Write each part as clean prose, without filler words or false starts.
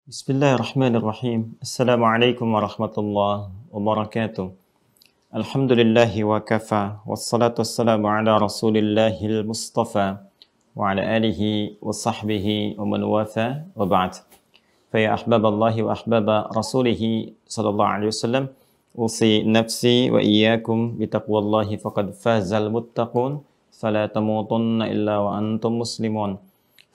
Bismillahirrahmanirrahim. Assalamualaikum warahmatullahi wabarakatuh. Alhamdulillahi wa kafa. Wassalatu wassalamu ala rasulillahil mustafa. Wa ala alihi wa sahbihi wa man watha wa ba'd. Faya ahbaballahi wa ahbaba rasulihi sallallahu alaihi wasallam. Usi nafsi wa iyyakum bitaqwallahi faqad fazal muttaqun. Fala tamutunna illa wa antum muslimun.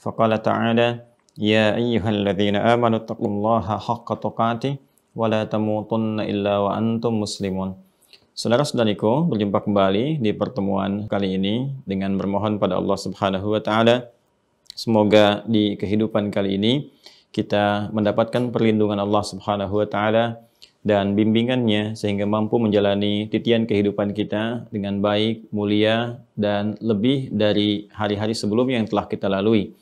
Faqala ta'ala Ya ayyuhalladzina amanu taqullaha haqqa tuqatih wa la tamutunna illa wa antum muslimun. Saudara-saudariku, berjumpa kembali di pertemuan kali ini dengan bermohon pada Allah Subhanahu wa taala semoga di kehidupan kali ini kita mendapatkan perlindungan Allah Subhanahu wa taala dan bimbingannya sehingga mampu menjalani titian kehidupan kita dengan baik, mulia dan lebih dari hari-hari sebelumnya yang telah kita lalui.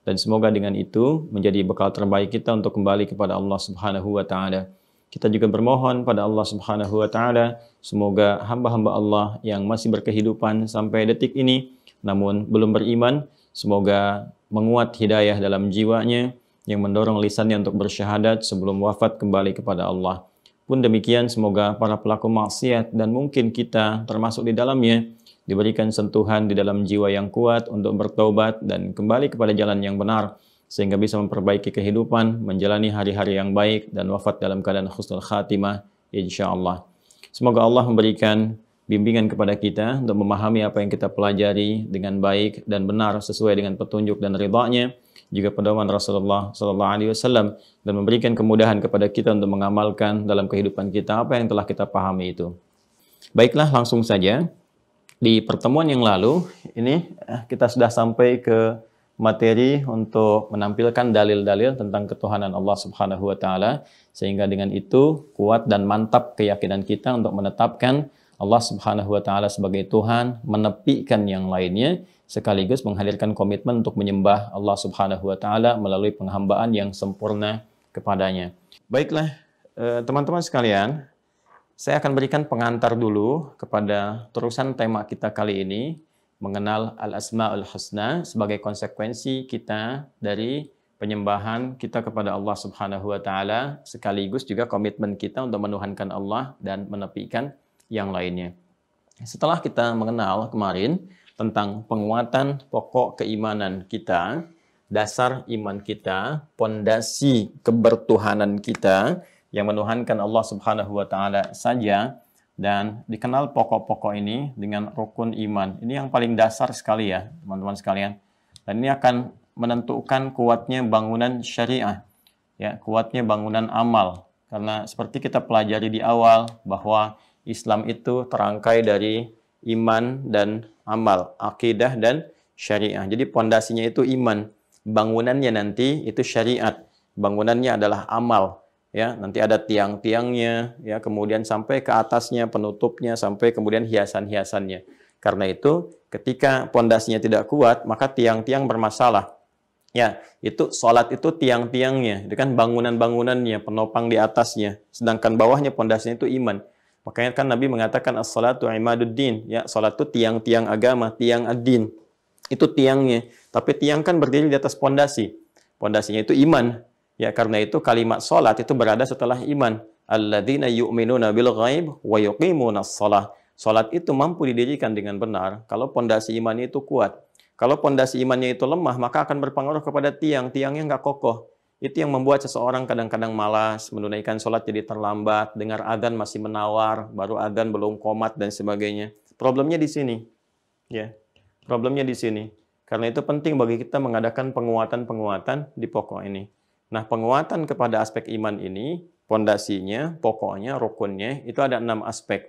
Dan semoga dengan itu menjadi bekal terbaik kita untuk kembali kepada Allah Subhanahu wa taala. Kita juga bermohon pada Allah Subhanahu wa taala semoga hamba-hamba Allah yang masih berkehidupan sampai detik ini namun belum beriman, semoga menguat hidayah dalam jiwanya yang mendorong lisannya untuk bersyahadat sebelum wafat kembali kepada Allah. Pun demikian semoga para pelaku maksiat dan mungkin kita termasuk di dalamnya diberikan sentuhan di dalam jiwa yang kuat untuk bertaubat dan kembali kepada jalan yang benar sehingga bisa memperbaiki kehidupan, menjalani hari-hari yang baik dan wafat dalam keadaan husnul khatimah insyaallah. Semoga Allah memberikan bimbingan kepada kita untuk memahami apa yang kita pelajari dengan baik dan benar sesuai dengan petunjuk dan ridha-Nya, juga pedoman Rasulullah sallallahu alaihi wasallam, dan memberikan kemudahan kepada kita untuk mengamalkan dalam kehidupan kita apa yang telah kita pahami itu. Baiklah, langsung saja. Di pertemuan yang lalu, ini kita sudah sampai ke materi untuk menampilkan dalil-dalil tentang ketuhanan Allah Subhanahu wa taala sehingga dengan itu kuat dan mantap keyakinan kita untuk menetapkan Allah Subhanahu wa taala sebagai Tuhan, menepikan yang lainnya sekaligus menghadirkan komitmen untuk menyembah Allah Subhanahu wa taala melalui penghambaan yang sempurna kepadanya. Baiklah, teman-teman sekalian, saya akan berikan pengantar dulu kepada terusan tema kita kali ini, mengenal Al-Asma'ul Husna sebagai konsekuensi kita dari penyembahan kita kepada Allah Subhanahu wa taala sekaligus juga komitmen kita untuk menuhankan Allah dan menepikan yang lainnya. Setelah kita mengenal kemarin tentang penguatan pokok keimanan kita, dasar iman kita, pondasi kebertuhanan kita yang menuhankan Allah Subhanahu wa taala saja, dan dikenal pokok-pokok ini dengan rukun iman. Ini yang paling dasar sekali ya, teman-teman sekalian. Dan ini akan menentukan kuatnya bangunan syariah, ya, kuatnya bangunan amal. Karena seperti kita pelajari di awal bahwa Islam itu terangkai dari iman dan amal, akidah dan syariah. Jadi pondasinya itu iman, bangunannya nanti itu syariat, bangunannya adalah amal. Ya, nanti ada tiang-tiangnya, ya, kemudian sampai ke atasnya, penutupnya, sampai kemudian hiasan-hiasannya. Karena itu, ketika pondasinya tidak kuat, maka tiang-tiang bermasalah. Ya, itu sholat itu tiang-tiangnya, itu kan bangunan-bangunannya, penopang di atasnya. Sedangkan bawahnya pondasinya itu iman. Makanya kan Nabi mengatakan as-salatu imaduddin, ya, sholat itu tiang-tiang agama, tiang ad-din. Itu tiangnya. Tapi tiang kan berdiri di atas pondasi. Pondasinya itu iman. Ya, karena itu kalimat salat itu berada setelah iman. Alladzina yu'minuna bil ghaib wa yuqimunas shalah. Salat itu mampu didirikan dengan benar kalau pondasi imannya itu kuat. Kalau pondasi imannya itu lemah, maka akan berpengaruh kepada tiangnya nggak kokoh. Itu yang membuat seseorang kadang-kadang malas, menunaikan salat jadi terlambat, dengar adzan masih menawar, baru adzan belum qomat dan sebagainya. Problemnya di sini. Ya. Problemnya di sini. Karena itu penting bagi kita mengadakan penguatan-penguatan di pokok ini. Nah, penguatan kepada aspek iman ini, pondasinya, pokoknya, rukunnya, itu ada 6 aspek.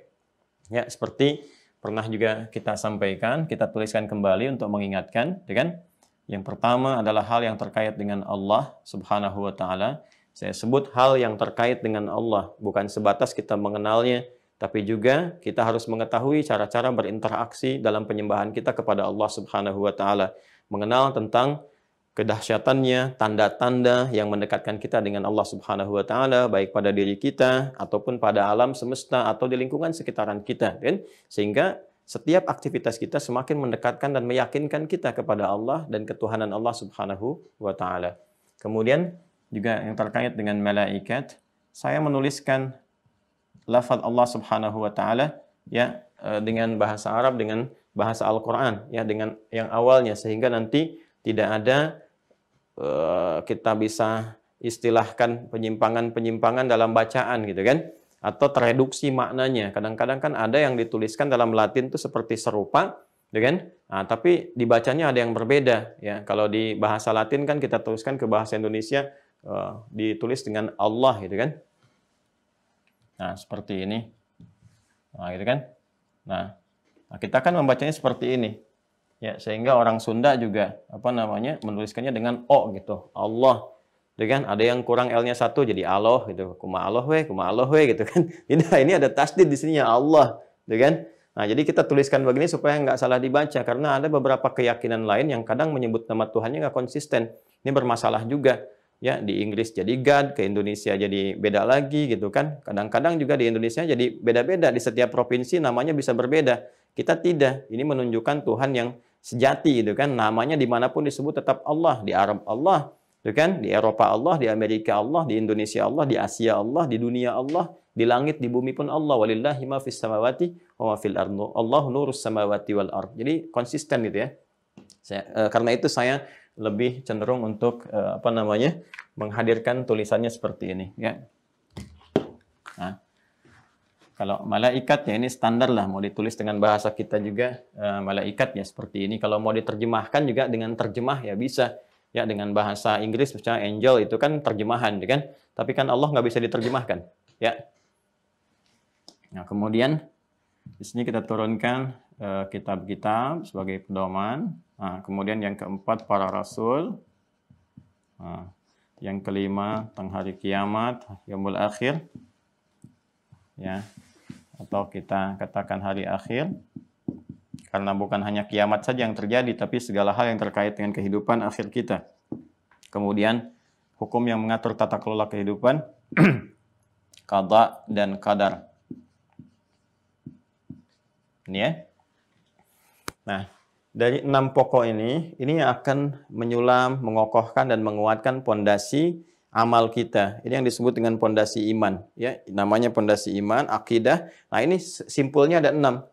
Ya, seperti pernah juga kita sampaikan, kita tuliskan kembali untuk mengingatkan, ya kan? Yang pertama adalah hal yang terkait dengan Allah Subhanahu wa taala. Saya sebut hal yang terkait dengan Allah, bukan sebatas kita mengenalnya, tapi juga kita harus mengetahui cara-cara berinteraksi dalam penyembahan kita kepada Allah Subhanahu wa taala. Mengenal tentang kedahsyatannya, tanda-tanda yang mendekatkan kita dengan Allah Subhanahu wa taala baik pada diri kita ataupun pada alam semesta atau di lingkungan sekitaran kita, kan? Sehingga setiap aktivitas kita semakin mendekatkan dan meyakinkan kita kepada Allah dan ketuhanan Allah Subhanahu wa taala. Kemudian juga yang terkait dengan malaikat, saya menuliskan lafaz Allah Subhanahu wa taala ya dengan bahasa Arab, dengan bahasa Al-Qur'an ya, dengan yang awalnya, sehingga nanti tidak ada kita bisa istilahkan penyimpangan-penyimpangan dalam bacaan gitu kan, atau tereduksi maknanya. Kadang-kadang kan ada yang dituliskan dalam Latin itu seperti serupa, gitu kan? Nah, tapi dibacanya ada yang berbeda ya. Kalau di bahasa Latin kan kita tuliskan ke bahasa Indonesia ditulis dengan Allah gitu kan. Nah, seperti ini. Nah, gitu kan? Nah, kita kan membacanya seperti ini. Ya, sehingga orang Sunda juga menuliskannya dengan O gitu. Allah. Gitu kan? Ada yang kurang L-nya satu jadi Allah gitu. Kuma Allah we gitu kan. Tidak, ini ada tasdid di sini ya Allah, gitu kan? Nah, jadi kita tuliskan begini supaya nggak salah dibaca, karena ada beberapa keyakinan lain yang kadang menyebut nama Tuhannya nggak konsisten. Ini bermasalah juga. Ya, di Inggris jadi God, ke Indonesia jadi beda lagi gitu kan. Kadang-kadang juga di Indonesia jadi beda-beda, di setiap provinsi namanya bisa berbeda. Kita tidak. Ini menunjukkan Tuhan yang sejati gitu kan. Namanya dimanapun disebut tetap Allah. Di Arab Allah, gitu kan? Di Eropa Allah, di Amerika Allah, di Indonesia Allah, di Asia Allah, di dunia Allah, di langit, di bumi pun Allah. Walillahi ma fis samawati wa ma fil ardi. Allahu nurus samawati wal ard. Jadi konsisten gitu ya. Karena itu saya lebih cenderung untuk menghadirkan tulisannya seperti ini ya. Nah, kalau malaikat ya ini standar lah, mau ditulis dengan bahasa kita juga malaikat ya seperti ini. Kalau mau diterjemahkan juga dengan terjemah ya bisa ya, dengan bahasa Inggris misalnya angel itu kan terjemahan ya kan, tapi kan Allah nggak bisa diterjemahkan ya. Nah, kemudian di sini kita turunkan kitab-kitab sebagai pedoman. Nah, kemudian yang keempat para rasul. Nah, yang kelima tentang hari kiamat, yaumul akhir. Ya. Atau kita katakan hari akhir. Karena bukan hanya kiamat saja yang terjadi, tapi segala hal yang terkait dengan kehidupan akhir kita. Kemudian hukum yang mengatur tata kelola kehidupan, qada dan qadar. Ini ya. Nah, dari 6 pokok ini yang akan menyulam, mengokohkan dan menguatkan pondasi amal kita. Ini yang disebut dengan pondasi iman, ya. Namanya pondasi iman, akidah. Nah, ini simpulnya ada 6.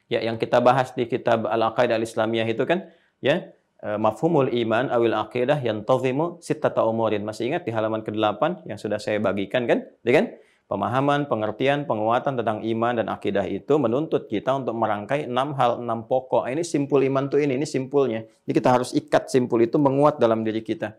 Ya, yang kita bahas di kitab Al-Aqaidah Al-Islamiyah itu kan, ya, mafhumul iman awil aqidah yantazimu sittata umurin. Masih ingat di halaman ke-8 yang sudah saya bagikan kan? Ya kan? Pemahaman, pengertian, penguatan tentang iman dan akidah itu menuntut kita untuk merangkai 6 hal, 6 pokok. Ini simpul iman tuh ini simpulnya. Jadi kita harus ikat simpul itu menguat dalam diri kita.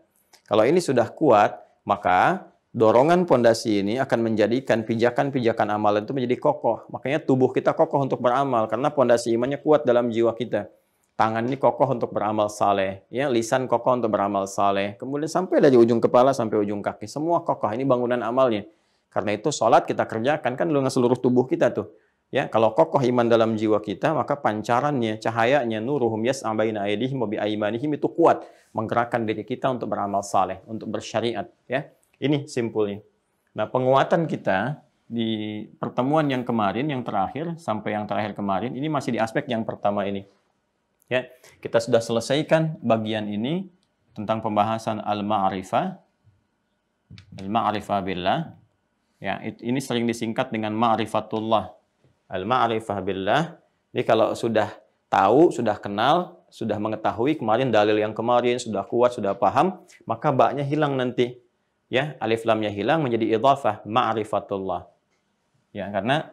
Kalau ini sudah kuat, maka dorongan pondasi ini akan menjadikan pijakan-pijakan amalan itu menjadi kokoh. Makanya tubuh kita kokoh untuk beramal karena pondasi imannya kuat dalam jiwa kita. Tangan ini kokoh untuk beramal saleh, ya, lisan kokoh untuk beramal saleh. Kemudian sampai dari ujung kepala sampai ujung kaki, semua kokoh. Ini bangunan amalnya. Karena itu sholat kita kerjakan kan dengan seluruh tubuh kita tuh. Ya, kalau kokoh iman dalam jiwa kita, maka pancarannya, cahayanya, nuruhum yas'a baina aydihim wa bi aymanihim itu kuat menggerakkan diri kita untuk beramal saleh, untuk bersyariat, ya. Ini simpulnya. Nah, penguatan kita di pertemuan yang kemarin, yang terakhir sampai yang terakhir kemarin, ini masih di aspek yang pertama ini. Ya, kita sudah selesaikan bagian ini tentang pembahasan al-ma'rifah billah. Ya, ini sering disingkat dengan ma'rifatullah. Al-ma'rifah billah. Jadi kalau sudah tahu, sudah kenal, sudah mengetahui kemarin dalil yang kemarin sudah kuat, sudah paham, maka ba'nya hilang nanti. Ya, alif lamnya hilang menjadi idhafah ma'rifatullah. Ya, karena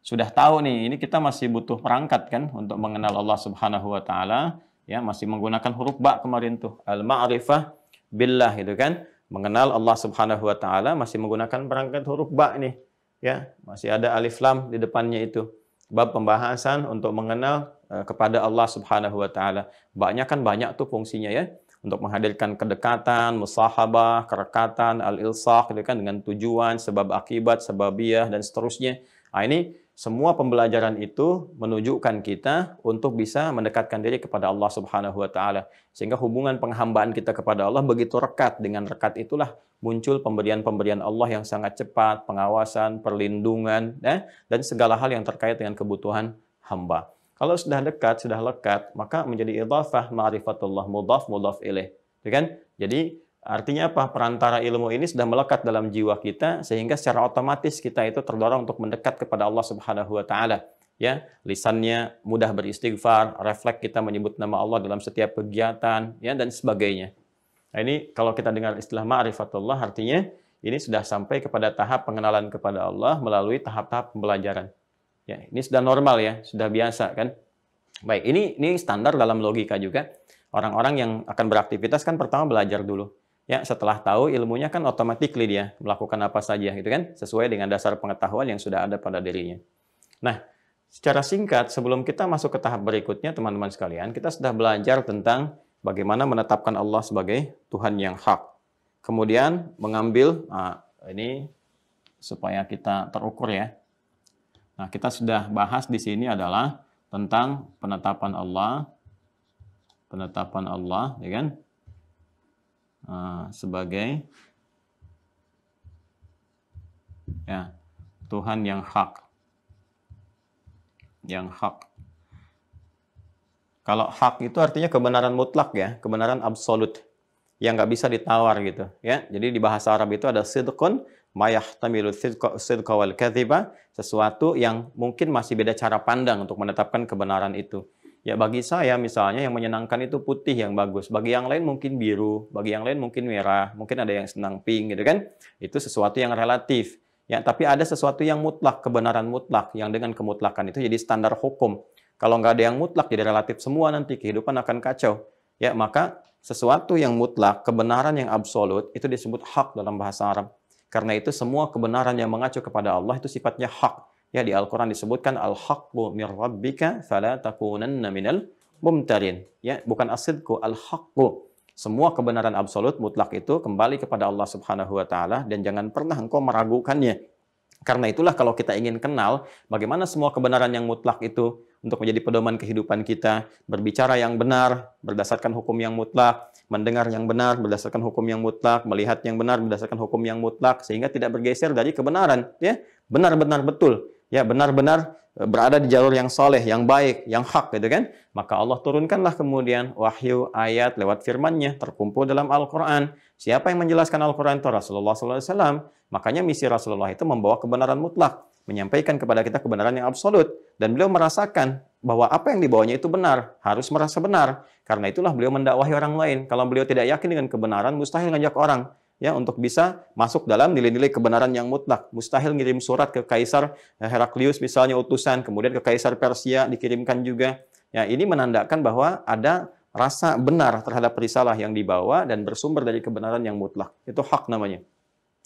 sudah tahu nih, ini kita masih butuh perangkat kan untuk mengenal Allah Subhanahu wa taala, ya, masih menggunakan huruf ba kemarin tuh. Al-ma'rifah billah gitu kan. Mengenal Allah Subhanahu wa taala masih menggunakan perangkat huruf ba nih, ya. Masih ada alif lam di depannya itu. Bab pembahasan untuk mengenal kepada Allah Subhanahu wa taala. Ba-nya kan banyak tuh fungsinya ya. Untuk menghadirkan kedekatan, musahabah, kerekatan, al-ilsaq gitu kan, dengan tujuan, sebab akibat, sebabiyah dan seterusnya. Nah, ini semua pembelajaran itu menunjukkan kita untuk bisa mendekatkan diri kepada Allah Subhanahu wa taala. Sehingga hubungan penghambaan kita kepada Allah begitu rekat. Dengan rekat itulah muncul pemberian-pemberian Allah yang sangat cepat, pengawasan, perlindungan, ya, dan segala hal yang terkait dengan kebutuhan hamba. Kalau sudah dekat, sudah lekat, maka menjadi idhafah ma'rifatullah, mudhaf ilaih. Ya kan? Jadi Artinya apa? Perantara ilmu ini sudah melekat dalam jiwa kita sehingga secara otomatis kita itu terdorong untuk mendekat kepada Allah Subhanahu wa taala. Ya, lisannya mudah beristighfar, refleks kita menyebut nama Allah dalam setiap kegiatan, ya dan sebagainya. Nah, ini kalau kita dengar istilah ma'rifatullah artinya ini sudah sampai kepada tahap pengenalan kepada Allah melalui tahap-tahap pembelajaran. Ya, ini sudah normal ya, sudah biasa kan. Baik, ini standar dalam logika juga. Orang-orang yang akan beraktivitas kan pertama belajar dulu. Ya, setelah tahu ilmunya kan otomatis dia melakukan apa saja gitu kan, sesuai dengan dasar pengetahuan yang sudah ada pada dirinya. Nah, secara singkat sebelum kita masuk ke tahap berikutnya teman-teman sekalian, kita sudah belajar tentang bagaimana menetapkan Allah sebagai Tuhan yang hak. Kemudian mengambil ini supaya kita terukur ya. Nah, kita sudah bahas di sini adalah tentang penetapan Allah, ya kan? Sebagai ya Tuhan yang hak. Kalau hak itu artinya kebenaran mutlak ya, kebenaran absolut yang nggak bisa ditawar gitu ya. Jadi di bahasa Arab itu ada sidqun ma yahtamilu sidqa wal kadhiba, sesuatu yang mungkin masih beda cara pandang untuk menetapkan kebenaran itu. Ya bagi saya misalnya yang menyenangkan itu putih yang bagus, bagi yang lain mungkin biru, bagi yang lain mungkin merah, mungkin ada yang senang pink gitu kan. Itu sesuatu yang relatif. Ya, tapi ada sesuatu yang mutlak, kebenaran mutlak yang dengan kemutlakan itu jadi standar hukum. Kalau nggak ada yang mutlak jadi relatif semua nanti kehidupan akan kacau. Ya, maka sesuatu yang mutlak, kebenaran yang absolut itu disebut hak dalam bahasa Arab. Karena itu semua kebenaran yang mengacu kepada Allah itu sifatnya hak. Ya, di Al-Quran disebutkan al-haqqu mir rabbika fala takunanna minal mumtarin. Ya, bukan as-sidqu, al-haqqu. Semua kebenaran absolut mutlak itu kembali kepada Allah Subhanahu wa taala dan jangan pernah engkau meragukannya. Karena itulah kalau kita ingin kenal bagaimana semua kebenaran yang mutlak itu untuk menjadi pedoman kehidupan kita, berbicara yang benar berdasarkan hukum yang mutlak, mendengar yang benar berdasarkan hukum yang mutlak, melihat yang benar berdasarkan hukum yang mutlak sehingga tidak bergeser dari kebenaran, ya. Benar-benar betul. Ya, benar-benar berada di jalur yang soleh, yang baik, yang hak gitu kan. Maka Allah turunkanlah kemudian wahyu ayat lewat firman-Nya terkumpul dalam Al-Quran. Siapa yang menjelaskan Al-Quran itu Rasulullah SAW. Makanya misi Rasulullah itu membawa kebenaran mutlak, menyampaikan kepada kita kebenaran yang absolut. Dan beliau merasakan bahwa apa yang dibawanya itu benar, harus merasa benar. Karena itulah beliau mendakwahi orang lain. Kalau beliau tidak yakin dengan kebenaran, mustahil ngajak orang ya untuk bisa masuk dalam nilai-nilai kebenaran yang mutlak. Mustahil ngirim surat ke Kaisar Heraklius misalnya utusan, kemudian ke Kaisar Persia dikirimkan juga. Ya, ini menandakan bahwa ada rasa benar terhadap risalah yang dibawa dan bersumber dari kebenaran yang mutlak. Itu hak namanya.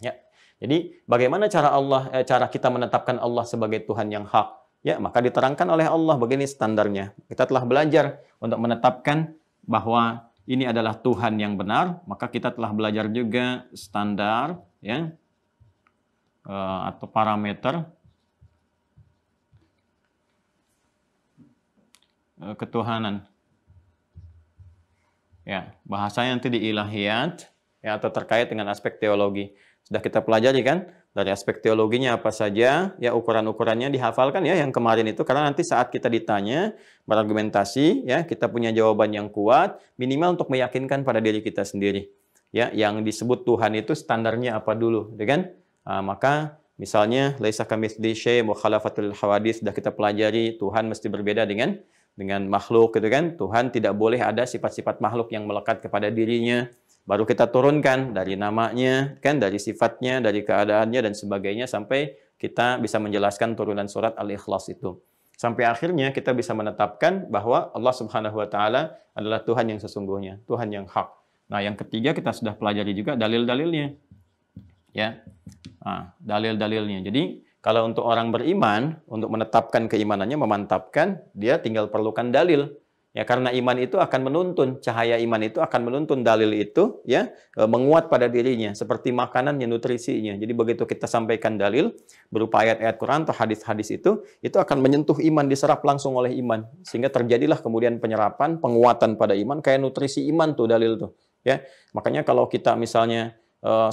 Ya. Jadi bagaimana cara kita menetapkan Allah sebagai Tuhan yang hak? Ya, maka diterangkan oleh Allah begini standarnya. Kita telah belajar untuk menetapkan bahwa ini adalah Tuhan yang benar, maka kita telah belajar juga standar ya atau parameter ketuhanan. Ya, bahasanya nanti di ilahiyat ya atau terkait dengan aspek teologi. Sudah kita pelajari kan? Dari aspek teologinya apa saja, ya ukuran-ukurannya dihafalkan ya yang kemarin itu, karena nanti saat kita ditanya, berargumentasi, ya kita punya jawaban yang kuat, minimal untuk meyakinkan pada diri kita sendiri. Ya, yang disebut Tuhan itu standarnya apa dulu, ya kan? Maka misalnya laisa kamitslihi syai' mukhalafatul hawadits sudah kita pelajari, Tuhan mesti berbeda dengan makhluk gitu kan? Tuhan tidak boleh ada sifat-sifat makhluk yang melekat kepada dirinya. Baru kita turunkan dari namanya, kan, dari sifatnya, dari keadaannya dan sebagainya sampai kita bisa menjelaskan turunan surat Al-Ikhlas itu. Sampai akhirnya kita bisa menetapkan bahwa Allah Subhanahu wa taala adalah Tuhan yang sesungguhnya, Tuhan yang hak. Nah, yang ketiga kita sudah pelajari juga dalil-dalilnya. Ya. Nah, dalil-dalilnya. Jadi, kalau untuk orang beriman, untuk menetapkan keimanannya, memantapkan, dia tinggal perlukan dalil. Ya, karena iman itu akan menuntun, cahaya iman itu akan menuntun dalil itu ya menguat pada dirinya seperti makanannya, nutrisinya. Jadi begitu kita sampaikan dalil berupa ayat-ayat Quran atau hadis-hadis itu akan menyentuh iman, diserap langsung oleh iman sehingga terjadilah kemudian penyerapan, penguatan pada iman kayak nutrisi iman tuh dalil tuh ya. Makanya kalau kita misalnya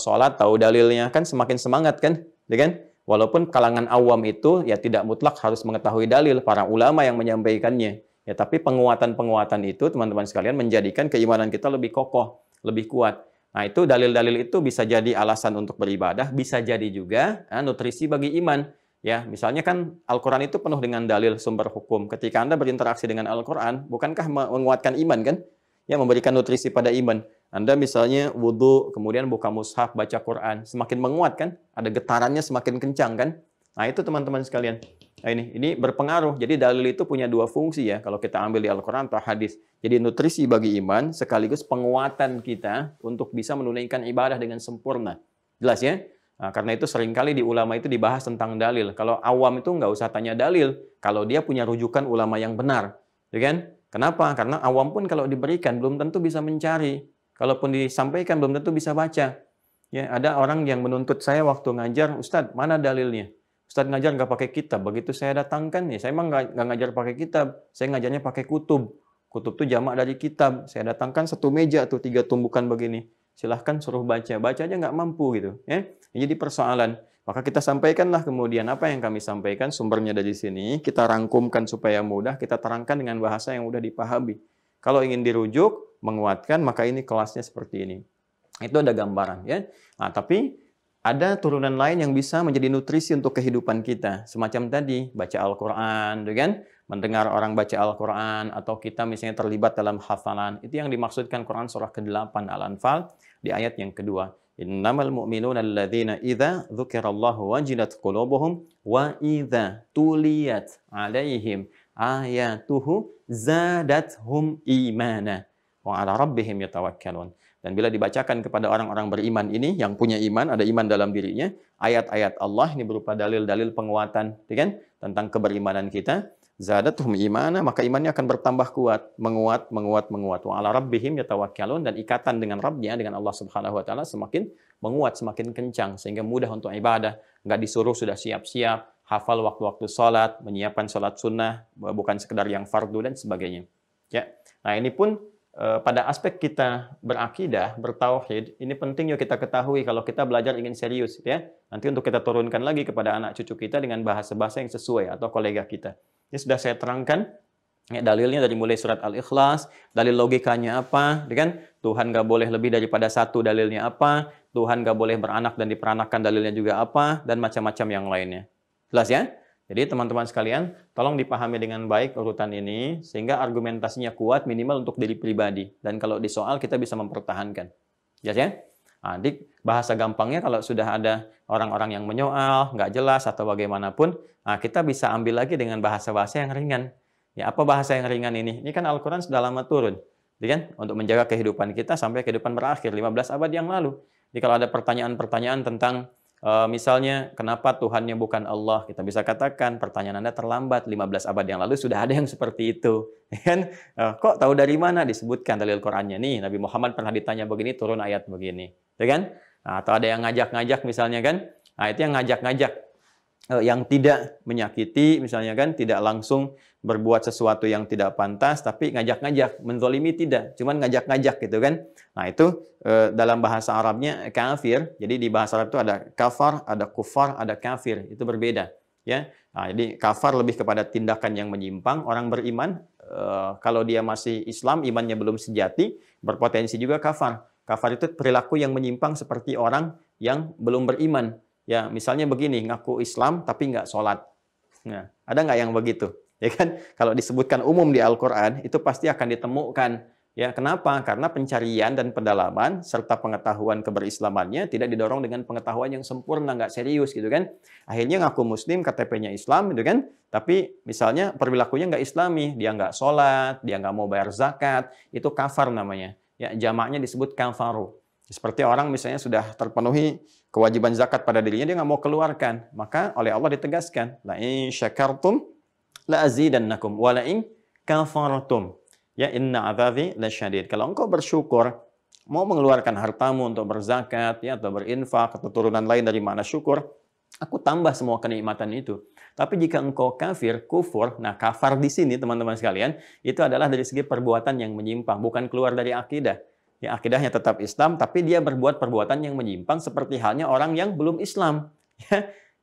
sholat tahu dalilnya kan semakin semangat kan, ya kan? Walaupun kalangan awam itu ya tidak mutlak harus mengetahui dalil, para ulama yang menyampaikannya. Ya, tapi penguatan-penguatan itu teman-teman sekalian menjadikan keimanan kita lebih kokoh, lebih kuat. Nah, itu dalil-dalil itu bisa jadi alasan untuk beribadah, bisa jadi juga nutrisi bagi iman. Ya, misalnya kan Al-Quran itu penuh dengan dalil sumber hukum. Ketika Anda berinteraksi dengan Al-Quran, bukankah menguatkan iman kan? Ya, memberikan nutrisi pada iman. Anda misalnya wudhu, kemudian buka mushaf, baca Quran, semakin menguat kan? Ada getarannya semakin kencang kan? Nah, itu teman-teman sekalian. Nah, ini berpengaruh. Jadi dalil itu punya dua fungsi ya, kalau kita ambil di Al-Quran atau hadis. Jadi nutrisi bagi iman, sekaligus penguatan kita untuk bisa menunaikan ibadah dengan sempurna. Jelas ya? Nah, karena itu seringkali di ulama itu dibahas tentang dalil. Kalau awam itu nggak usah tanya dalil, kalau dia punya rujukan ulama yang benar. Ya kan? Kenapa? Karena awam pun kalau diberikan, belum tentu bisa mencari. Kalaupun disampaikan, belum tentu bisa baca. Ya, ada orang yang menuntut saya waktu ngajar, Ustadz, mana dalilnya? Ustadz ngajar nggak pakai kitab. Begitu saya datangkan, ya saya emang nggak ngajar pakai kitab. Saya ngajarnya pakai kutub. Kutub itu jamak dari kitab. Saya datangkan satu meja atau 3 tumbukan begini. Silahkan suruh baca. Baca aja nggak mampu gitu. Ya, jadi persoalan. Maka kita sampaikanlah kemudian apa yang kami sampaikan, sumbernya dari sini. Kita rangkumkan supaya mudah. Kita terangkan dengan bahasa yang mudah dipahami. Kalau ingin dirujuk, menguatkan, maka ini kelasnya seperti ini. Itu ada gambaran ya. Nah, tapi ada turunan lain yang bisa menjadi nutrisi untuk kehidupan kita. Semacam tadi, baca Al-Quran, kan? Mendengar orang baca Al-Quran, atau kita misalnya terlibat dalam hafalan. Itu yang dimaksudkan Quran surah ke-8 Al-Anfal di ayat yang kedua. Innamal mu'minuna alladzina idza dzukirallahu wajilat qulubuhum wa idza tuliyat alaihim ayatuhu zadathum imana wa ala rabbihim yatawakkalun. Dan bila dibacakan kepada orang-orang beriman ini, yang punya iman, ada iman dalam dirinya, ayat-ayat Allah ini berupa dalil-dalil penguatan, kan? Tentang keberimanan kita, zadatuhum imana, maka imannya akan bertambah kuat, menguat. Wa ala rabbihim yatawakkalun, dan ikatan dengan Rabbnya, dengan Allah Subhanahu wa taala semakin menguat, semakin kencang, sehingga mudah untuk ibadah, nggak disuruh sudah siap-siap, hafal waktu-waktu sholat, menyiapkan sholat sunnah, bukan sekedar yang fardu dan sebagainya. Ya, nah ini pun pada aspek kita berakidah, bertauhid, ini penting yuk kita ketahui kalau kita belajar ingin serius ya. Nanti untuk kita turunkan lagi kepada anak cucu kita dengan bahasa-bahasa yang sesuai atau kolega kita. Ini sudah saya terangkan ya, dalilnya dari mulai surat Al-Ikhlas, dalil logikanya apa, kan? Tuhan nggak boleh lebih daripada satu, dalilnya apa, Tuhan nggak boleh beranak dan diperanakkan, dalilnya juga apa, dan macam-macam yang lainnya. Jelas ya? Jadi teman-teman sekalian, tolong dipahami dengan baik urutan ini, sehingga argumentasinya kuat minimal untuk diri pribadi. Dan kalau di soal kita bisa mempertahankan. Jelas ya? Nah, di bahasa gampangnya kalau sudah ada orang-orang yang menyoal, nggak jelas atau bagaimanapun, nah kita bisa ambil lagi dengan bahasa-bahasa yang ringan. Ya, apa bahasa yang ringan ini? Ini kan Al-Quran sudah lama turun. Jadi kan, untuk menjaga kehidupan kita sampai kehidupan berakhir, 15 abad yang lalu. Jadi kalau ada pertanyaan-pertanyaan tentang misalnya, kenapa Tuhannya bukan Allah? Kita bisa katakan, pertanyaan Anda terlambat. 15 abad yang lalu sudah ada yang seperti itu. Kan? Kok tahu dari mana? Disebutkan dalil Qur'annya. Nih, Nabi Muhammad pernah ditanya begini, turun ayat begini. Kan? Nah, atau ada yang ngajak-ngajak misalnya kan? Nah, itu yang ngajak-ngajak. Yang tidak menyakiti, misalnya kan, tidak langsung berbuat sesuatu yang tidak pantas, tapi ngajak-ngajak, menzolimi tidak, cuman ngajak-ngajak gitu kan. Nah itu dalam bahasa Arabnya kafir, jadi di bahasa Arab itu ada kafar, ada kufar, ada kafir, itu berbeda. Ya, nah, jadi kafar lebih kepada tindakan yang menyimpang, orang beriman, kalau dia masih Islam, imannya belum sejati, berpotensi juga kafar. Kafar itu perilaku yang menyimpang seperti orang yang belum beriman. Ya, misalnya begini, ngaku Islam tapi nggak sholat. Nah, ada nggak yang begitu? Ya kan? Kalau disebutkan umum di Al-Quran, itu pasti akan ditemukan. Ya, kenapa? Karena pencarian dan pendalaman serta pengetahuan keberislamannya tidak didorong dengan pengetahuan yang sempurna, nggak serius gitu kan? Akhirnya ngaku Muslim, KTP-nya Islam gitu kan? Tapi misalnya perilakunya nggak Islami, dia nggak sholat, dia nggak mau bayar zakat, itu kafar namanya. Ya, jamaknya disebut kafaru. Seperti orang misalnya sudah terpenuhi kewajiban zakat pada dirinya, dia nggak mau keluarkan. Maka oleh Allah ditegaskan, la in syakartum la azidannakum wa la in kafartum ya inna adzabi lasyadid. Kalau engkau bersyukur, mau mengeluarkan hartamu untuk berzakat ya, atau berinfak atau turunan lain dari makna syukur, aku tambah semua kenikmatan itu. Tapi jika engkau kafir, kufur, nah kafar di sini teman-teman sekalian, itu adalah dari segi perbuatan yang menyimpang, bukan keluar dari akidah. Ya, akidahnya tetap Islam, tapi dia berbuat perbuatan yang menyimpang seperti halnya orang yang belum Islam.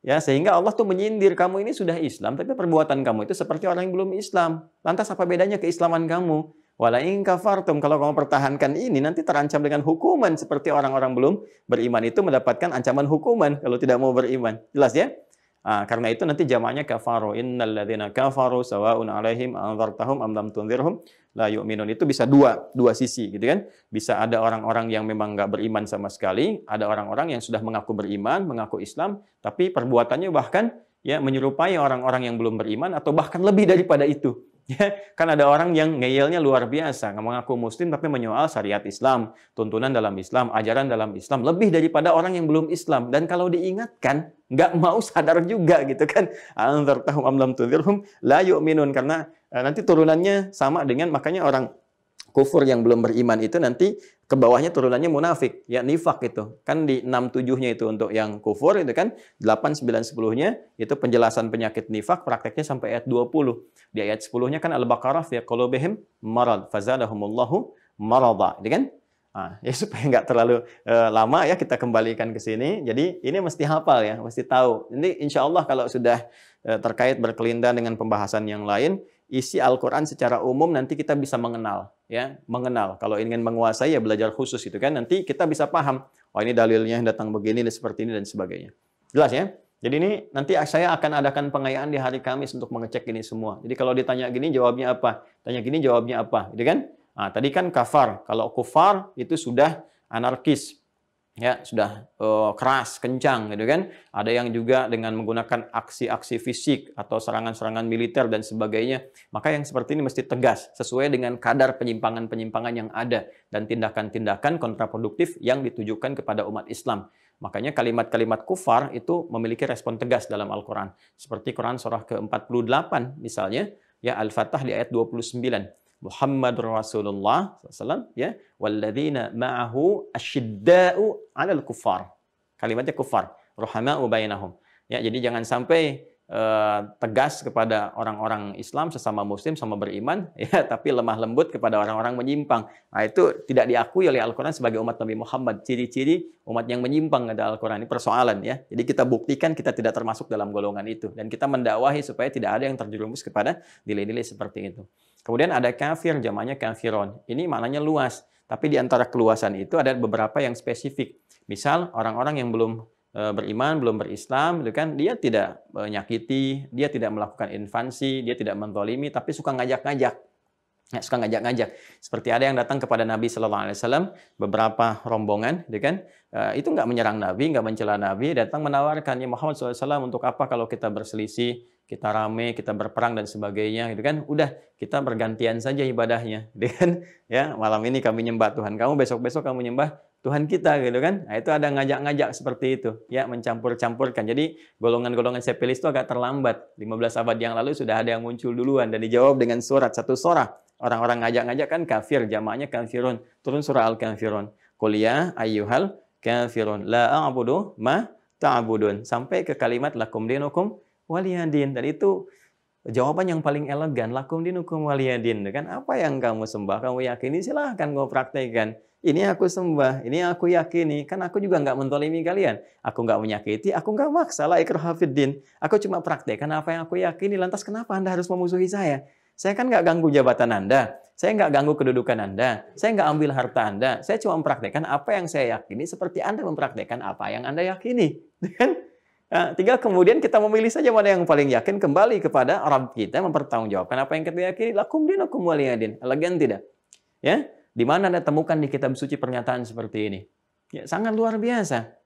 Ya, sehingga Allah tuh menyindir, kamu ini sudah Islam, tapi perbuatan kamu itu seperti orang yang belum Islam. Lantas apa bedanya keislaman kamu? Wala in kafartum, kalau kamu pertahankan ini nanti terancam dengan hukuman seperti orang-orang belum beriman itu mendapatkan ancaman hukuman kalau tidak mau beriman. Jelas ya? Karena itu nanti jamaknya kafaru. Innal ladzina kafaru sawa'un 'alaihim anzartahum am lam tunzirhum la yu'minun. Itu bisa dua sisi gitu kan. Bisa ada orang-orang yang memang nggak beriman sama sekali, ada orang-orang yang sudah mengaku beriman, mengaku Islam, tapi perbuatannya bahkan ya menyerupai orang-orang yang belum beriman atau bahkan lebih daripada itu. Ya, kan ada orang yang ngeyelnya luar biasa, mengaku muslim tapi menyoal syariat Islam, tuntunan dalam Islam, ajaran dalam Islam, lebih daripada orang yang belum Islam. Dan kalau diingatkan, nggak mau sadar juga gitu kan. Anzartahum am lam tunzirhum la yu'minun, karena nanti turunannya sama dengan, makanya orang kufur yang belum beriman itu nanti ke bawahnya turunannya munafik, ya nifak itu. Kan di 6-7-nya itu untuk yang kufur itu kan, 8, 9, 10-nya itu penjelasan penyakit nifak, prakteknya sampai ayat 20. Di ayat 10-nya kan Al-Baqarah fi qulubihim marad fazadahumullahu marada, gitu kan? Ya supaya nggak terlalu lama ya kita kembalikan ke sini. Jadi ini mesti hafal ya, mesti tahu. Ini insya Allah kalau sudah terkait berkelindan dengan pembahasan yang lain, isi Al-Quran secara umum nanti kita bisa mengenal, ya, mengenal. Kalau ingin menguasai ya belajar khusus itu kan, nanti kita bisa paham. Oh ini dalilnya datang begini dan seperti ini dan sebagainya. Jelas ya? Jadi ini nanti saya akan adakan pengayaan di hari Kamis untuk mengecek ini semua. Jadi kalau ditanya gini jawabnya apa, tanya gini jawabnya apa, gitu kan? Tadi kan kafar. Kalau kufar itu sudah anarkis. Ya, sudah keras, kencang gitu kan. Ada yang juga dengan menggunakan aksi-aksi fisik atau serangan-serangan militer dan sebagainya. Maka yang seperti ini mesti tegas sesuai dengan kadar penyimpangan-penyimpangan yang ada dan tindakan-tindakan kontraproduktif yang ditujukan kepada umat Islam. Makanya kalimat-kalimat kufar itu memiliki respon tegas dalam Al-Quran. Seperti Quran surah ke-48 misalnya, ya Al-Fatah di ayat 29. Muhammadur Rasulullah SAW, ya, walladzina ma'ahu asyidda'u 'alal kuffar. Kalimatnya kufar, ruhama'u bainahum. Ya, jadi jangan sampai tegas kepada orang-orang Islam sesama muslim sama beriman ya, tapi lemah lembut kepada orang-orang menyimpang. Nah, itu tidak diakui oleh Al-Qur'an sebagai umat Nabi Muhammad. Ciri-ciri umat yang menyimpang ada Al-Qur'an, ini persoalan ya. Jadi kita buktikan kita tidak termasuk dalam golongan itu dan kita mendakwahi supaya tidak ada yang terjerumus kepada nilai-nilai seperti itu. Kemudian ada kafir, jamaknya kafiron. Ini maknanya luas, tapi di antara keluasan itu ada beberapa yang spesifik. Misal orang-orang yang belum beriman, belum berislam, itu kan dia tidak menyakiti, dia tidak melakukan invasi, dia tidak menzalimi, tapi suka ngajak-ngajak. Ya, suka ngajak-ngajak. Seperti ada yang datang kepada Nabi Sallallahu Alaihi Wasallam, beberapa rombongan, gitu kan? Itu nggak menyerang Nabi, nggak mencela Nabi, datang menawarkan, ya Muhammad SAW, untuk apa kalau kita berselisih, kita rame, kita berperang dan sebagainya, gitu kan? Udah kita bergantian saja ibadahnya, gitu kan? Ya, malam ini kami nyembah Tuhan kamu, besok-besok kamu nyembah Tuhan kita, gitu kan? Nah, itu ada ngajak-ngajak seperti itu, ya, mencampur-campurkan. Jadi golongan-golongan sepelis itu agak terlambat. 15 abad yang lalu sudah ada yang muncul duluan dan dijawab dengan surat, satu surah. Orang-orang ngajak-ngajak kan kafir, jamaknya kafirun. Turun surah Al-Kafirun. Qul ya ayyuhal kafirun la a'budu ma ta'budun. Sampai ke kalimat lakum dinukum waliyadin. Dan itu jawaban yang paling elegan, lakum dinukum waliyadin. Kan apa yang kamu sembah, kamu yakini, silahkan kamu praktekkan. Ini aku sembah, ini aku yakini. Kan aku juga nggak mentolimi kalian. Aku nggak menyakiti, aku nggak maksa, la ikraha fiddin. Aku cuma praktekkan apa yang aku yakini. Lantas kenapa Anda harus memusuhi saya? Saya kan nggak ganggu jabatan Anda. Saya nggak ganggu kedudukan Anda. Saya nggak ambil harta Anda. Saya cuma mempraktekkan apa yang saya yakini seperti Anda mempraktekkan apa yang Anda yakini. Nah, tinggal kemudian kita memilih saja mana yang paling yakin, kembali kepada Rabb kita, mempertanggungjawabkan apa yang kita yakini. Lakum dinukum waliyadin. Elegan tidak? Ya, di mana Anda temukan di kitab suci pernyataan seperti ini? Ya, sangat luar biasa.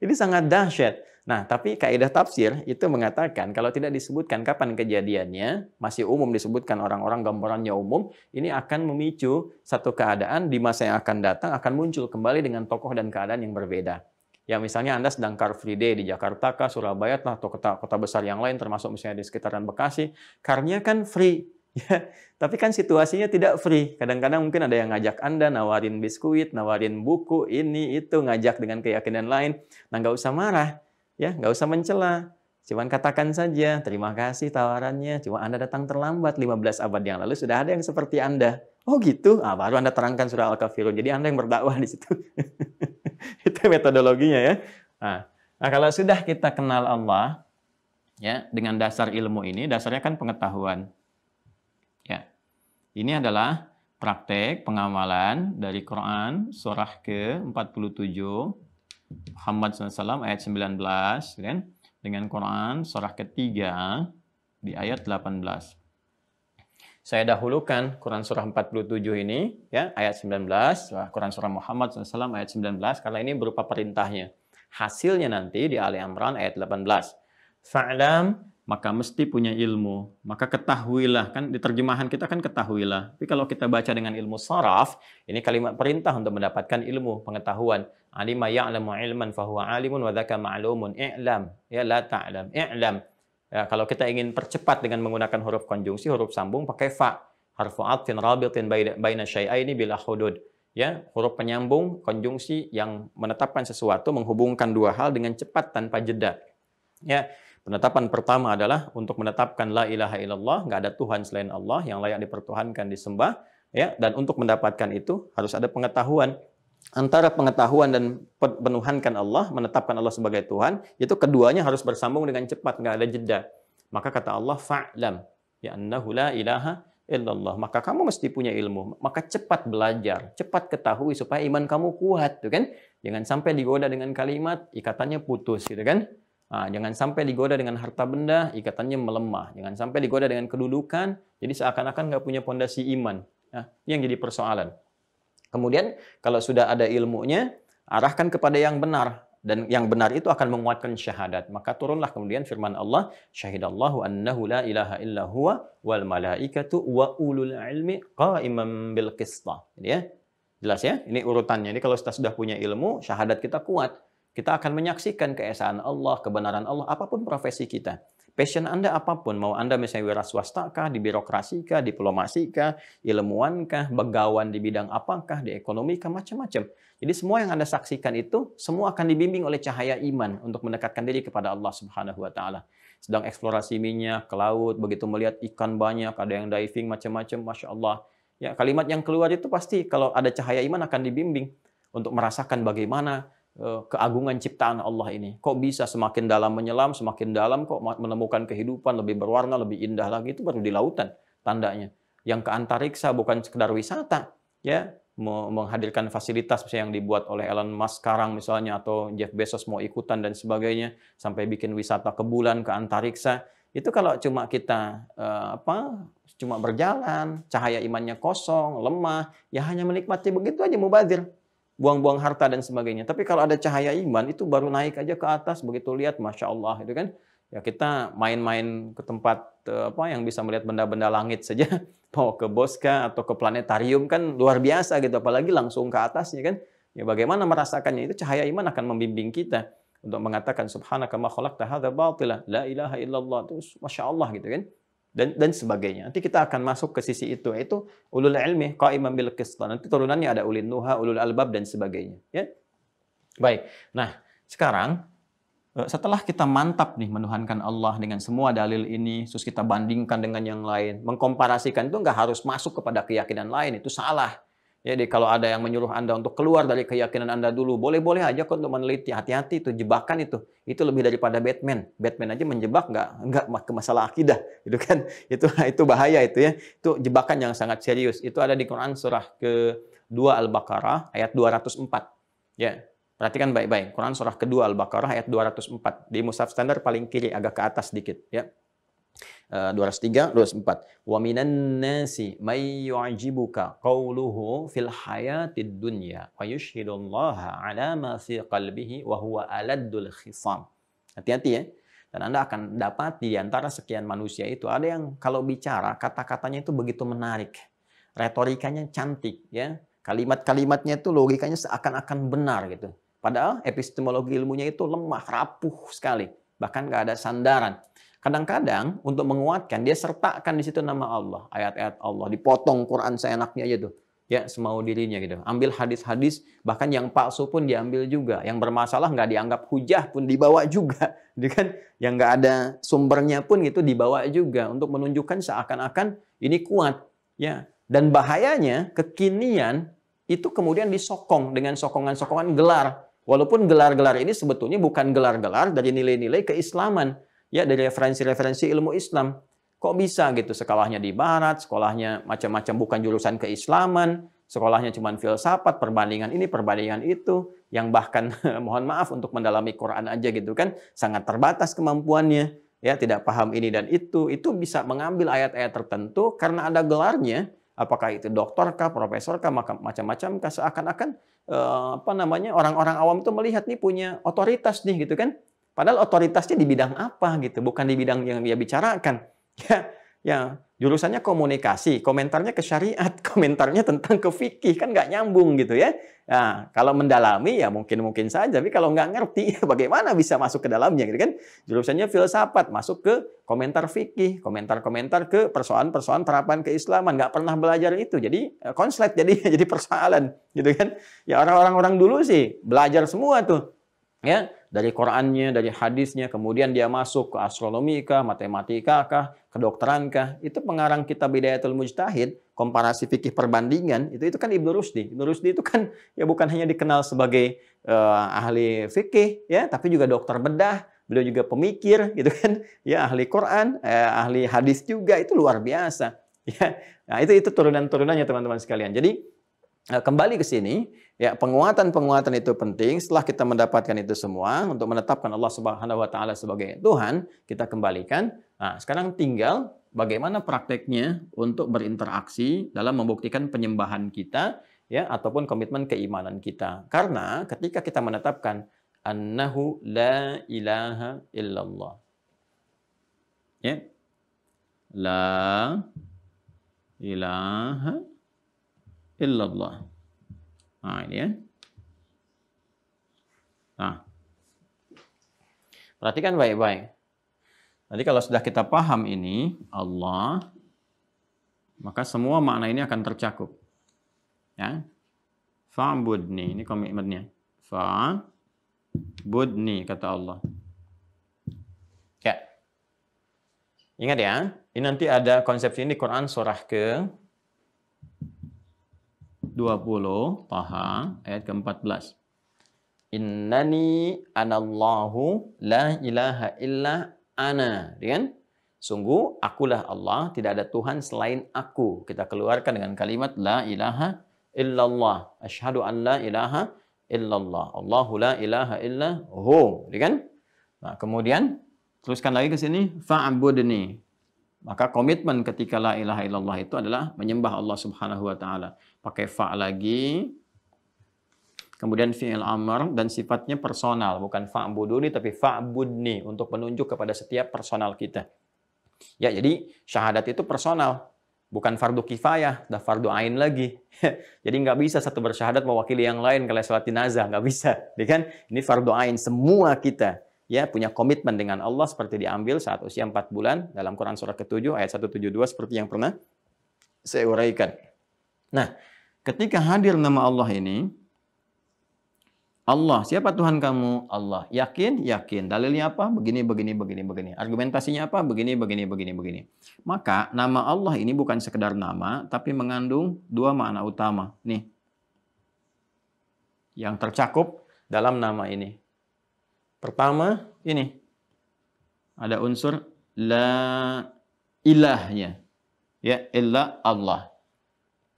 Ini sangat dahsyat. Nah, tapi kaidah tafsir itu mengatakan kalau tidak disebutkan kapan kejadiannya, masih umum disebutkan orang-orang, gambarannya umum, ini akan memicu satu keadaan di masa yang akan datang akan muncul kembali dengan tokoh dan keadaan yang berbeda. Ya, misalnya Anda sedang Car Free Day di Jakarta kah, Surabaya atau kota besar yang lain termasuk misalnya di sekitaran Bekasi, car-nya kan free. Ya, tapi kan situasinya tidak free. Kadang-kadang mungkin ada yang ngajak Anda, nawarin biskuit, nawarin buku, ini, itu, ngajak dengan keyakinan lain. Nah, nggak usah marah, ya, nggak usah mencela. Cuman katakan saja, terima kasih tawarannya, cuma Anda datang terlambat, 15 abad yang lalu sudah ada yang seperti Anda. Oh gitu? Baru Anda terangkan surah Al-Kafirun. Jadi Anda yang berdakwah di situ. Itu metodologinya ya. Nah, kalau sudah kita kenal Allah, ya, dengan dasar ilmu ini, dasarnya kan pengetahuan. Ya, ini adalah praktek pengamalan dari Quran surah ke-47 Muhammad SAW ayat 19 kan, dengan Quran surah ketiga di ayat 18. Saya dahulukan Quran surah 47 ini ya ayat 19, Quran surah Muhammad SAW ayat 19 karena ini berupa perintahnya. Hasilnya nanti di Ali Imran ayat 18. Fa'lam, maka mesti punya ilmu. Maka ketahuilah, kan di terjemahan kita kan ketahuilah. Tapi kalau kita baca dengan ilmu saraf, ini kalimat perintah untuk mendapatkan ilmu, pengetahuan. Alima ya'lamu ilman fahuwa alimun wa dzaka ma'lumun. I'lam, ya la ta'lam. I'lam. Ya, kalau kita ingin percepat dengan menggunakan huruf konjungsi, huruf sambung pakai fa. Harfu atfin rabitin baina syai'aini bila hudud. Ya, huruf penyambung konjungsi yang menetapkan sesuatu, menghubungkan dua hal dengan cepat tanpa jeda. Ya, penetapan pertama adalah untuk menetapkan la ilaha illallah, nggak ada Tuhan selain Allah yang layak dipertuhankan, disembah. Ya, dan untuk mendapatkan itu harus ada pengetahuan. Antara pengetahuan dan penuhankan Allah, menetapkan Allah sebagai Tuhan, itu keduanya harus bersambung dengan cepat, nggak ada jeda. Maka kata Allah, fa'lam, ya annahu la ilaha illallah. Maka kamu mesti punya ilmu. Maka cepat belajar, cepat ketahui supaya iman kamu kuat, tuh kan? Jangan sampai digoda dengan kalimat, ikatannya putus, gitu kan? Nah, jangan sampai digoda dengan harta benda, ikatannya melemah. Jangan sampai digoda dengan kedudukan, jadi seakan-akan nggak punya pondasi iman. Nah, ini yang jadi persoalan. Kemudian kalau sudah ada ilmunya, arahkan kepada yang benar. Dan yang benar itu akan menguatkan syahadat. Maka turunlah kemudian firman Allah, syahidallahu annahu la ilaha illa huwa wal malaikatu wa ulul ilmi qa'iman bil qista. Ya. Jelas ya? Ini urutannya. Ini kalau kita sudah punya ilmu, syahadat kita kuat. Kita akan menyaksikan keesaan Allah, kebenaran Allah, apapun profesi kita. Passion Anda apapun, mau Anda misalnya wira swasta kah, di birokrasi kah, diplomasi kah, ilmuwan kah, begawan di bidang apakah, di ekonomi kah, macam-macam. Jadi semua yang Anda saksikan itu, semua akan dibimbing oleh cahaya iman untuk mendekatkan diri kepada Allah Subhanahu wa Ta'ala. Sedang eksplorasi minyak ke laut, begitu melihat ikan banyak, ada yang diving macam-macam, Masya Allah. Ya, kalimat yang keluar itu pasti kalau ada cahaya iman akan dibimbing untuk merasakan bagaimana keagungan ciptaan Allah ini. Kok bisa semakin dalam menyelam, semakin dalam kok menemukan kehidupan lebih berwarna, lebih indah lagi, itu baru di lautan tandanya. Yang ke antariksa bukan sekedar wisata, ya, menghadirkan fasilitas misalnya yang dibuat oleh Elon Musk sekarang misalnya, atau Jeff Bezos mau ikutan dan sebagainya, sampai bikin wisata ke bulan, ke antariksa. Itu kalau cuma kita cuma berjalan, cahaya imannya kosong, lemah, ya hanya menikmati begitu aja mubazir. Buang-buang harta dan sebagainya. Tapi kalau ada cahaya iman, itu baru naik aja ke atas, begitu lihat, Masya Allah, itu kan. Ya kita main-main ke tempat yang bisa melihat benda-benda langit saja, mau ke Bosca atau ke planetarium kan luar biasa gitu, apalagi langsung ke atasnya kan. Ya bagaimana merasakannya, itu cahaya iman akan membimbing kita untuk mengatakan subhanaka ma khalaqta hadza batila, la ilaha illallah, itu Masya Allah gitu kan. Dan sebagainya. Nanti kita akan masuk ke sisi itu, yaitu ulul ilmi qa'iman bil qist. Nanti turunannya ada ulil nuha, ulul albab dan sebagainya, ya. Baik. Nah, sekarang setelah kita mantap nih menuhankan Allah dengan semua dalil ini, terus kita bandingkan dengan yang lain, mengkomparasikan itu nggak harus masuk kepada keyakinan lain, itu salah. Jadi kalau ada yang menyuruh Anda untuk keluar dari keyakinan Anda dulu, boleh-boleh aja kok untuk meneliti. Hati-hati itu jebakan itu. Itu lebih daripada Batman. Batman aja menjebak nggak ke masalah akidah, gitu kan? Itu bahaya itu ya. Itu jebakan yang sangat serius. Itu ada di Quran surah ke-2 Al-Baqarah ayat 204. Ya. Perhatikan baik-baik. Quran surah ke-2 Al-Baqarah ayat 204. Di mushaf standar paling kiri agak ke atas sedikit, ya. 203, 204. Wa minan nasi may yu'jibuka qawluhu fil hayatid dunya wa yushhidullaha ala ma fi qalbihi wa huwa aladdul khisam. Hati-hati ya. Dan Anda akan dapat di antara sekian manusia itu ada yang kalau bicara kata-katanya itu begitu menarik. Retorikanya cantik ya. Kalimat-kalimatnya itu logikanya seakan-akan benar gitu. Padahal epistemologi ilmunya itu lemah, rapuh sekali. Bahkan nggak ada sandaran. Kadang-kadang untuk menguatkan dia sertakan di situ nama Allah, ayat-ayat Allah, dipotong Quran seenaknya aja tuh, ya semau dirinya gitu. Ambil hadis-hadis, bahkan yang palsu pun diambil juga, yang bermasalah nggak dianggap hujah pun dibawa juga, gitu kan? Yang nggak ada sumbernya pun itu dibawa juga untuk menunjukkan seakan-akan ini kuat, ya. Dan bahayanya kekinian itu kemudian disokong dengan sokongan-sokongan gelar, walaupun gelar-gelar ini sebetulnya bukan gelar-gelar dari nilai-nilai keislaman. Ya, dari referensi-referensi ilmu Islam. Kok bisa gitu, sekolahnya di barat, sekolahnya macam-macam bukan jurusan keislaman, sekolahnya cuma filsafat, perbandingan ini, perbandingan itu, yang bahkan mohon maaf untuk mendalami Quran aja gitu kan, sangat terbatas kemampuannya, ya tidak paham ini dan itu bisa mengambil ayat-ayat tertentu karena ada gelarnya, apakah itu doktor kah, profesor kah, macam-macam kah, seakan-akan orang-orang awam itu melihat nih punya otoritas nih gitu kan. Padahal otoritasnya di bidang apa gitu, bukan di bidang yang dia bicarakan. Ya, jurusannya komunikasi, komentarnya ke syariat, komentarnya tentang ke fikih, kan nggak nyambung gitu ya. Nah, kalau mendalami ya mungkin saja, tapi kalau nggak ngerti, bagaimana bisa masuk ke dalamnya gitu kan? Jurusannya filsafat, masuk ke komentar fikih, komentar-komentar ke persoalan-persoalan terapan keislaman, nggak pernah belajar itu, jadi konslet jadi persoalan gitu kan? Ya orang-orang dulu sih belajar semua tuh. Ya, dari Qur'annya, dari hadisnya, kemudian dia masuk ke astronomi kah, matematika kah, kedokteran kah. Itu pengarang kitab Bidayatul Mujtahid, komparasi fikih perbandingan, itu kan Ibnu Rusdi. Ibnu Rusdi itu kan ya bukan hanya dikenal sebagai ahli fikih ya, tapi juga dokter bedah, beliau juga pemikir gitu kan. Ya, ahli Quran, ahli hadis juga, itu luar biasa. Ya. Nah, itu turunan-turunannya teman-teman sekalian. Jadi kembali ke sini, ya penguatan itu penting. Setelah kita mendapatkan itu semua untuk menetapkan Allah Subhanahu wa taala sebagai Tuhan, kita kembalikan. Nah, sekarang tinggal bagaimana prakteknya untuk berinteraksi dalam membuktikan penyembahan kita ya ataupun komitmen keimanan kita. Karena ketika kita menetapkan annahu la ilaha illallah. Ya. La ilaha illallah. Nah, ini ya. Nah, perhatikan baik-baik. Nanti kalau sudah kita paham ini, Allah, maka semua makna ini akan tercakup. Ya. Fa'budni, ini komitmennya. Fa'budni, kata Allah. Ya. Ingat ya, ini nanti ada konsepsi ini di Quran surah ke 20, Taha, ayat ke-14. Innani anallahu la ilaha illa ana. Kan? Sungguh, akulah Allah, tidak ada Tuhan selain aku. Kita keluarkan dengan kalimat la ilaha illallah. Asyhadu an la ilaha illallah. Allahu la ilaha illa hu. Kan? Nah, kemudian, teruskan lagi ke sini. Fa'budni. Maka komitmen ketika la ilaha illallah itu adalah menyembah Allah Subhanahu wa taala. Pakai fa lagi. Kemudian fi'il amr dan sifatnya personal, bukan fa'buduni tapi fa'budni untuk menunjuk kepada setiap personal kita. Ya, jadi syahadat itu personal, bukan fardu kifayah, dah fardu ain lagi. Jadi nggak bisa satu bersyahadat mewakili yang lain kalau salat jenazah, nggak bisa. Kan? Ini fardu ain semua kita. Ya, punya komitmen dengan Allah seperti diambil saat usia 4 bulan dalam Quran surah ke-7 ayat 172 seperti yang pernah saya uraikan. Nah, ketika hadir nama Allah ini, Allah, siapa Tuhan kamu? Allah. Yakin? Yakin. Dalilnya apa? Begini. Argumentasinya apa? Begini. Maka nama Allah ini bukan sekedar nama, tapi mengandung dua makna utama. Nih, yang tercakup dalam nama ini. Pertama, ini. Ada unsur la ilahnya. Ya, illa Allah.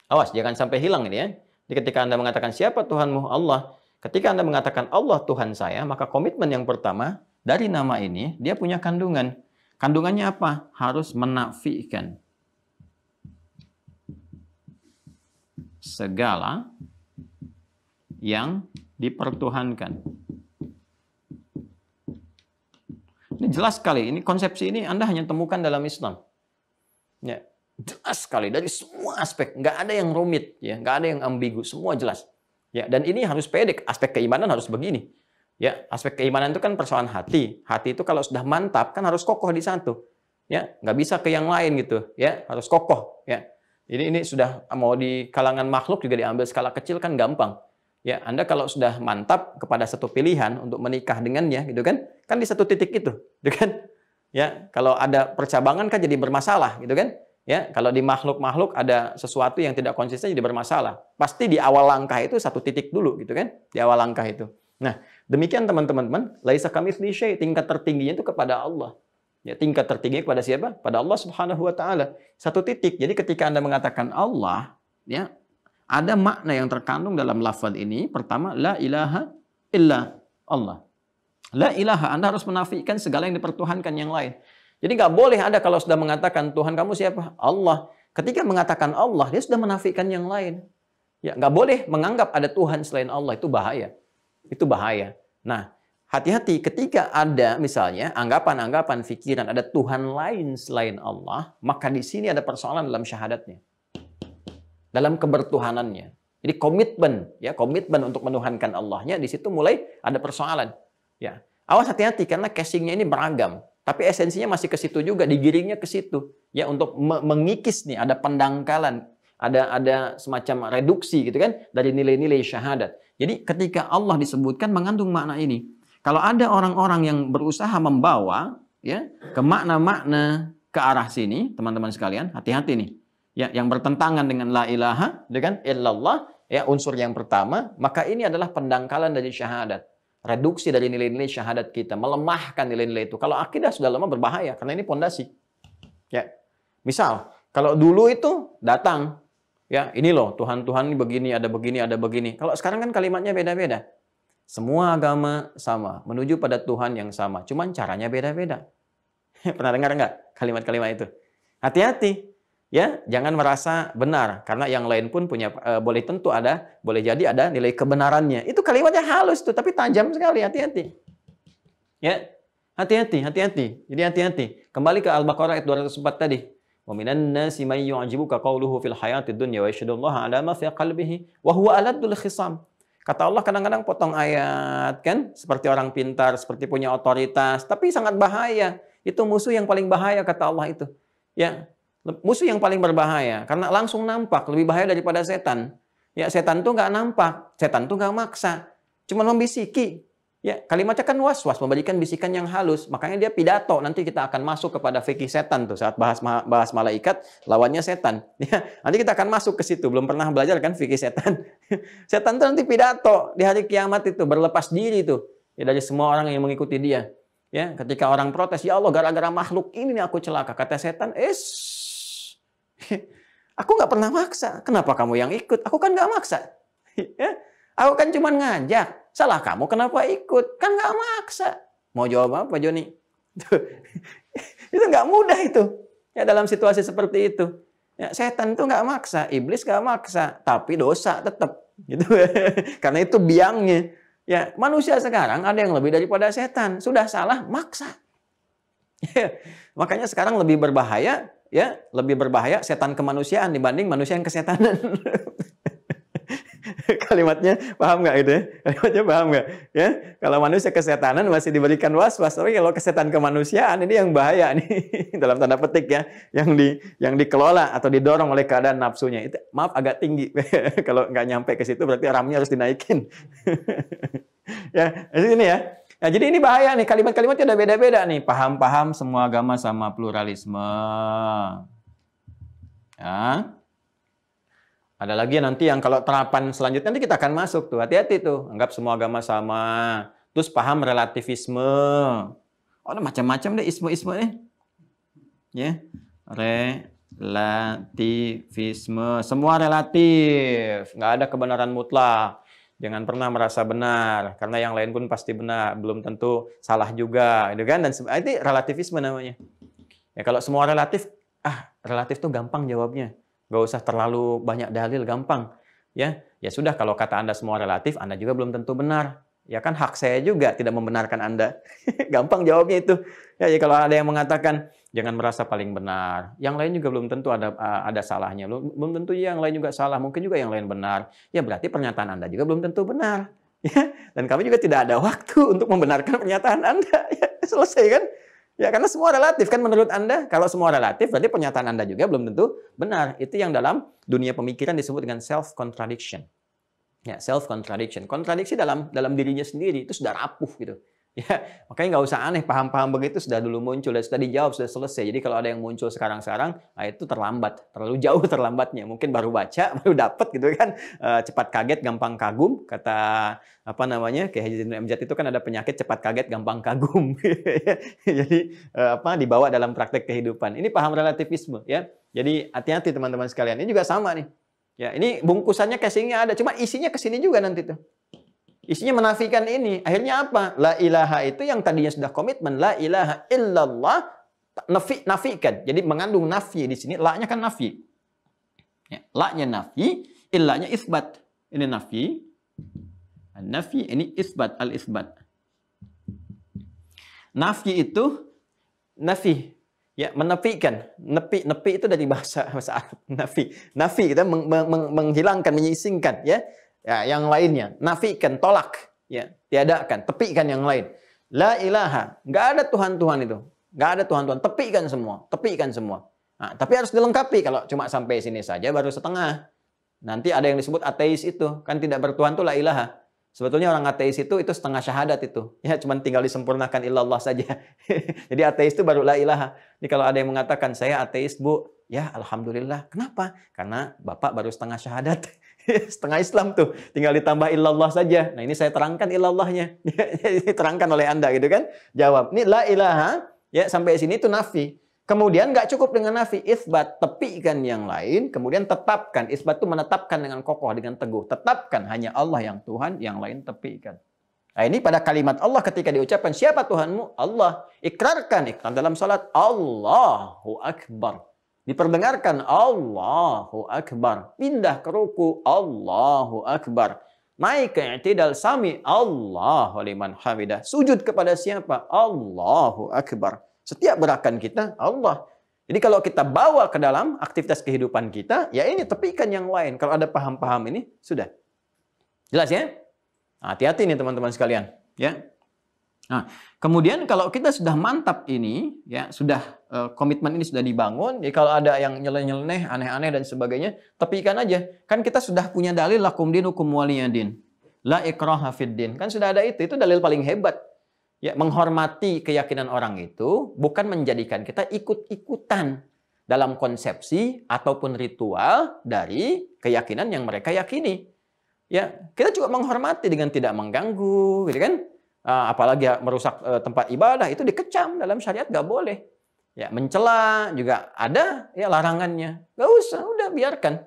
Awas, jangan sampai hilang ini ya. Jadi ketika Anda mengatakan siapa Tuhanmu? Allah. Ketika Anda mengatakan Allah Tuhan saya, maka komitmen yang pertama dari nama ini, dia punya kandungan. Kandungannya apa? Harus menafikan segala yang dipertuhankan. Ini jelas sekali, ini konsepsi ini Anda hanya temukan dalam Islam. Ya, jelas sekali dari semua aspek, nggak ada yang rumit, ya, nggak ada yang ambigu, semua jelas. Ya, dan ini harus pede, aspek keimanan harus begini. Ya, aspek keimanan itu kan persoalan hati. Hati itu kalau sudah mantap kan harus kokoh di satu. Ya, nggak bisa ke yang lain gitu. Ya, harus kokoh. Ya, ini sudah mau di kalangan makhluk juga diambil skala kecil kan gampang. Ya, Anda kalau sudah mantap kepada satu pilihan untuk menikah dengannya, gitu kan di satu titik itu, gitu kan? Ya, kalau ada percabangan kan jadi bermasalah, gitu kan? Ya, kalau di makhluk-makhluk ada sesuatu yang tidak konsisten jadi bermasalah. Pasti di awal langkah itu satu titik dulu, gitu kan? Di awal langkah itu. Nah, demikian teman-teman, laisa kamitslihi syai', tingkat tertingginya itu kepada Allah. Ya, tingkat tertinggi kepada siapa? Pada Allah Subhanahu wa taala. Satu titik. Jadi ketika Anda mengatakan Allah, ya, ada makna yang terkandung dalam lafaz ini. Pertama, la ilaha illa Allah. La ilaha, Anda harus menafikan segala yang dipertuhankan yang lain. Jadi nggak boleh Anda kalau sudah mengatakan Tuhan kamu siapa? Allah. Ketika mengatakan Allah, dia sudah menafikan yang lain. Ya, nggak boleh menganggap ada Tuhan selain Allah, itu bahaya. Itu bahaya. Nah, hati-hati ketika ada misalnya anggapan-anggapan pikiran ada Tuhan lain selain Allah, maka di sini ada persoalan dalam syahadatnya. Dalam kebertuhanannya. Jadi komitmen, ya, komitmen untuk menuhankan Allahnya, di situ mulai ada persoalan. Ya, awas hati-hati karena casingnya ini beragam, tapi esensinya masih ke situ juga, digiringnya ke situ, ya, untuk mengikis nih, ada pendangkalan, ada semacam reduksi gitu kan dari nilai-nilai syahadat. Jadi ketika Allah disebutkan mengandung makna ini. Kalau ada orang-orang yang berusaha membawa, ya, ke makna-makna ke arah sini, teman-teman sekalian, hati-hati nih. Ya, yang bertentangan dengan la ilaha, dengan illallah, ya, unsur yang pertama, maka ini adalah pendangkalan dari syahadat. Reduksi dari nilai-nilai syahadat kita, melemahkan nilai-nilai itu. Kalau akidah sudah lama berbahaya, karena ini pondasi. Ya, misal, kalau dulu itu datang, ya, ini loh, Tuhan-Tuhan ini begini, ada begini, ada begini. Kalau sekarang kan kalimatnya beda-beda. Semua agama sama, menuju pada Tuhan yang sama. Cuman caranya beda-beda. Pernah dengar nggak kalimat-kalimat itu? Hati-hati. Ya, jangan merasa benar karena yang lain pun punya boleh tentu ada, boleh jadi ada nilai kebenarannya. Itu kalimatnya halus tuh, tapi tajam sekali. Hati-hati. Ya, hati-hati, hati-hati. Jadi hati-hati. Kembali ke Al-Baqarah ayat 204 tadi. Wa minan nasi may yu'jibuka qawluhu fil hayatid dunya wa yashhadullaha 'ala ma fi qalbihi wa huwa aladul khisam. Kata Allah kadang-kadang potong ayat kan, seperti orang pintar, seperti punya otoritas, tapi sangat bahaya. Itu musuh yang paling bahaya kata Allah itu. Ya. Musuh yang paling berbahaya karena langsung nampak, lebih bahaya daripada setan. Ya, setan tuh nggak nampak, setan tuh nggak maksa, cuma membisiki. Ya, kalimatnya kan was-was, memberikan bisikan yang halus. Makanya dia pidato. Nanti kita akan masuk kepada fikih setan tuh saat bahas malaikat, lawannya setan. Ya, nanti kita akan masuk ke situ. Belum pernah belajar kan fikih setan? Setan tuh nanti pidato di hari kiamat itu berlepas diri tuh, ya, dari semua orang yang mengikuti dia. Ya, ketika orang protes, ya Allah, gara-gara makhluk ini nih aku celaka. Kata setan, aku nggak pernah maksa. Kenapa kamu yang ikut? Aku kan nggak maksa. Ya? Aku kan cuma ngajak. Salah kamu kenapa ikut? Kan nggak maksa. Mau jawab apa, Joni? Itu nggak mudah itu. Ya, dalam situasi seperti itu. Ya, setan itu nggak maksa. Iblis nggak maksa. Tapi dosa tetap. Gitu. Karena itu biangnya. Ya, manusia sekarang ada yang lebih daripada setan. Sudah salah, maksa. Ya, makanya sekarang lebih berbahaya. Ya, lebih berbahaya setan kemanusiaan dibanding manusia yang kesetanan. Kalimatnya paham nggak itu ya? Kalimatnya paham nggak? Ya, kalau manusia kesetanan masih diberikan was-was, tapi kalau kesetan kemanusiaan ini yang bahaya nih dalam tanda petik ya, yang dikelola atau didorong oleh keadaan nafsunya. Itu maaf agak tinggi. Kalau nggak nyampe ke situ berarti RAM-nya harus dinaikin. Ya, ini ya. Nah, jadi ini bahaya nih, kalimat-kalimatnya udah beda-beda nih. Paham-paham semua agama sama pluralisme. Ya. Ada lagi nanti yang kalau terapan selanjutnya nanti kita akan masuk tuh. Hati-hati tuh, anggap semua agama sama. Terus paham relativisme. Oh, ada macam-macam deh isme-isme nih. Ya. Relativisme. Semua relatif. Nggak ada kebenaran mutlak. Jangan pernah merasa benar, karena yang lain pun pasti benar, belum tentu salah juga, gitu kan? Dan itu relativisme namanya. Ya, kalau semua relatif, relatif tuh gampang jawabnya, nggak usah terlalu banyak dalil, gampang. Ya sudah, kalau kata Anda semua relatif, Anda juga belum tentu benar. Ya kan hak saya juga tidak membenarkan Anda. Gampang jawabnya itu. Ya, kalau ada yang mengatakan jangan merasa paling benar, yang lain juga belum tentu ada salahnya. Belum tentu yang lain juga salah, mungkin juga yang lain benar. Ya berarti pernyataan Anda juga belum tentu benar. Ya, dan kami juga tidak ada waktu untuk membenarkan pernyataan Anda. Ya, selesai kan? Ya karena semua relatif kan menurut Anda. Kalau semua relatif berarti pernyataan Anda juga belum tentu benar. Itu yang dalam dunia pemikiran disebut dengan self contradiction. Ya, self contradiction. Kontradiksi dalam dirinya sendiri itu sudah rapuh gitu. Ya, makanya nggak usah aneh, paham-paham begitu sudah dulu muncul dan sudah dijawab, sudah selesai. Jadi kalau ada yang muncul sekarang-sekarang, nah itu terlambat, terlalu jauh terlambatnya. Mungkin baru baca, baru dapat gitu kan. Cepat kaget, gampang kagum. Kata apa namanya, Kiai Haji Zainul MZ itu kan ada penyakit cepat kaget, gampang kagum. Jadi apa dibawa dalam praktek kehidupan. Ini paham relativisme ya. Jadi hati-hati teman-teman sekalian. Ini juga sama nih. Ya, ini bungkusannya casingnya ada, cuma isinya ke sini juga nanti tuh. Isinya menafikan ini. Akhirnya apa? La ilaha itu yang tadinya sudah komitmen. La ilaha illallah. Nafikan. Jadi mengandung nafi di sini. La-nya kan nafi. Ya, la-nya nafi. Illanya isbat. Ini nafi. Nafi ini isbat. Al-isbat. Nafi itu nafi. Ya, menafikan. Nepi itu dari bahasa Arab. Nafi kita menghilangkan, menyisingkan. Ya. Ya, yang lainnya, nafikan, tolak, ya, tiadakan, tepikan yang lain. La ilaha, nggak ada Tuhan-Tuhan itu, nggak ada Tuhan-Tuhan, tepikan semua. Nah, tapi harus dilengkapi. Kalau cuma sampai sini saja baru setengah. Nanti ada yang disebut ateis itu, kan tidak bertuhan itu la ilaha. Sebetulnya orang ateis itu setengah syahadat itu, ya, cuma tinggal disempurnakan illallah saja. Jadi ateis itu baru la ilaha. Jadi kalau ada yang mengatakan saya ateis bu, ya alhamdulillah. Kenapa? Karena bapak baru setengah syahadat. Setengah Islam tuh, tinggal ditambah illallah saja. Nah ini saya terangkan illallahnya. Terangkan oleh Anda gitu kan. Jawab, ini la ilaha, ya sampai sini itu nafi. Kemudian nggak cukup dengan nafi, isbat, tepikan yang lain. Kemudian tetapkan, isbat itu menetapkan dengan kokoh, dengan teguh. Tetapkan hanya Allah yang Tuhan, yang lain tepikan. Nah ini pada kalimat Allah ketika diucapkan, siapa Tuhanmu? Allah. Ikrarkan dalam salat, Allahu Akbar. Diperdengarkan Allahu Akbar. Pindah ke ruku Allahu Akbar. Naik ke i'tidal sami Allahu liman hamidah. Sujud kepada siapa? Allahu Akbar. Setiap gerakan kita Allah. Jadi kalau kita bawa ke dalam aktivitas kehidupan kita, ya ini tepikan yang lain. Kalau ada paham-paham ini, sudah. Jelas ya? Hati-hati nih teman-teman sekalian. Ya. Nah, kemudian kalau kita sudah mantap ini, ya sudah komitmen ini sudah dibangun, jadi kalau ada yang nyeleneh, aneh-aneh dan sebagainya, tepikan aja. Kan kita sudah punya dalil lakum dinukum waliyadin. La ikraha fid din. Kan sudah ada itu dalil paling hebat. Ya, menghormati keyakinan orang itu bukan menjadikan kita ikut-ikutan dalam konsepsi ataupun ritual dari keyakinan yang mereka yakini. Ya, kita juga menghormati dengan tidak mengganggu, gitu kan? Apalagi merusak tempat ibadah itu dikecam dalam syariat, nggak boleh. Ya, mencela juga ada ya larangannya. Nggak usah, udah biarkan.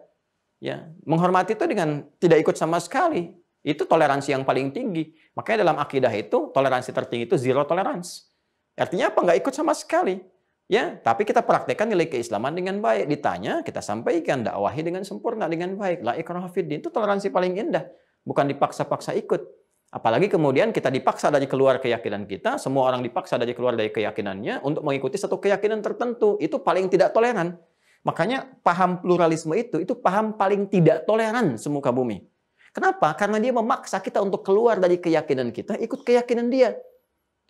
Ya, menghormati itu dengan tidak ikut sama sekali. Itu toleransi yang paling tinggi. Makanya dalam akidah itu toleransi tertinggi itu zero tolerance. Artinya apa? Nggak ikut sama sekali. Ya, tapi kita praktekkan nilai keislaman dengan baik. Ditanya, kita sampaikan, dakwahi dengan sempurna, dengan baik. La ikraha fiddin, itu toleransi paling indah. Bukan dipaksa-paksa ikut. Apalagi kemudian kita dipaksa dari keluar keyakinan kita, semua orang dipaksa dari keluar dari keyakinannya untuk mengikuti satu keyakinan tertentu. Itu paling tidak toleran. Makanya paham pluralisme itu paham paling tidak toleran semuka bumi. Kenapa? Karena dia memaksa kita untuk keluar dari keyakinan kita, ikut keyakinan dia.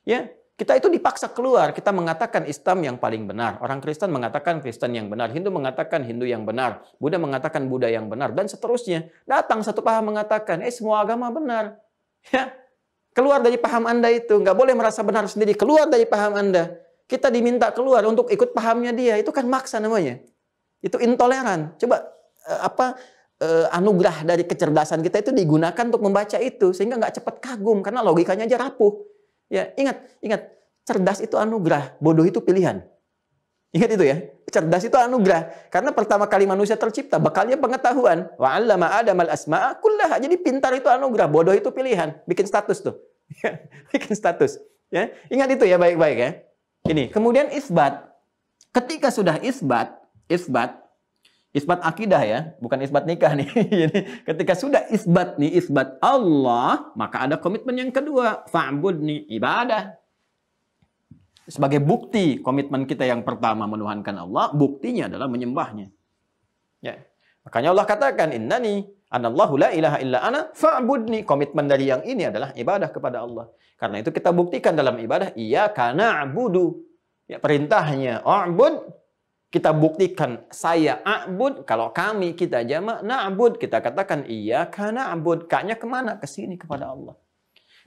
Ya, kita itu dipaksa keluar. Kita mengatakan Islam yang paling benar. Orang Kristen mengatakan Kristen yang benar. Hindu mengatakan Hindu yang benar. Buddha mengatakan Buddha yang benar. Dan seterusnya. Datang satu paham mengatakan, semua agama benar. Ya, keluar dari paham Anda itu. Nggak boleh merasa benar sendiri. Keluar dari paham Anda. Kita diminta keluar untuk ikut pahamnya dia. Itu kan maksa namanya. Itu intoleran. Coba anugerah dari kecerdasan kita itu digunakan untuk membaca itu. Sehingga nggak cepat kagum. Karena logikanya aja rapuh. Ya, ingat. Cerdas itu anugerah. Bodoh itu pilihan. Ingat itu ya. Cerdas itu anugerah. Karena pertama kali manusia tercipta, bakalnya pengetahuan. Wa 'allama Adamal asma'a kullaha. Jadi pintar itu anugerah, bodoh itu pilihan. Bikin status tuh. Bikin status. Ya. Ingat itu ya baik-baik ya. Ini. Kemudian isbat. Ketika sudah isbat akidah ya, bukan isbat nikah nih. Jadi ketika sudah isbat Allah, maka ada komitmen yang kedua, fa'budni, ibadah. Sebagai bukti komitmen kita yang pertama menuhankan Allah, buktinya adalah menyembahnya. Ya. Makanya Allah katakan, innani anallahu la ilaha illa ana fa'budni. Komitmen dari yang ini adalah ibadah kepada Allah. Karena itu kita buktikan dalam ibadah, iyyaka na'budu. Ya, perintahnya a'bud, kita buktikan saya a'bud. Kalau kami kita jamak na'bud, kita katakan iyyaka na'bud. Ka-nya kemana? Ke sini kepada Allah.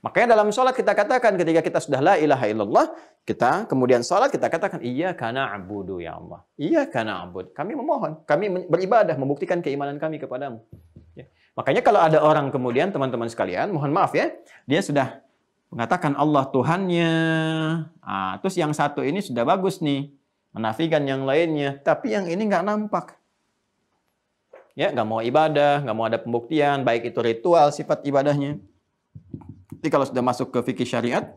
Makanya dalam sholat kita katakan ketika kita sudah la ilaha illallah, kita kemudian sholat kita katakan iyyaka na'budu ya Allah. Iyyaka na'bud. Kami memohon, kami beribadah, membuktikan keimanan kami kepadamu. Ya. Makanya kalau ada orang kemudian teman-teman sekalian, mohon maaf ya, dia sudah mengatakan Allah Tuhannya. Terus yang satu ini sudah bagus nih, menafikan yang lainnya, tapi yang ini nggak nampak. Ya, nggak mau ibadah, nggak mau ada pembuktian, baik itu ritual sifat ibadahnya. Jadi kalau sudah masuk ke fikih syariat,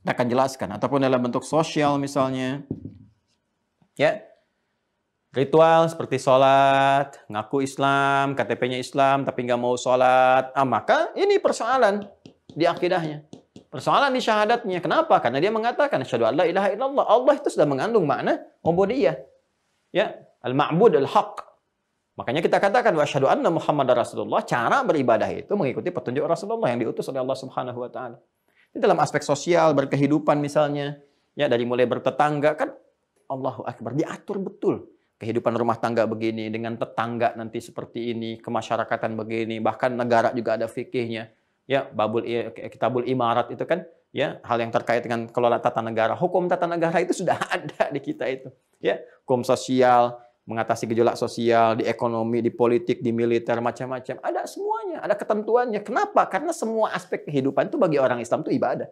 kita akan jelaskan. Ataupun dalam bentuk sosial misalnya. Ya, ritual seperti sholat, ngaku Islam, KTP-nya Islam, tapi nggak mau sholat. Maka ini persoalan di akidahnya. Persoalan di syahadatnya. Kenapa? Karena dia mengatakan, asyhadu an la ilaha illallah. Allah itu sudah mengandung makna ubudiyah. Ya, al-ma'bud al-haq. Makanya kita katakan wa asyhadu anna Muhammadar Rasulullah, cara beribadah itu mengikuti petunjuk Rasulullah yang diutus oleh Allah Subhanahu wa taala. Ini dalam aspek sosial, berkehidupan misalnya, ya dari mulai bertetangga kan Allahu Akbar diatur betul. Kehidupan rumah tangga begini dengan tetangga nanti seperti ini, kemasyarakatan begini, bahkan negara juga ada fikihnya. Ya, kitabul imarat itu kan ya hal yang terkait dengan kelola tata negara. Hukum tata negara itu sudah ada di kita itu. Ya, hukum sosial, mengatasi gejolak sosial, di ekonomi, di politik, di militer, macam-macam. Ada semuanya, ada ketentuannya. Kenapa? Karena semua aspek kehidupan itu bagi orang Islam itu ibadah.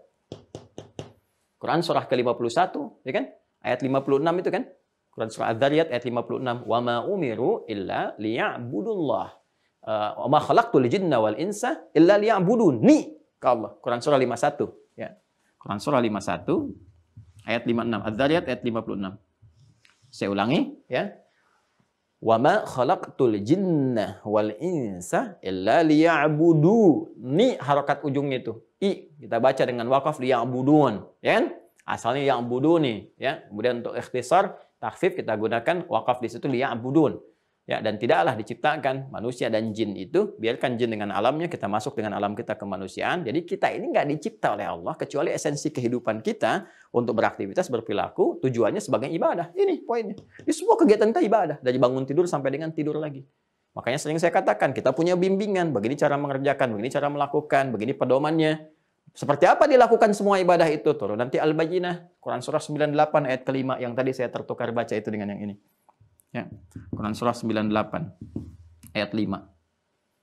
Quran surah ke-51, ya kan? Ayat 56 itu kan? Quran surah Adz-Dzariyat ayat 56. Wa ma umiru illa liya'budullah. Wa ma khalaqtul jinna wal insa illa liya'buduni. Allah. Quran surah 51, ya. Quran surah 51 ayat 56. Adz-Dzariyat ayat 56. Saya ulangi, ya. Wa ma khalaqtul jinna wal insa illa liya'budu. Ni harokat ujungnya itu. I kita baca dengan waqaf liya'budun, ya kan? Asalnya ya'buduni, ya. Kemudian untuk ikhtisar, takhfif kita gunakan waqaf di situ liya'budun. Ya, dan tidaklah diciptakan manusia dan jin itu, biarkan jin dengan alamnya, kita masuk dengan alam kita kemanusiaan. Jadi kita ini nggak dicipta oleh Allah kecuali esensi kehidupan kita untuk beraktivitas, berperilaku, tujuannya sebagai ibadah. Ini poinnya. Di semua kegiatan kita ibadah, dari bangun tidur sampai dengan tidur lagi. Makanya sering saya katakan, kita punya bimbingan, begini cara mengerjakan, begini cara melakukan, begini pedomannya. Seperti apa dilakukan semua ibadah itu? Turun nanti Al-Bayyinah, Quran surah 98 ayat ke-5 yang tadi saya tertukar baca itu dengan yang ini. Ya, Quran surah 98 ayat 5.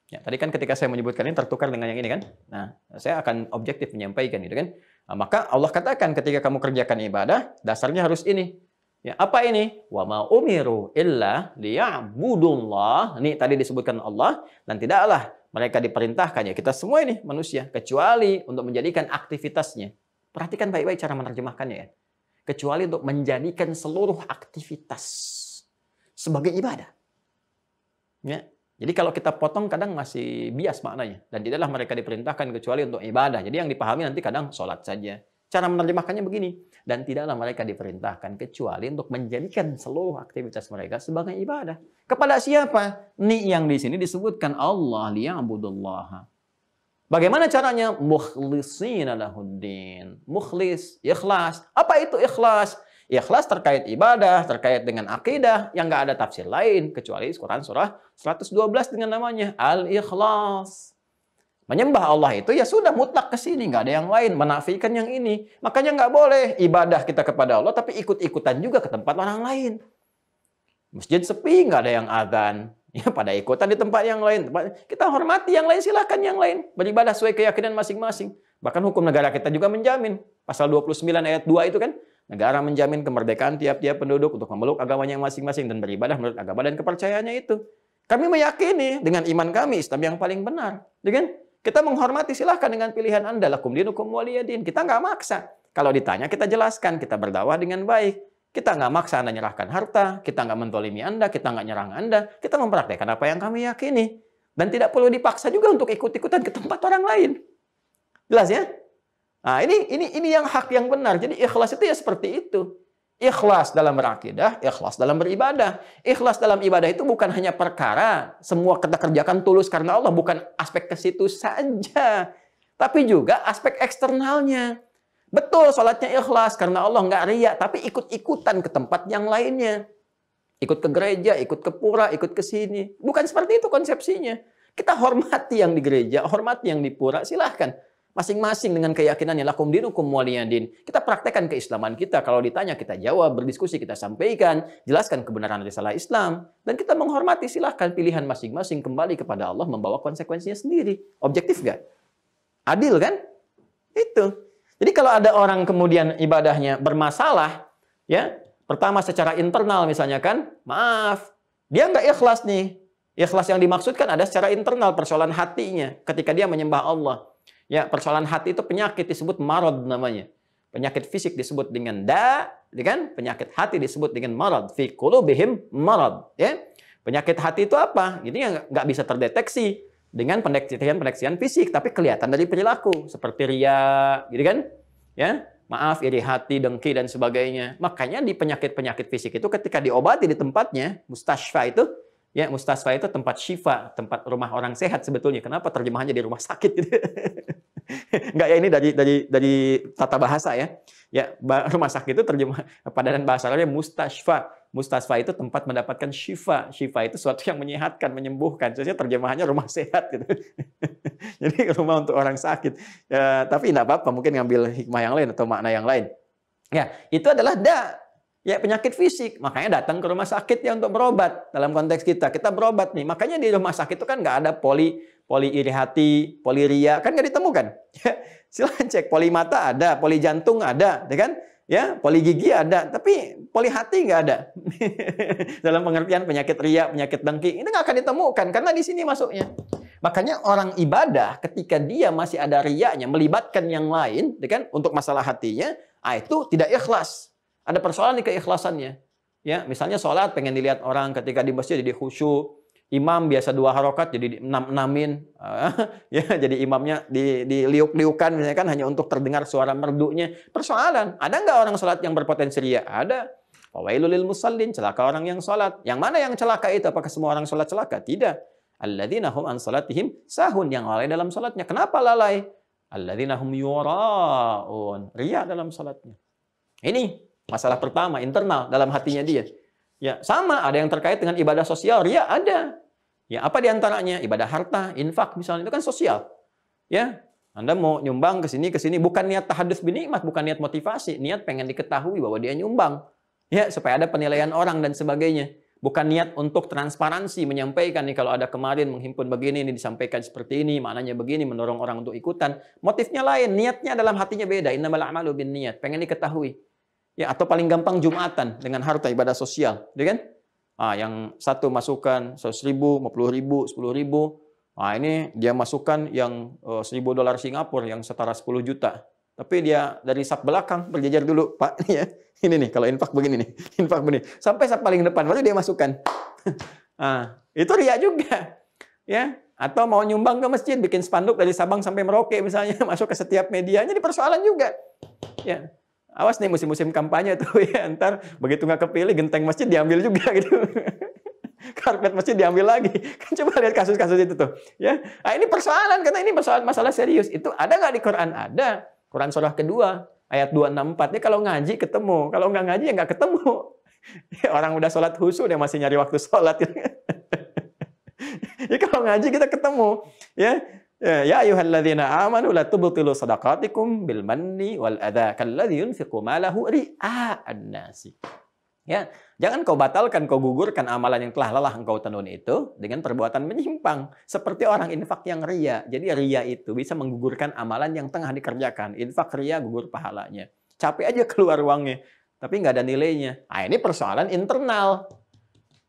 Ya, tadi kan ketika saya menyebutkan ini tertukar dengan yang ini kan. Nah, saya akan objektif menyampaikan gitu kan. Nah, maka Allah katakan ketika kamu kerjakan ibadah, dasarnya harus ini. Ya, apa ini? Wa ma umiru illa liya'budullah. Ini tadi disebutkan Allah dan tidaklah mereka diperintahkan ya kita semua ini manusia kecuali untuk menjadikan aktivitasnya. Perhatikan baik-baik cara menerjemahkannya ya. Kecuali untuk menjadikan seluruh aktivitas sebagai ibadah. Ya. Jadi kalau kita potong kadang masih bias maknanya. Dan tidaklah mereka diperintahkan kecuali untuk ibadah. Jadi yang dipahami nanti kadang sholat saja. Cara menerjemahkannya begini. Dan tidaklah mereka diperintahkan kecuali untuk menjadikan seluruh aktivitas mereka sebagai ibadah. Kepada siapa? Ni yang di sini disebutkan Allah liya'budullah. Bagaimana caranya? Mukhlishina lahuddin. Mukhlis, ikhlas. Apa itu ikhlas? Ikhlas terkait ibadah, terkait dengan akidah yang nggak ada tafsir lain kecuali Quran surah 112 dengan namanya Al-Ikhlas. Menyembah Allah itu ya sudah mutlak ke sini, nggak ada yang lain, menafikan yang ini. Makanya nggak boleh ibadah kita kepada Allah tapi ikut-ikutan juga ke tempat orang lain. Masjid sepi, nggak ada yang azan. Ya pada ikutan di tempat yang lain. Kita hormati yang lain, silakan yang lain beribadah sesuai keyakinan masing-masing. Bahkan hukum negara kita juga menjamin. Pasal 29 ayat 2 itu kan negara menjamin kemerdekaan tiap-tiap penduduk untuk memeluk agamanya masing-masing dan beribadah menurut agama dan kepercayaannya itu. Kami meyakini dengan iman kami Islam yang paling benar. Dengan kita menghormati silahkan dengan pilihan Anda. Lakum dinukum waliyadin. Kita nggak maksa. Kalau ditanya kita jelaskan. Kita berdakwah dengan baik. Kita nggak maksa Anda nyerahkan harta. Kita nggak mentolimi Anda. Kita nggak nyerang Anda. Kita mempraktekkan apa yang kami yakini. Dan tidak perlu dipaksa juga untuk ikut-ikutan ke tempat orang lain. Jelas ya? Nah, ini yang hak yang benar. Jadi ikhlas itu ya seperti itu. Ikhlas dalam berakidah, ikhlas dalam beribadah. Ikhlas dalam ibadah itu bukan hanya perkara semua kita kerjakan tulus karena Allah, bukan aspek ke situ saja. Tapi juga aspek eksternalnya. Betul salatnya ikhlas karena Allah nggak riya, tapi ikut-ikutan ke tempat yang lainnya. Ikut ke gereja, ikut ke pura, ikut ke sini. Bukan seperti itu konsepsinya. Kita hormati yang di gereja, hormati yang di pura, silahkan. Masing-masing dengan keyakinannya, lakum dinukum waliyadin. Kita praktekkan keislaman kita. Kalau ditanya, kita jawab, berdiskusi, kita sampaikan, jelaskan kebenaran risalah Islam. Dan kita menghormati, silahkan pilihan masing-masing kembali kepada Allah membawa konsekuensinya sendiri. Objektif nggak? Adil kan? Itu. Jadi kalau ada orang kemudian ibadahnya bermasalah, ya, pertama secara internal misalnya kan, maaf, dia nggak ikhlas nih. Ikhlas yang dimaksudkan ada secara internal, persoalan hatinya ketika dia menyembah Allah. Ya, persoalan hati itu penyakit disebut marad namanya. Penyakit fisik disebut dengan kan? Penyakit hati disebut dengan marad. Fi qulubihim marad, ya. Penyakit hati itu apa? Ini yang nggak bisa terdeteksi dengan pendeteksian fisik, tapi kelihatan dari perilaku, seperti riya, gitu kan? Ya, maaf, iri hati, dengki dan sebagainya. Makanya di penyakit-penyakit fisik itu ketika diobati di tempatnya, mustasfa itu, ya, mustasfa itu tempat syifa, tempat rumah orang sehat sebetulnya. Kenapa terjemahannya di rumah sakit gitu? Enggak ya, ini dari tata bahasa ya. Ya, rumah sakit itu terjemah padanan bahasa Arabnya mustasfa. Mustasfa itu tempat mendapatkan syifa. Syifa itu sesuatu yang menyehatkan, menyembuhkan. Sebenarnya terjemahannya rumah sehat gitu. Jadi rumah untuk orang sakit. Ya, tapi enggak apa-apa, mungkin ngambil hikmah yang lain atau makna yang lain. Ya, itu adalah ya, penyakit fisik. Makanya datang ke rumah sakit ya untuk berobat. Dalam konteks kita berobat nih. Makanya di rumah sakit itu kan nggak ada poli iri hati, poli riya, kan nggak ditemukan. Ya, silahkan cek, poli mata ada, poli jantung ada, ya kan? Ya, poli gigi ada, tapi poli hati nggak ada. Dalam pengertian penyakit riya, penyakit dengki, itu nggak akan ditemukan karena di sini masuknya. Makanya orang ibadah ketika dia masih ada riyanya, melibatkan yang lain, ya kan? Untuk masalah hatinya, itu tidak ikhlas. Ada persoalan di keikhlasannya. Ya, misalnya sholat pengen dilihat orang ketika di masjid jadi khusyuk. Imam biasa 2 harokat jadi 6-6-in. Ya, jadi imamnya diliuk-liukan misalnya kan hanya untuk terdengar suara merdunya. Persoalan, ada nggak orang sholat yang berpotensi riya? Ada. Fawailul lil musallin, celaka orang yang sholat. Yang mana yang celaka itu? Apakah semua orang sholat celaka? Tidak. Alladzina hum an salatihim sahun, yang lalai dalam sholatnya. Kenapa lalai? Alladzina hum yura'un, riya dalam sholatnya. Ini masalah pertama, internal dalam hatinya dia. Ya, sama ada yang terkait dengan ibadah sosial, riya ada. Ya, apa diantaranya? Ibadah harta, infak misalnya, itu kan sosial. Ya, Anda mau nyumbang ke sini, bukan niat tahadduts binikmat, bukan niat motivasi, niat pengen diketahui bahwa dia nyumbang. Ya, supaya ada penilaian orang dan sebagainya. Bukan niat untuk transparansi, menyampaikan nih kalau ada kemarin menghimpun begini, ini disampaikan seperti ini, maknanya begini, mendorong orang untuk ikutan. Motifnya lain, niatnya dalam hatinya beda. Innamal a'malu binniyat, pengen diketahui. Ya, atau paling gampang Jumatan dengan harta ibadah sosial, ya kan? Yang satu masukkan 100.000, 50.000, 10.000. Ini dia masukkan yang $1.000 Singapura yang setara 10 juta. Tapi dia dari sak belakang berjejer dulu, Pak. Ya, ini nih kalau infak begini nih, infak begini. Sampai sak paling depan baru dia masukkan. Itu riya juga. Ya, atau mau nyumbang ke masjid, bikin spanduk dari Sabang sampai Merauke misalnya, masuk ke setiap media, jadi persoalan juga. Ya. Awas nih musim-musim kampanye tuh ya, ntar begitu nggak kepilih genteng masjid diambil juga gitu. Karpet masjid diambil lagi. Kan coba lihat kasus-kasus itu tuh. Ya, ini persoalan karena ini persoalan masalah serius. Itu ada nggak di Quran? Ada. Quran surah kedua ayat 264. Ini kalau ngaji ketemu, kalau nggak ngaji ya nggak ketemu. Orang udah sholat khusyuk dia masih nyari waktu sholat. Ya kalau ngaji kita ketemu, ya. Ya ayyuhalladzina amanu la tubtilu shadaqatikum bil manni wal adza kalladzi yunfiqu malahu ria'an nasi. Ya, jangan kau batalkan, kau gugurkan amalan yang telah lelah engkau tenun itu dengan perbuatan menyimpang seperti orang infak yang riya. Jadi riya itu bisa menggugurkan amalan yang tengah dikerjakan. Infak riya gugur pahalanya. Capek aja keluar uangnya, tapi nggak ada nilainya. Ini persoalan internal.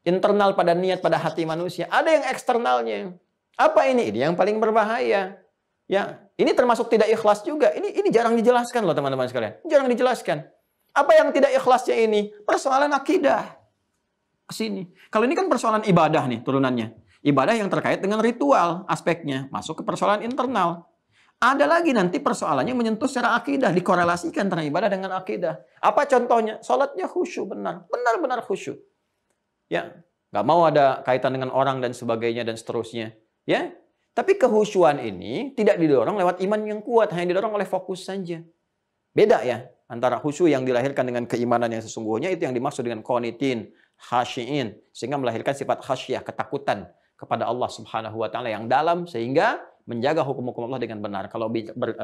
Internal pada niat, pada hati manusia. Ada yang eksternalnya. Apa ini? Ini yang paling berbahaya. Ya, ini termasuk tidak ikhlas juga. Ini jarang dijelaskan loh teman-teman sekalian. Jarang dijelaskan. Apa yang tidak ikhlasnya ini? Persoalan akidah. Kesini. Kalau ini kan persoalan ibadah nih turunannya. Ibadah yang terkait dengan ritual aspeknya. Masuk ke persoalan internal. Ada lagi nanti persoalannya menyentuh secara akidah. Dikorelasikan antara ibadah dengan akidah. Apa contohnya? Salatnya khusyuk benar. Benar-benar khusyuk. Ya, nggak mau ada kaitan dengan orang dan sebagainya dan seterusnya. Ya, tapi kehusyuan ini tidak didorong lewat iman yang kuat, hanya didorong oleh fokus saja. Beda ya, antara khusyuk yang dilahirkan dengan keimanan yang sesungguhnya, itu yang dimaksud dengan qanitin, khasyiin, sehingga melahirkan sifat khasyah, ketakutan kepada Allah Subhanahu wa taala yang dalam, sehingga menjaga hukum-hukum Allah dengan benar. Kalau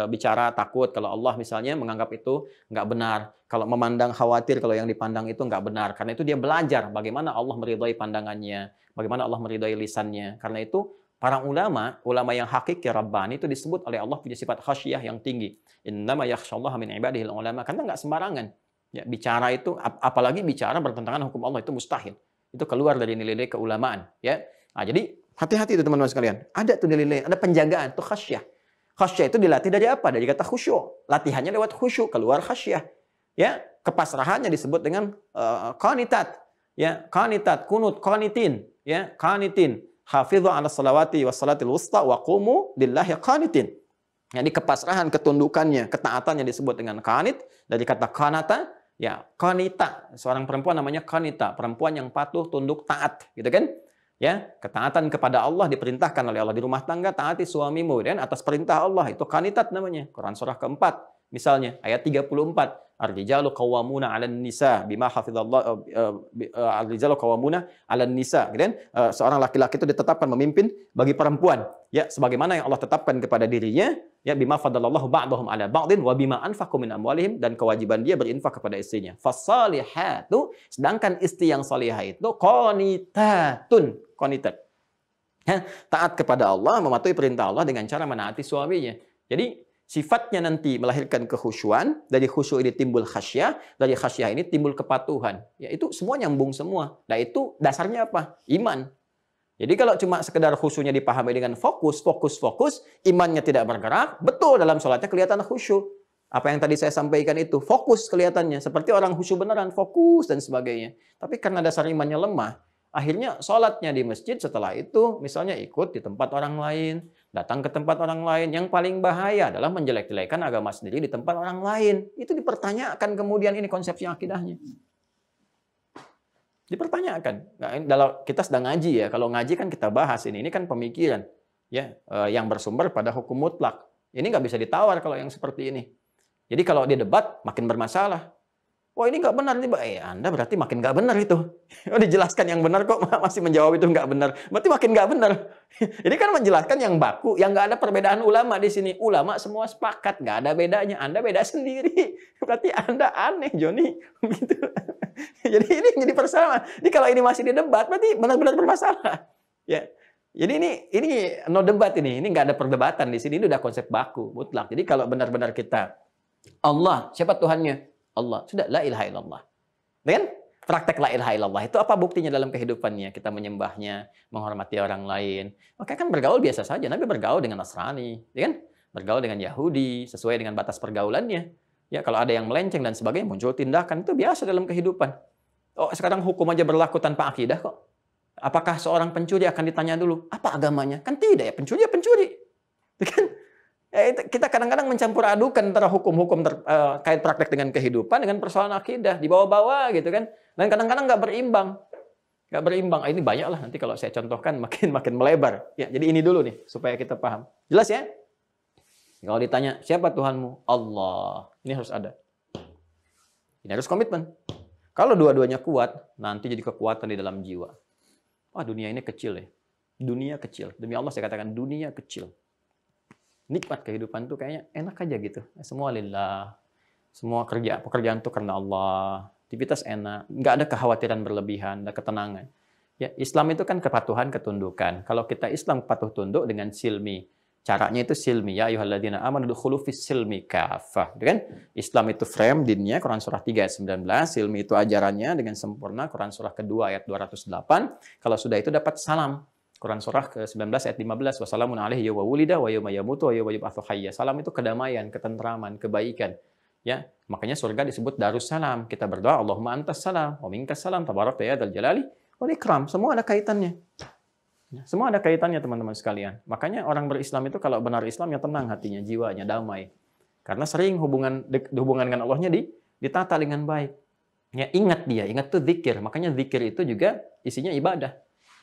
bicara takut, kalau Allah misalnya menganggap itu nggak benar. Kalau memandang khawatir, kalau yang dipandang itu nggak benar. Karena itu dia belajar bagaimana Allah meridhai pandangannya, bagaimana Allah meridhai lisannya. Karena itu para ulama yang hakiki Rabbani itu disebut oleh Allah punya sifat khasyah yang tinggi. Innama yakhsyallaha min ibadihil ulama. Karena nggak sembarangan. Ya, bicara itu, apalagi bicara bertentangan hukum Allah, itu mustahil. Itu keluar dari nilai-nilai keulamaan. Ya. Nah, jadi hati-hati itu teman-teman sekalian. Ada tuh nilai, ada penjagaan, itu khasyah. Khasyah itu dilatih dari apa? Dari kata khusyuk. Latihannya lewat khusyuk, keluar khasyah. Ya, kepasrahannya disebut dengan qanitat. Ya, qanitat, kunut, qanitin. Ya, qanitin. Hafidhu 'ala salawati was salatil wusta wa qumu lillahi qanitin. Jadi kepasrahan, ketundukannya, ketaatannya disebut dengan qanit, dari kata qanata, ya, qanita. Seorang perempuan namanya qanita, perempuan yang patuh, tunduk, taat, gitu kan? Ya, ketaatan kepada Allah diperintahkan oleh Allah di rumah tangga, taati suamimu dan atas perintah Allah, itu qanitat namanya. Quran surah keempat, misalnya ayat 34. Ar-rijalu qawwamuna 'alan nisa bima hafizallah ar-rijalu qawwamuna 'alan nisa, gitu kan? Seorang laki-laki itu ditetapkan memimpin bagi perempuan, ya, sebagaimana yang Allah tetapkan kepada dirinya, ya, bima faddalallahu ba'dahum 'ala ba'din wa bima anfaqu min amwalihim, dan kewajiban dia berinfak kepada istrinya. Fasalihatu, sedangkan istri yang salihah itu qanitatun, qanitat. Ya, taat kepada Allah, mematuhi perintah Allah dengan cara menaati suaminya. Jadi sifatnya nanti melahirkan kekhusyuan, dari khusyuk ini timbul khasyah, dari khasyah ini timbul kepatuhan. Ya, itu semua nyambung semua. Nah, itu dasarnya apa? Iman. Jadi kalau cuma sekedar khusyuknya dipahami dengan fokus, imannya tidak bergerak, betul dalam sholatnya kelihatan khusyuk. Apa yang tadi saya sampaikan itu, fokus kelihatannya. Seperti orang khusyuk beneran, fokus dan sebagainya. Tapi karena dasar imannya lemah, akhirnya sholatnya di masjid setelah itu, misalnya ikut di tempat orang lain, datang ke tempat orang lain. Yang paling bahaya adalah menjelek-jelekan agama sendiri di tempat orang lain. Itu dipertanyakan kemudian ini konsepsi akidahnya. Dipertanyakan. Nah, kalau kita sedang ngaji ya, kalau ngaji kan kita bahas ini kan pemikiran ya, yang bersumber pada hukum mutlak. Ini nggak bisa ditawar kalau yang seperti ini. Jadi kalau dia debat makin bermasalah. Wah, ini nggak benar nih, Anda berarti makin nggak benar itu. Oh, dijelaskan yang benar kok masih menjawab itu nggak benar. Berarti makin nggak benar. Ini kan menjelaskan yang baku, yang nggak ada perbedaan ulama di sini. Ulama semua sepakat, nggak ada bedanya. Anda beda sendiri. Berarti Anda aneh, Joni. Gitu. Jadi ini jadi persoalan. Jadi kalau ini masih didebat, berarti benar-benar bermasalah. Ya. Jadi ini no debat ini nggak ada perdebatan di sini. Ini udah konsep baku, mutlak. Jadi kalau benar-benar kita Allah, siapa Tuhannya? Allah. Sudah, la ilaha illallah. Dan praktek la ilaha illallah itu apa buktinya dalam kehidupannya? Kita menyembahnya, menghormati orang lain. Maka kan bergaul biasa saja. Nabi bergaul dengan Nasrani, ya kan? Bergaul dengan Yahudi, sesuai dengan batas pergaulannya. Ya, kalau ada yang melenceng dan sebagainya, muncul tindakan. Itu biasa dalam kehidupan. Oh, sekarang hukum aja berlaku tanpa akidah kok. Apakah seorang pencuri akan ditanya dulu, apa agamanya? Kan tidak ya, pencuri ya pencuri. Ya kan? Kita kadang-kadang mencampur adukan antara hukum-hukum terkait praktek dengan kehidupan dengan persoalan akidah, dibawa-bawa gitu kan. Dan kadang-kadang nggak berimbang. Nggak berimbang. Ini banyak lah nanti kalau saya contohkan makin melebar. Ya, jadi ini dulu nih supaya kita paham. Jelas ya? Kalau ditanya, siapa Tuhanmu? Allah. Ini harus ada. Ini harus komitmen. Kalau dua-duanya kuat, nanti jadi kekuatan di dalam jiwa. Wah, dunia ini kecil ya. Dunia kecil. Demi Allah saya katakan dunia kecil. Nikmat kehidupan tuh kayaknya enak aja gitu. Semua lillah. Semua pekerjaan tuh karena Allah. Aktivitas enak. Nggak ada kekhawatiran berlebihan, ada ketenangan. Ya, Islam itu kan kepatuhan, ketundukan. Kalau kita Islam patuh tunduk dengan silmi. Caranya itu silmi. Ya ayyuhalladzina amanu dukhulu fis silmi kafah. Kan? Islam itu frame dinnya, Quran surah 3 ayat 19. Silmi itu ajarannya dengan sempurna, Quran surah kedua ayat 208. Kalau sudah itu dapat salam. Quran surah ke-19 ayat 15, wassalamun alaihi wa wulida wa yawma yamutu wa yawma yub'atsu hayya. Salam itu kedamaian, ketentraman, kebaikan. Ya, makanya surga disebut Darussalam. Kita berdoa Allahumma antas salam wa minkas salam tabarakta ya dzal jalali wal ikram. Semua ada kaitannya. Semua ada kaitannya teman-teman sekalian. Makanya orang berislam itu kalau benar Islam ya tenang hatinya, jiwanya damai. Karena sering hubungan dengan Allahnya ditata dengan baik. Ya, ingat tuh zikir. Makanya zikir itu juga isinya ibadah.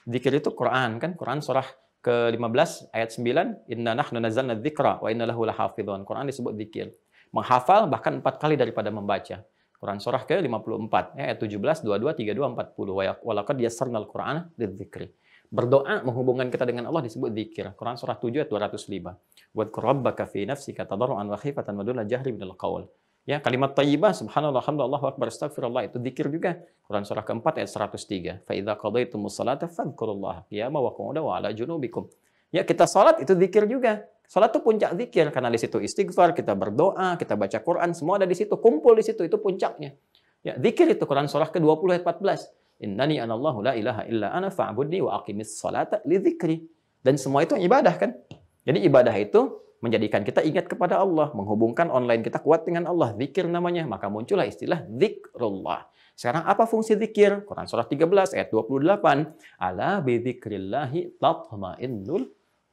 Zikir itu Quran kan, Quran surah ke-15 ayat 9, inna nahnu nazzalna dzikra wa inna lahu lahafizun. Quran disebut zikir. Menghafal bahkan 4 kali daripada membaca. Quran surah ke-54 ayat 17, 22, 32, 40. Wa laqad yassarnal Qur'ana lidzikri. Berdoa menghubungkan kita dengan Allah disebut zikir. Quran surah 7 ayat 205. Wadhkur rabbaka fi nafsika tadarruan wa khifatan wa duna jahri minal qaul. Ya, kalimat thayyibah subhanallah alhamdulillah Allahu akbar astagfirullah itu zikir juga. Quran surah keempat ayat 103. Fa idza qadaitumus salata fadhkurullaha qiyaman wa qu'udan wa 'ala junubikum. Ya, kita salat itu zikir juga. Salat itu puncak zikir karena di situ istighfar, kita berdoa, kita baca Quran, semua ada di situ, kumpul di situ, itu puncaknya. Ya, zikir itu Quran surah ke-20 ayat 14. Innani anallahu la ilaha illa ana fa'budni wa aqimis salata li dzikri. Dan semua itu ibadah kan? Jadi ibadah itu menjadikan kita ingat kepada Allah, menghubungkan online kita kuat dengan Allah, zikir namanya, maka muncullah istilah zikrullah. Sekarang apa fungsi zikir? Quran surah 13 ayat 28. Ala bi dzikrillahi tatma'innul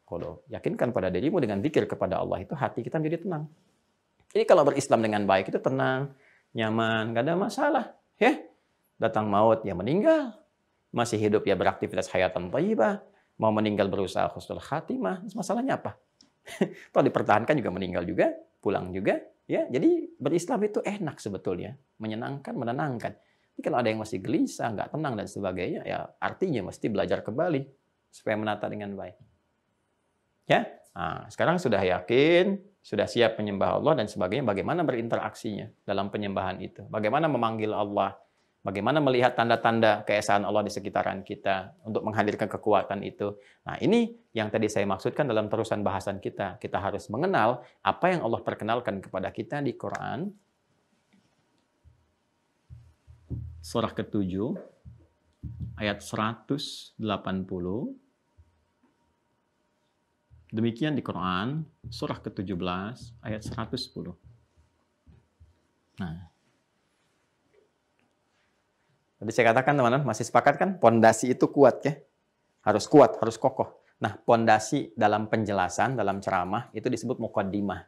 qulub. Yakinkan pada dirimu dengan zikir kepada Allah itu hati kita menjadi tenang. Jadi kalau berislam dengan baik itu tenang, nyaman, nggak ada masalah, ya. Datang maut ya meninggal, masih hidup ya beraktivitas hayatan thayyibah, mau meninggal berusaha husnul khatimah, masalahnya apa? Toh dipertahankan juga meninggal juga, pulang juga, ya. Jadi berislam itu enak sebetulnya, menyenangkan, menenangkan. Tapi kalau ada yang masih gelisah, nggak tenang dan sebagainya, ya artinya mesti belajar kembali supaya menata dengan baik. Ya, nah, sekarang sudah yakin, sudah siap menyembah Allah dan sebagainya. Bagaimana berinteraksinya dalam penyembahan itu? Bagaimana memanggil Allah? Bagaimana melihat tanda-tanda keesaan Allah di sekitaran kita untuk menghadirkan kekuatan itu. Nah, ini yang tadi saya maksudkan dalam terusan bahasan kita. Kita harus mengenal apa yang Allah perkenalkan kepada kita di Quran. Surah ke-7, ayat 180. Demikian di Quran, surah ke-17, ayat 110. Nah, tadi saya katakan teman-teman, masih sepakat kan? Pondasi itu kuat ya. Harus kuat, harus kokoh. Nah, pondasi dalam penjelasan, dalam ceramah, itu disebut muqaddimah.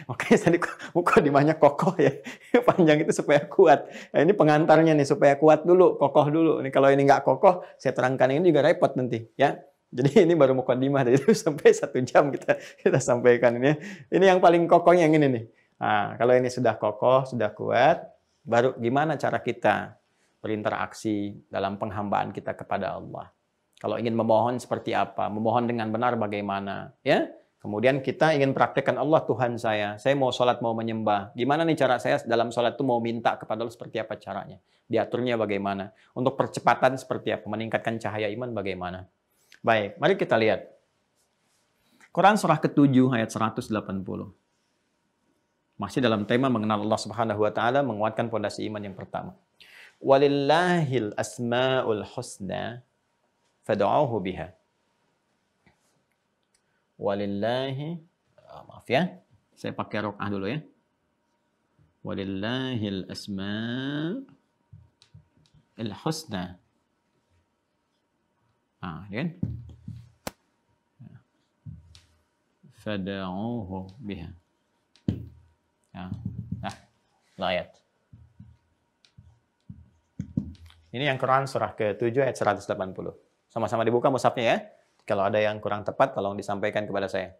Makanya tadi muqaddimahnya kokoh ya. Panjang itu supaya kuat. Nah, ini pengantarnya nih, supaya kuat dulu, kokoh dulu. Ini kalau ini nggak kokoh, saya terangkan ini juga repot nanti. Ya. Jadi ini baru muqaddimah, dari itu sampai 1 jam kita sampaikan ini. Ini yang paling kokohnya yang ini nih. Nah, kalau ini sudah kokoh, sudah kuat, baru gimana cara kita berinteraksi dalam penghambaan kita kepada Allah. Kalau ingin memohon seperti apa, memohon dengan benar bagaimana, ya. Kemudian kita ingin praktekkan Allah Tuhan saya mau sholat, mau menyembah. Gimana nih cara saya dalam sholat itu mau minta kepada Allah seperti apa caranya? Diaturnya bagaimana? Untuk percepatan seperti apa? Meningkatkan cahaya iman bagaimana? Baik, mari kita lihat. Quran surah ke-7 ayat 180. Masih dalam tema mengenal Allah Subhanahu wa taala, menguatkan fondasi iman yang pertama. Walillahil asmaul husna fad'uuhu biha. Walillahi, maaf ya, saya pakai rokah dulu ya. Walillahil asmaul husna. Kan? Fad'uuhu biha. Ayat. Ini yang Quran surah ke-7 ayat 180. Sama-sama dibuka mushafnya ya. Kalau ada yang kurang tepat, tolong disampaikan kepada saya.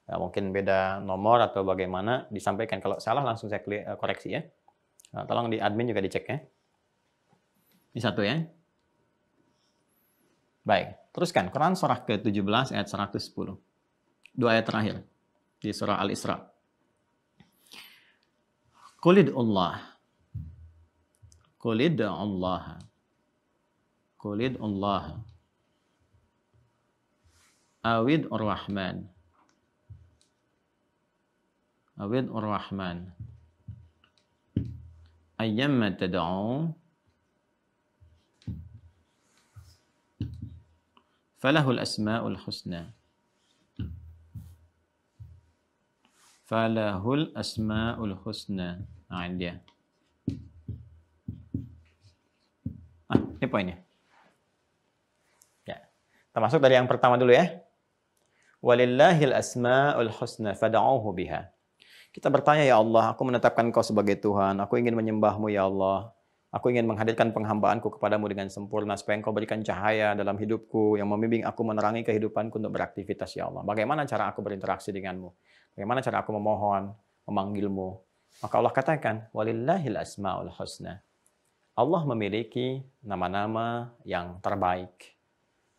Ya, mungkin beda nomor atau bagaimana, disampaikan. Kalau salah langsung saya koreksi ya. Nah, tolong di admin juga dicek ya. Ini satu ya. Baik, teruskan. Quran surah ke-17 ayat 110. 2 ayat terakhir di surah Al-Isra. Qulid Allah. Qulid Allah. Qulid Allah. Awid Ar-Rahman. Awid Ar-Rahman. Ayyamma tad'u falahul asma'ul husna. Falahul asma'ul husna. Nah, ini dia. Ini poinnya. Ya. Termasuk dari yang pertama dulu ya. Walillahil asma'ul husna fad'uuhu biha. Kita bertanya, ya Allah, aku menetapkan Engkau sebagai Tuhan. Aku ingin menyembah-Mu, ya Allah. Aku ingin menghadirkan penghambaanku kepadamu dengan sempurna, supaya Engkau berikan cahaya dalam hidupku, yang membimbing aku menerangi kehidupanku untuk beraktivitas, ya Allah. Bagaimana cara aku berinteraksi denganmu? Bagaimana cara aku memohon, memanggilmu? Maka Allah katakan, walillahil asma'ul husna. Allah memiliki nama-nama yang terbaik.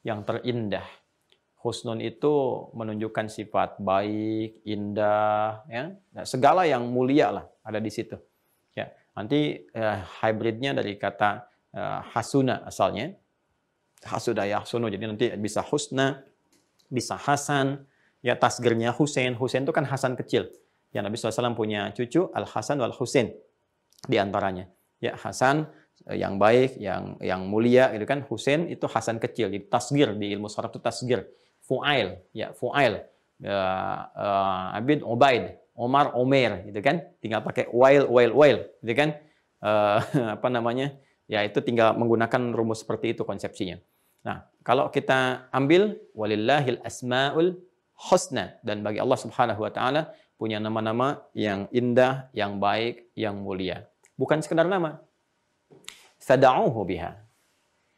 yang terindah. Husnun itu menunjukkan sifat baik, indah, ya, segala yang mulia lah ada di situ. Ya, nanti hybridnya dari kata hasuna asalnya, hasuda yahsunu, jadi nanti bisa husna, bisa hasan, ya tasgirnya Husain. Husain itu kan Hasan kecil. Ya Nabi SAW punya cucu Al Hasan wal Husain di antaranya. Ya Hasan yang baik, yang mulia, gitu kan. Husain itu Hasan kecil. Jadi tasgir di ilmu sharaf itu tasgir. Fu'ail, ya Fu'ail. Abid, Ubaid, Omar, Omer, gitu kan. Tinggal pakai wail, gitu kan. Apa namanya? Ya itu tinggal menggunakan rumus seperti itu konsepsinya. Nah, kalau kita ambil walillahil asmaul husna, dan bagi Allah Subhanahu wa taala punya nama-nama yang indah, yang baik, yang mulia. Bukan sekedar nama. Fad'uhu biha.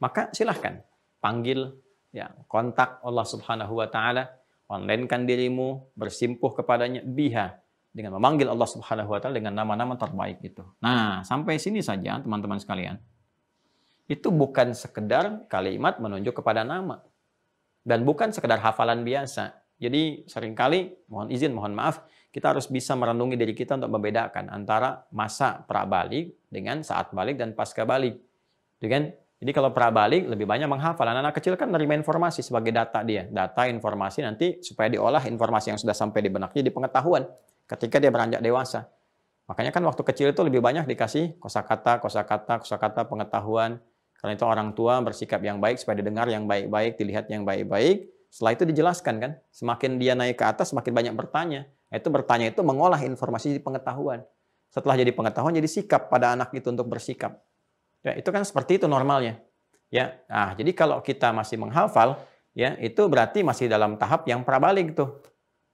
Maka silahkan panggil, ya, kontak Allah Subhanahu wa taala, online-kan dirimu, bersimpuh kepadanya biha, dengan memanggil Allah Subhanahu wa taala dengan nama-nama terbaik itu. Nah, sampai sini saja teman-teman sekalian. Itu bukan sekedar kalimat menunjuk kepada nama. Dan bukan sekedar hafalan biasa. Jadi seringkali, mohon maaf, kita harus bisa merenungi diri kita untuk membedakan antara masa pra-balik dengan saat balik dan pasca balik. Jadi kalau pra-balik lebih banyak menghafal. Anak-anak kecil kan menerima informasi sebagai data dia. Data, informasi nanti supaya diolah informasi yang sudah sampai di benaknya di pengetahuan ketika dia beranjak dewasa. Makanya kan waktu kecil itu lebih banyak dikasih kosakata pengetahuan. Karena itu orang tua bersikap yang baik supaya didengar yang baik-baik, dilihat yang baik-baik. Setelah itu dijelaskan kan, semakin dia naik ke atas semakin banyak bertanya. Itu bertanya itu mengolah informasi di pengetahuan. Setelah jadi pengetahuan jadi sikap pada anak itu untuk bersikap. Ya, itu kan seperti itu normalnya. Ya. Nah, jadi kalau kita masih menghafal, ya, itu berarti masih dalam tahap yang prabalik tuh.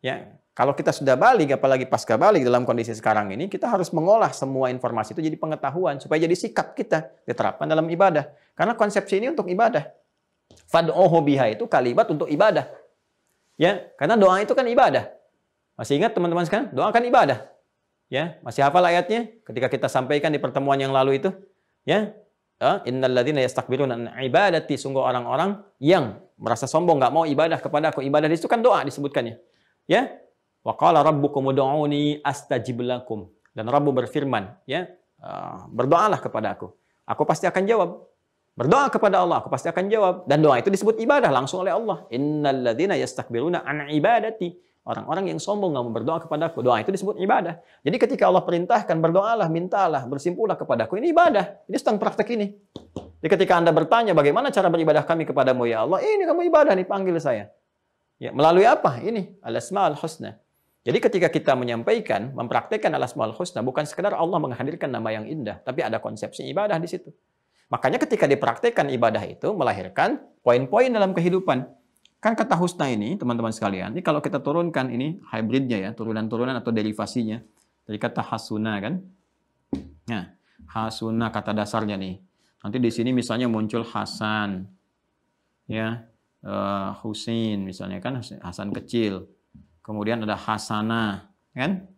Ya. Kalau kita sudah balik, apalagi pasca balik dalam kondisi sekarang ini, kita harus mengolah semua informasi itu jadi pengetahuan supaya jadi sikap kita diterapkan dalam ibadah. Karena konsepsi ini untuk ibadah. Fad'uhu biha itu kalimat untuk ibadah. Ya, karena doa itu kan ibadah. Masih ingat teman-teman sekarang? Doa kan ibadah. Ya, masih hafal ayatnya ketika kita sampaikan di pertemuan yang lalu itu? Ya. Innal ladzina yastakbiruna an ibadati, sungguh orang-orang yang merasa sombong enggak mau ibadah kepada aku. Ibadah itu kan doa disebutkannya. Ya. Wa qala rabbukum ud'uni astajib lakum. Dan Rabbu berfirman, ya, berdoalah kepada aku. Aku pasti akan jawab. Berdoa kepada Allah, aku pasti akan jawab. Dan doa itu disebut ibadah langsung oleh Allah. Innal ladzina yastakbiruna an ibadati. Orang-orang yang sombong enggak mau berdoa kepada aku. Doa itu disebut ibadah. Jadi ketika Allah perintahkan berdoalah, mintalah, bersimpuhlah kepadaku, ini ibadah. Ini sedang praktek ini. Jadi ketika Anda bertanya bagaimana cara beribadah kami kepadamu ya Allah, ini kamu ibadah nih, panggil saya. Ya, melalui apa? Ini al-asmaul husna. Jadi ketika kita menyampaikan, mempraktekkan al-asmaul husna, bukan sekedar Allah menghadirkan nama yang indah, tapi ada konsepsi ibadah di situ. Makanya ketika dipraktekkan ibadah itu melahirkan poin-poin dalam kehidupan. Kan kata husna ini, teman-teman sekalian, ini kalau kita turunkan ini hybridnya ya, turunan-turunan atau derivasinya dari kata hasuna kan. Nah, hasuna kata dasarnya nih. Nanti di sini misalnya muncul Hasan, ya, Husain misalnya kan, Hasan kecil. Kemudian ada hasanah, kan?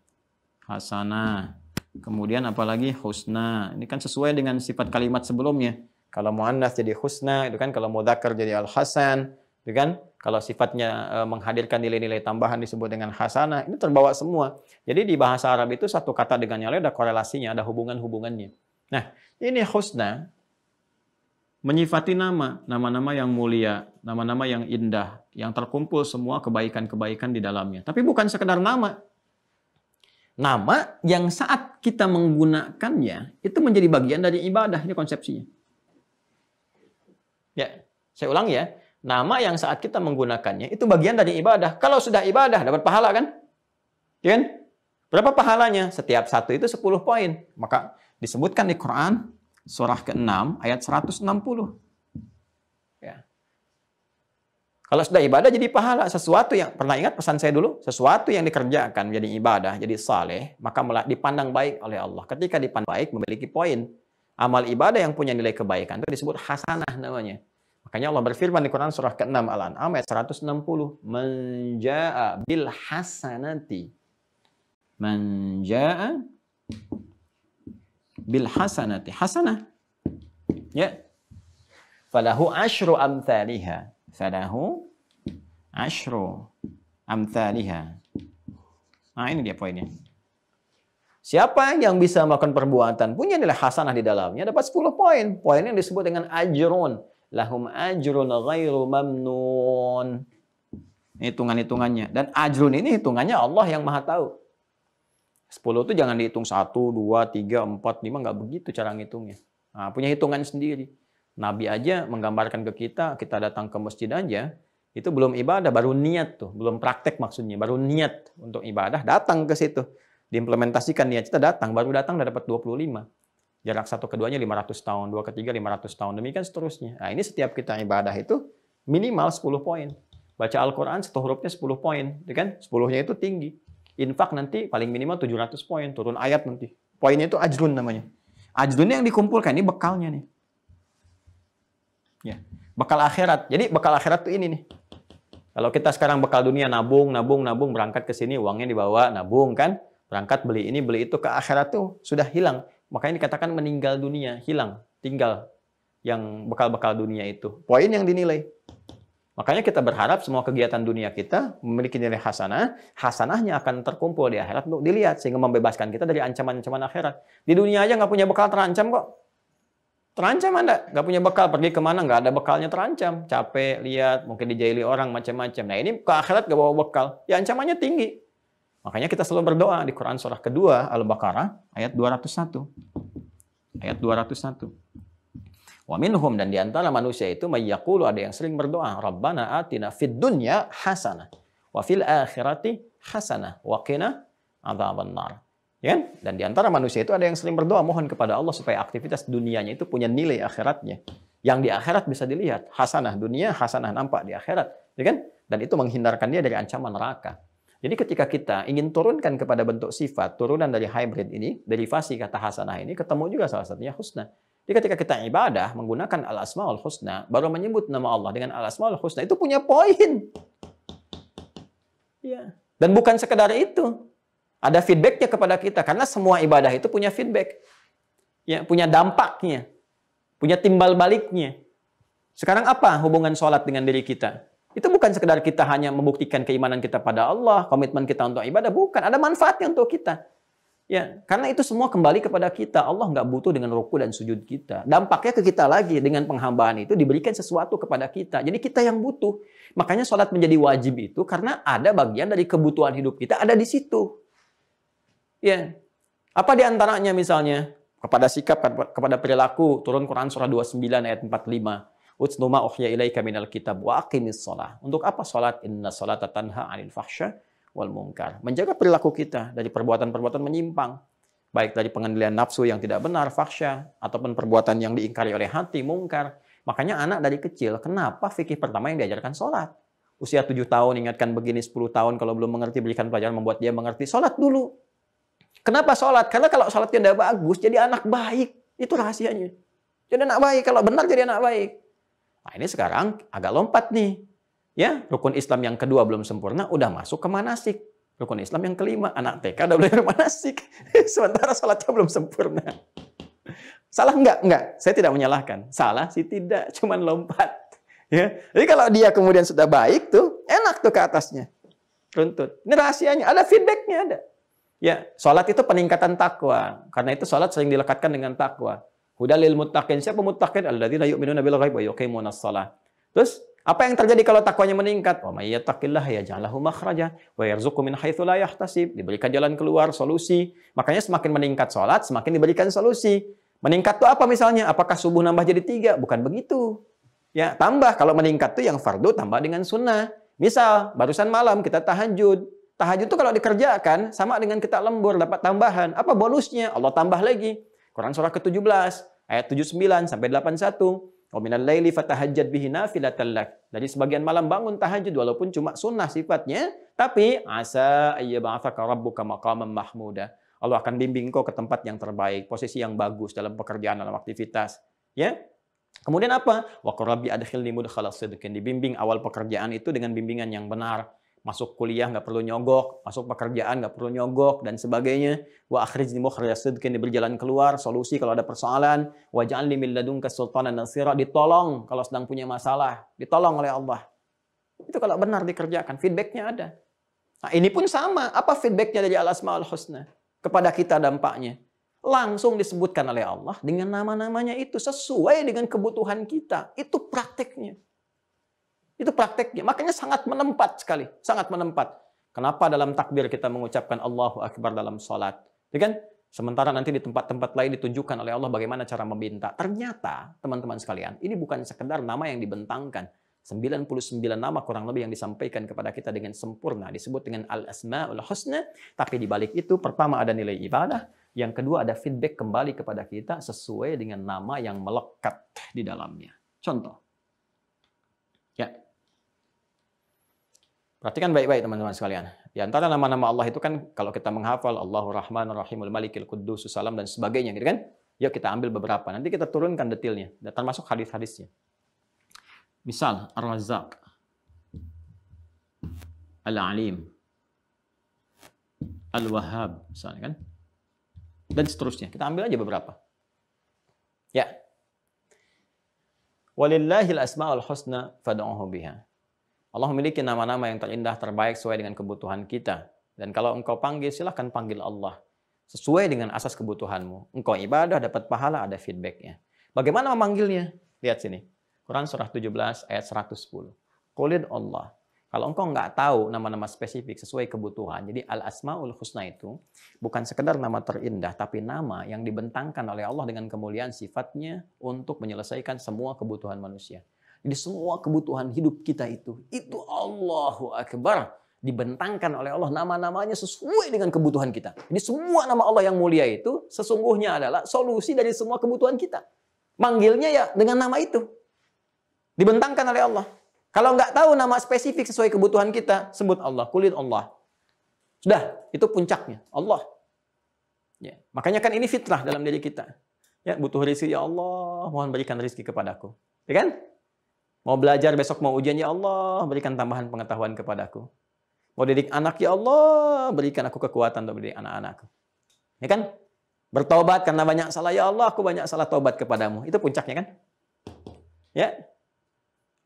Hasanah. Kemudian apalagi husna. Ini kan sesuai dengan sifat kalimat sebelumnya. Kalau muannats jadi husna, itu kan. Kalau mudzakkar jadi al-hasan, itu kan. Kalau sifatnya menghadirkan nilai-nilai tambahan disebut dengan hasanah. Ini terbawa semua. Jadi di bahasa Arab itu satu kata dengan yang lain ada korelasinya, ada hubungan-hubungannya. Nah, ini husna menyifati nama-nama yang mulia, nama-nama yang indah, yang terkumpul semua kebaikan-kebaikan di dalamnya. Tapi bukan sekedar nama. Nama yang saat kita menggunakannya, itu menjadi bagian dari ibadah. Ini konsepsinya. Ya, saya ulang ya. Nama yang saat kita menggunakannya, itu bagian dari ibadah. Kalau sudah ibadah, dapat pahala kan? Ya kan? Berapa pahalanya? Setiap satu itu 10 poin. Maka disebutkan di Quran, surah ke-6 ayat 160. Ya. Kalau sudah ibadah jadi pahala, sesuatu yang pernah ingat pesan saya dulu, sesuatu yang dikerjakan jadi ibadah, jadi saleh, maka dipandang baik oleh Allah. Ketika dipandang baik memiliki poin. Amal ibadah yang punya nilai kebaikan itu disebut hasanah namanya. Makanya Allah berfirman di Quran surah ke-6 Al-An'am ayat 160, "Man jaa'a bil hasanati." Man jaa'a bil hasanati, hasanah, ya, falahu asyru amthaliha, falahu asyru amthaliha. Nah, ini dia poinnya. Siapa yang bisa melakukan perbuatan, punya nilai hasanah di dalamnya, dapat 10 poin. Poin yang disebut dengan ajrun. Lahum ajrun ghairu mamnun. Hitungan-hitungannya. Dan ajrun ini hitungannya Allah yang maha tahu. 10 itu jangan dihitung 1, 2, 3, 4, 5. Nggak begitu cara ngitungnya. Nah, punya hitungan sendiri. Nabi aja menggambarkan ke kita datang ke masjid aja, itu belum ibadah, baru niat tuh. Belum praktek maksudnya, baru niat untuk ibadah, datang ke situ. Diimplementasikan niat kita datang, baru datang udah dapat 25. Jarak satu keduanya 500 tahun, dua ketiga 500 tahun, demikian seterusnya. Nah, ini setiap kita ibadah itu minimal 10 poin. Baca Al-Quran satu hurufnya 10 poin, ya kan? 10-nya itu tinggi. Infak nanti paling minimal 700 poin, turun ayat nanti. Poinnya itu ajrun namanya. Ajrunnya yang dikumpulkan, ini bekalnya nih. Ya, bekal akhirat. Jadi bekal akhirat tuh ini nih. Kalau kita sekarang bekal dunia nabung, berangkat ke sini uangnya dibawa, nabung kan? Berangkat beli ini, beli itu, ke akhirat tuh sudah hilang. Makanya dikatakan meninggal dunia, hilang, tinggal yang bekal-bekal dunia itu. Poin yang dinilai. Makanya kita berharap semua kegiatan dunia kita memiliki nilai hasanah, hasanahnya akan terkumpul di akhirat untuk dilihat, sehingga membebaskan kita dari ancaman-ancaman akhirat. Di dunia aja nggak punya bekal, terancam kok. Terancam Anda, nggak punya bekal, pergi kemana, nggak ada bekalnya, terancam. Capek, lihat, mungkin dijaili orang, macam-macam. Nah ini ke akhirat nggak bawa bekal, ya ancamannya tinggi. Makanya kita selalu berdoa di Quran surah kedua, Al-Baqarah, ayat 201. Ayat 201. Wa minhum, dan diantara manusia itu, mayyaqulu, ada yang sering berdoa, Rabbana atina fid dunya hasanah, wa fil akhirati hasanah, wa qina adzabannar. Ya? Dan diantara manusia itu ada yang sering berdoa, mohon kepada Allah supaya aktivitas dunianya itu punya nilai akhiratnya. Yang di akhirat bisa dilihat. Hasanah dunia, hasanah nampak di akhirat. Ya kan? Dan itu menghindarkan dia dari ancaman neraka. Jadi ketika kita ingin turunkan kepada bentuk sifat, turunan dari hybrid ini, derivasi kata hasanah ini, ketemu juga salah satunya husna. Jadi ketika kita ibadah menggunakan al-asma'ul husna, baru menyebut nama Allah dengan al-asma'ul husna, itu punya poin. Ya. Dan bukan sekedar itu. Ada feedbacknya kepada kita, karena semua ibadah itu punya feedback. Ya, punya dampaknya. Punya timbal baliknya. Sekarang apa hubungan sholat dengan diri kita? Itu bukan sekedar kita hanya membuktikan keimanan kita pada Allah, komitmen kita untuk ibadah, bukan. Ada manfaatnya untuk kita. Ya, karena itu semua kembali kepada kita. Allah nggak butuh dengan ruku dan sujud kita. Dampaknya ke kita lagi dengan penghambaan itu diberikan sesuatu kepada kita. Jadi kita yang butuh. Makanya sholat menjadi wajib itu karena ada bagian dari kebutuhan hidup kita ada di situ. Ya, apa di antaranya misalnya kepada sikap, kepada perilaku, turun Quran surah 29 ayat 45. Utslu ma ukhya ilaika minal kitab wa aqimis shalah. Untuk apa salat? Inna salata tanha 'anil fahsya wal munkar. Menjaga perilaku kita dari perbuatan-perbuatan menyimpang, baik dari pengendalian nafsu yang tidak benar, fahsya, ataupun perbuatan yang diingkari oleh hati, mungkar. Makanya anak dari kecil, kenapa fikih pertama yang diajarkan salat? Usia 7 tahun ingatkan begini, 10 tahun kalau belum mengerti berikan pelajaran membuat dia mengerti. Salat dulu. Kenapa sholat? Karena kalau sholatnya tidak bagus, jadi anak baik. Itu rahasianya. Jadi anak baik. Kalau benar jadi anak baik. Nah ini sekarang agak lompat nih. Ya, rukun Islam yang kedua belum sempurna, udah masuk ke manasik. Rukun Islam yang kelima, anak TK udah belajar manasik. Sementara sholatnya belum sempurna. Salah enggak? Enggak. Saya tidak menyalahkan. Salah sih tidak, cuman lompat. Ya. Jadi kalau dia kemudian sudah baik tuh, enak tuh ke atasnya. Runtut. Ini rahasianya, ada feedbacknya ada. Ya, sholat itu peningkatan takwa. Karena itu sholat sering dilekatkan dengan takwa. Hudalil muttaqin. Siapa muttaqin? Alladzina yu'minuna bil ghaib wa yuqimunas shalah. Terus, apa yang terjadi kalau takwanya meningkat? Wa may yattaqillaha yaj'al lahu makhraja wa yarzuqhu min haitsu la yahtasib. Diberikan jalan keluar, solusi. Makanya semakin meningkat sholat, semakin diberikan solusi. Meningkat itu apa misalnya? Apakah subuh nambah jadi 3? Bukan begitu. Ya, tambah. Kalau meningkat itu yang fardu tambah dengan sunnah. Misal, barusan malam kita tahajud. Tahajud itu kalau dikerjakan sama dengan kita lembur dapat tambahan. Apa bonusnya? Allah tambah lagi. Quran surah ke-17 ayat 79 sampai 81. Wa minal laili fatahajjad bihi nafilatan lak. Dari sebagian malam bangun tahajud walaupun cuma sunnah sifatnya, tapi asa ayyab'atsaka rabbuka maqaman mahmuda. Allah akan bimbing kau ke tempat yang terbaik, posisi yang bagus dalam pekerjaan, dalam aktivitas. Ya. Kemudian apa? Wa qur rabbi adkhilni mudkhala sidqin. Dibimbing awal pekerjaan itu dengan bimbingan yang benar. Masuk kuliah nggak perlu nyogok, masuk pekerjaan nggak perlu nyogok, dan sebagainya. Wa akhrijni mukhraja sidqin, diberi jalan keluar, solusi kalau ada persoalan. Waj'alni min ladunka sultanan nasira, ditolong kalau sedang punya masalah, ditolong oleh Allah. Itu kalau benar dikerjakan, feedbacknya ada. Nah ini pun sama, apa feedbacknya dari Al-Asma'ul Husna? Kepada kita dampaknya. Langsung disebutkan oleh Allah dengan nama-namanya itu sesuai dengan kebutuhan kita. Itu prakteknya. Itu prakteknya. Makanya sangat menempat sekali. Sangat menempat. Kenapa dalam takbir kita mengucapkan Allahu Akbar dalam sholat? Ya kan? Sementara nanti di tempat-tempat lain ditunjukkan oleh Allah bagaimana cara meminta. Ternyata, teman-teman sekalian, ini bukan sekedar nama yang dibentangkan. 99 nama kurang lebih yang disampaikan kepada kita dengan sempurna. Disebut dengan Al-Asma'ul Husna. Tapi di balik itu, pertama ada nilai ibadah. Yang kedua ada feedback kembali kepada kita sesuai dengan nama yang melekat di dalamnya. Contoh. Ya. Perhatikan baik-baik teman-teman sekalian. Di antara nama-nama Allah itu kan kalau kita menghafal Allahur Rahmanur Rahimul Malikil Quddus Salam dan sebagainya gitu kan. Yuk kita ambil beberapa. Nanti kita turunkan detailnya. Dan termasuk hadis-hadisnya. Misal Ar-Razzaq, Al-Alim, Al-Wahhab misalnya kan. Dan seterusnya. Kita ambil aja beberapa. Ya. Walillahil asma'ul husna fad'uhu biha. Allah memiliki nama-nama yang terindah, terbaik sesuai dengan kebutuhan kita. Dan kalau engkau panggil, silahkan panggil Allah. Sesuai dengan asas kebutuhanmu. Engkau ibadah, dapat pahala, ada feedbacknya. Bagaimana memanggilnya? Lihat sini. Quran surah 17 ayat 110. Qulid Allah. Kalau engkau nggak tahu nama-nama spesifik sesuai kebutuhan, jadi Al-Asma'ul Husna itu bukan sekedar nama terindah, tapi nama yang dibentangkan oleh Allah dengan kemuliaan sifatnya untuk menyelesaikan semua kebutuhan manusia. Jadi semua kebutuhan hidup kita itu Allahu Akbar. Dibentangkan oleh Allah nama-namanya sesuai dengan kebutuhan kita. Jadi semua nama Allah yang mulia itu sesungguhnya adalah solusi dari semua kebutuhan kita. Manggilnya ya dengan nama itu. Dibentangkan oleh Allah. Kalau nggak tahu nama spesifik sesuai kebutuhan kita, sebut Allah, Qulid Allah. Sudah, itu puncaknya, Allah. Ya, makanya kan ini fitrah dalam diri kita. Ya, butuh rezeki, ya Allah, mohon berikan rezeki kepadaku. Ya kan? Mau belajar besok mau ujian, ya Allah, berikan tambahan pengetahuan kepadaku. Mau didik anak, ya Allah, berikan aku kekuatan untuk mendidik anak-anakku. Ya kan? Bertobat karena banyak salah, ya Allah, aku banyak salah, tobat kepadamu. Itu puncaknya kan? Ya.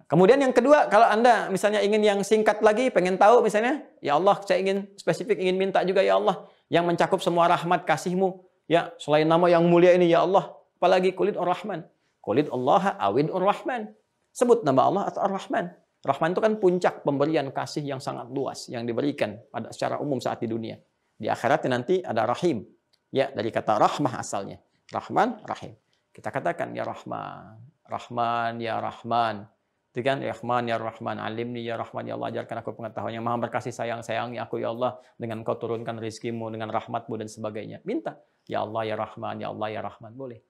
Kemudian yang kedua, kalau Anda misalnya ingin yang singkat lagi, pengen tahu misalnya, ya Allah, saya ingin spesifik, ingin minta juga, ya Allah, yang mencakup semua rahmat kasih-Mu. Ya, selain nama yang mulia ini, ya Allah, apalagi Qulid Ar-Rahman. Qulid Allah awid Ar-Rahman. Sebut nama Allah atau Ar-Rahman. Rahman itu kan puncak pemberian kasih yang sangat luas, yang diberikan pada secara umum saat di dunia. Di akhirat nanti ada Rahim. Ya, dari kata rahmah asalnya. Rahman, Rahim. Kita katakan, ya Rahman. Rahman, ya Rahman. Itu kan, ya Rahman, ya Rahman, alimni, ya Rahman, ya Allah, ajarkan aku pengetahuan yang maha berkasih sayang, sayangi aku, ya Allah, dengan kau turunkan rizkimu, dengan rahmatmu, dan sebagainya. Minta, ya Allah, ya Rahman, ya Allah, ya Rahman, boleh.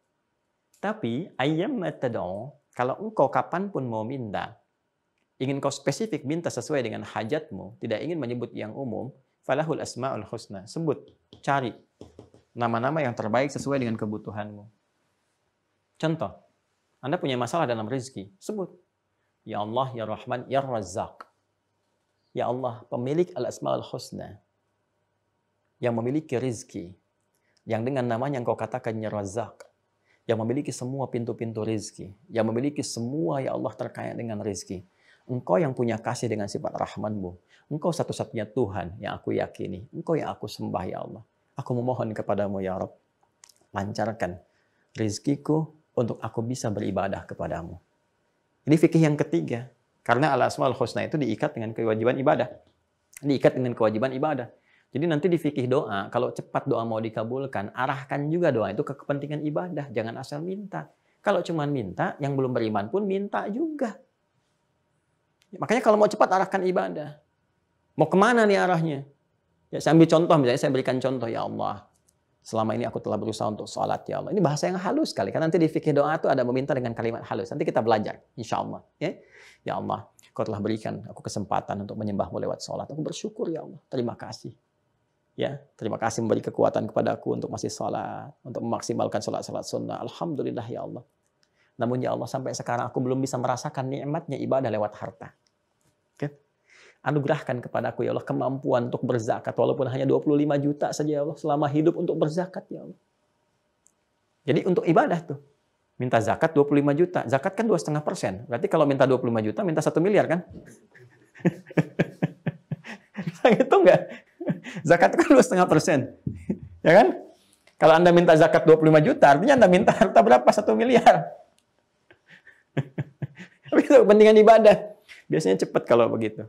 Tapi, ayyamma tad'u, kalau engkau kapanpun mau minta, ingin kau spesifik minta sesuai dengan hajatmu, tidak ingin menyebut yang umum, falahul asma'ul husna, sebut, cari nama-nama yang terbaik sesuai dengan kebutuhanmu. Contoh, Anda punya masalah dalam rezeki, sebut. Ya Allah, ya Rahman, ya Razzaq. Ya Allah, pemilik Al-Asma'ul Husna. Yang memiliki rizki. Yang dengan namanya engkau katakan ya Razzaq. Yang memiliki semua pintu-pintu rizki. Yang memiliki semua ya Allah terkait dengan rizki. Engkau yang punya kasih dengan sifat Rahman-Mu. Engkau satu-satunya Tuhan yang aku yakini. Engkau yang aku sembah ya Allah. Aku memohon kepadamu ya Rabb. Lancarkan rizkiku untuk aku bisa beribadah kepadamu. Ini fikih yang ketiga. Karena Al-Asma'ul Husna itu diikat dengan kewajiban ibadah. Diikat dengan kewajiban ibadah. Jadi nanti di fikih doa, kalau cepat doa mau dikabulkan, arahkan juga doa itu ke kepentingan ibadah. Jangan asal minta. Kalau cuma minta, yang belum beriman pun minta juga. Makanya kalau mau cepat, arahkan ibadah. Mau kemana nih arahnya? Ya, saya ambil contoh, misalnya saya berikan contoh, ya Allah. Selama ini aku telah berusaha untuk sholat, ya Allah. Ini bahasa yang halus sekali. Karena nanti di fikih doa itu ada meminta dengan kalimat halus. Nanti kita belajar, insya Allah. Ya Allah, Kau telah berikan aku kesempatan untuk menyembahmu lewat sholat. Aku bersyukur, ya Allah. Terima kasih. Ya, terima kasih memberi kekuatan kepadaku untuk masih sholat. Untuk memaksimalkan sholat-sholat sunnah. Alhamdulillah, ya Allah. Namun, ya Allah, sampai sekarang aku belum bisa merasakan nikmatnya ibadah lewat harta. Anugerahkan kepadaku ya Allah kemampuan untuk berzakat walaupun hanya 25 juta saja ya Allah selama hidup untuk berzakat ya Allah. Jadi untuk ibadah tuh minta zakat 25 juta, zakat kan 2,5%. Berarti kalau minta 25 juta minta 1 miliar kan? Bisa gitu nggak? Zakat kan 2,5%. Ya kan? Kalau Anda minta zakat 25 juta, artinya Anda minta harta berapa? 1 miliar. Tapi itu kepentingan ibadah. Biasanya cepat kalau begitu.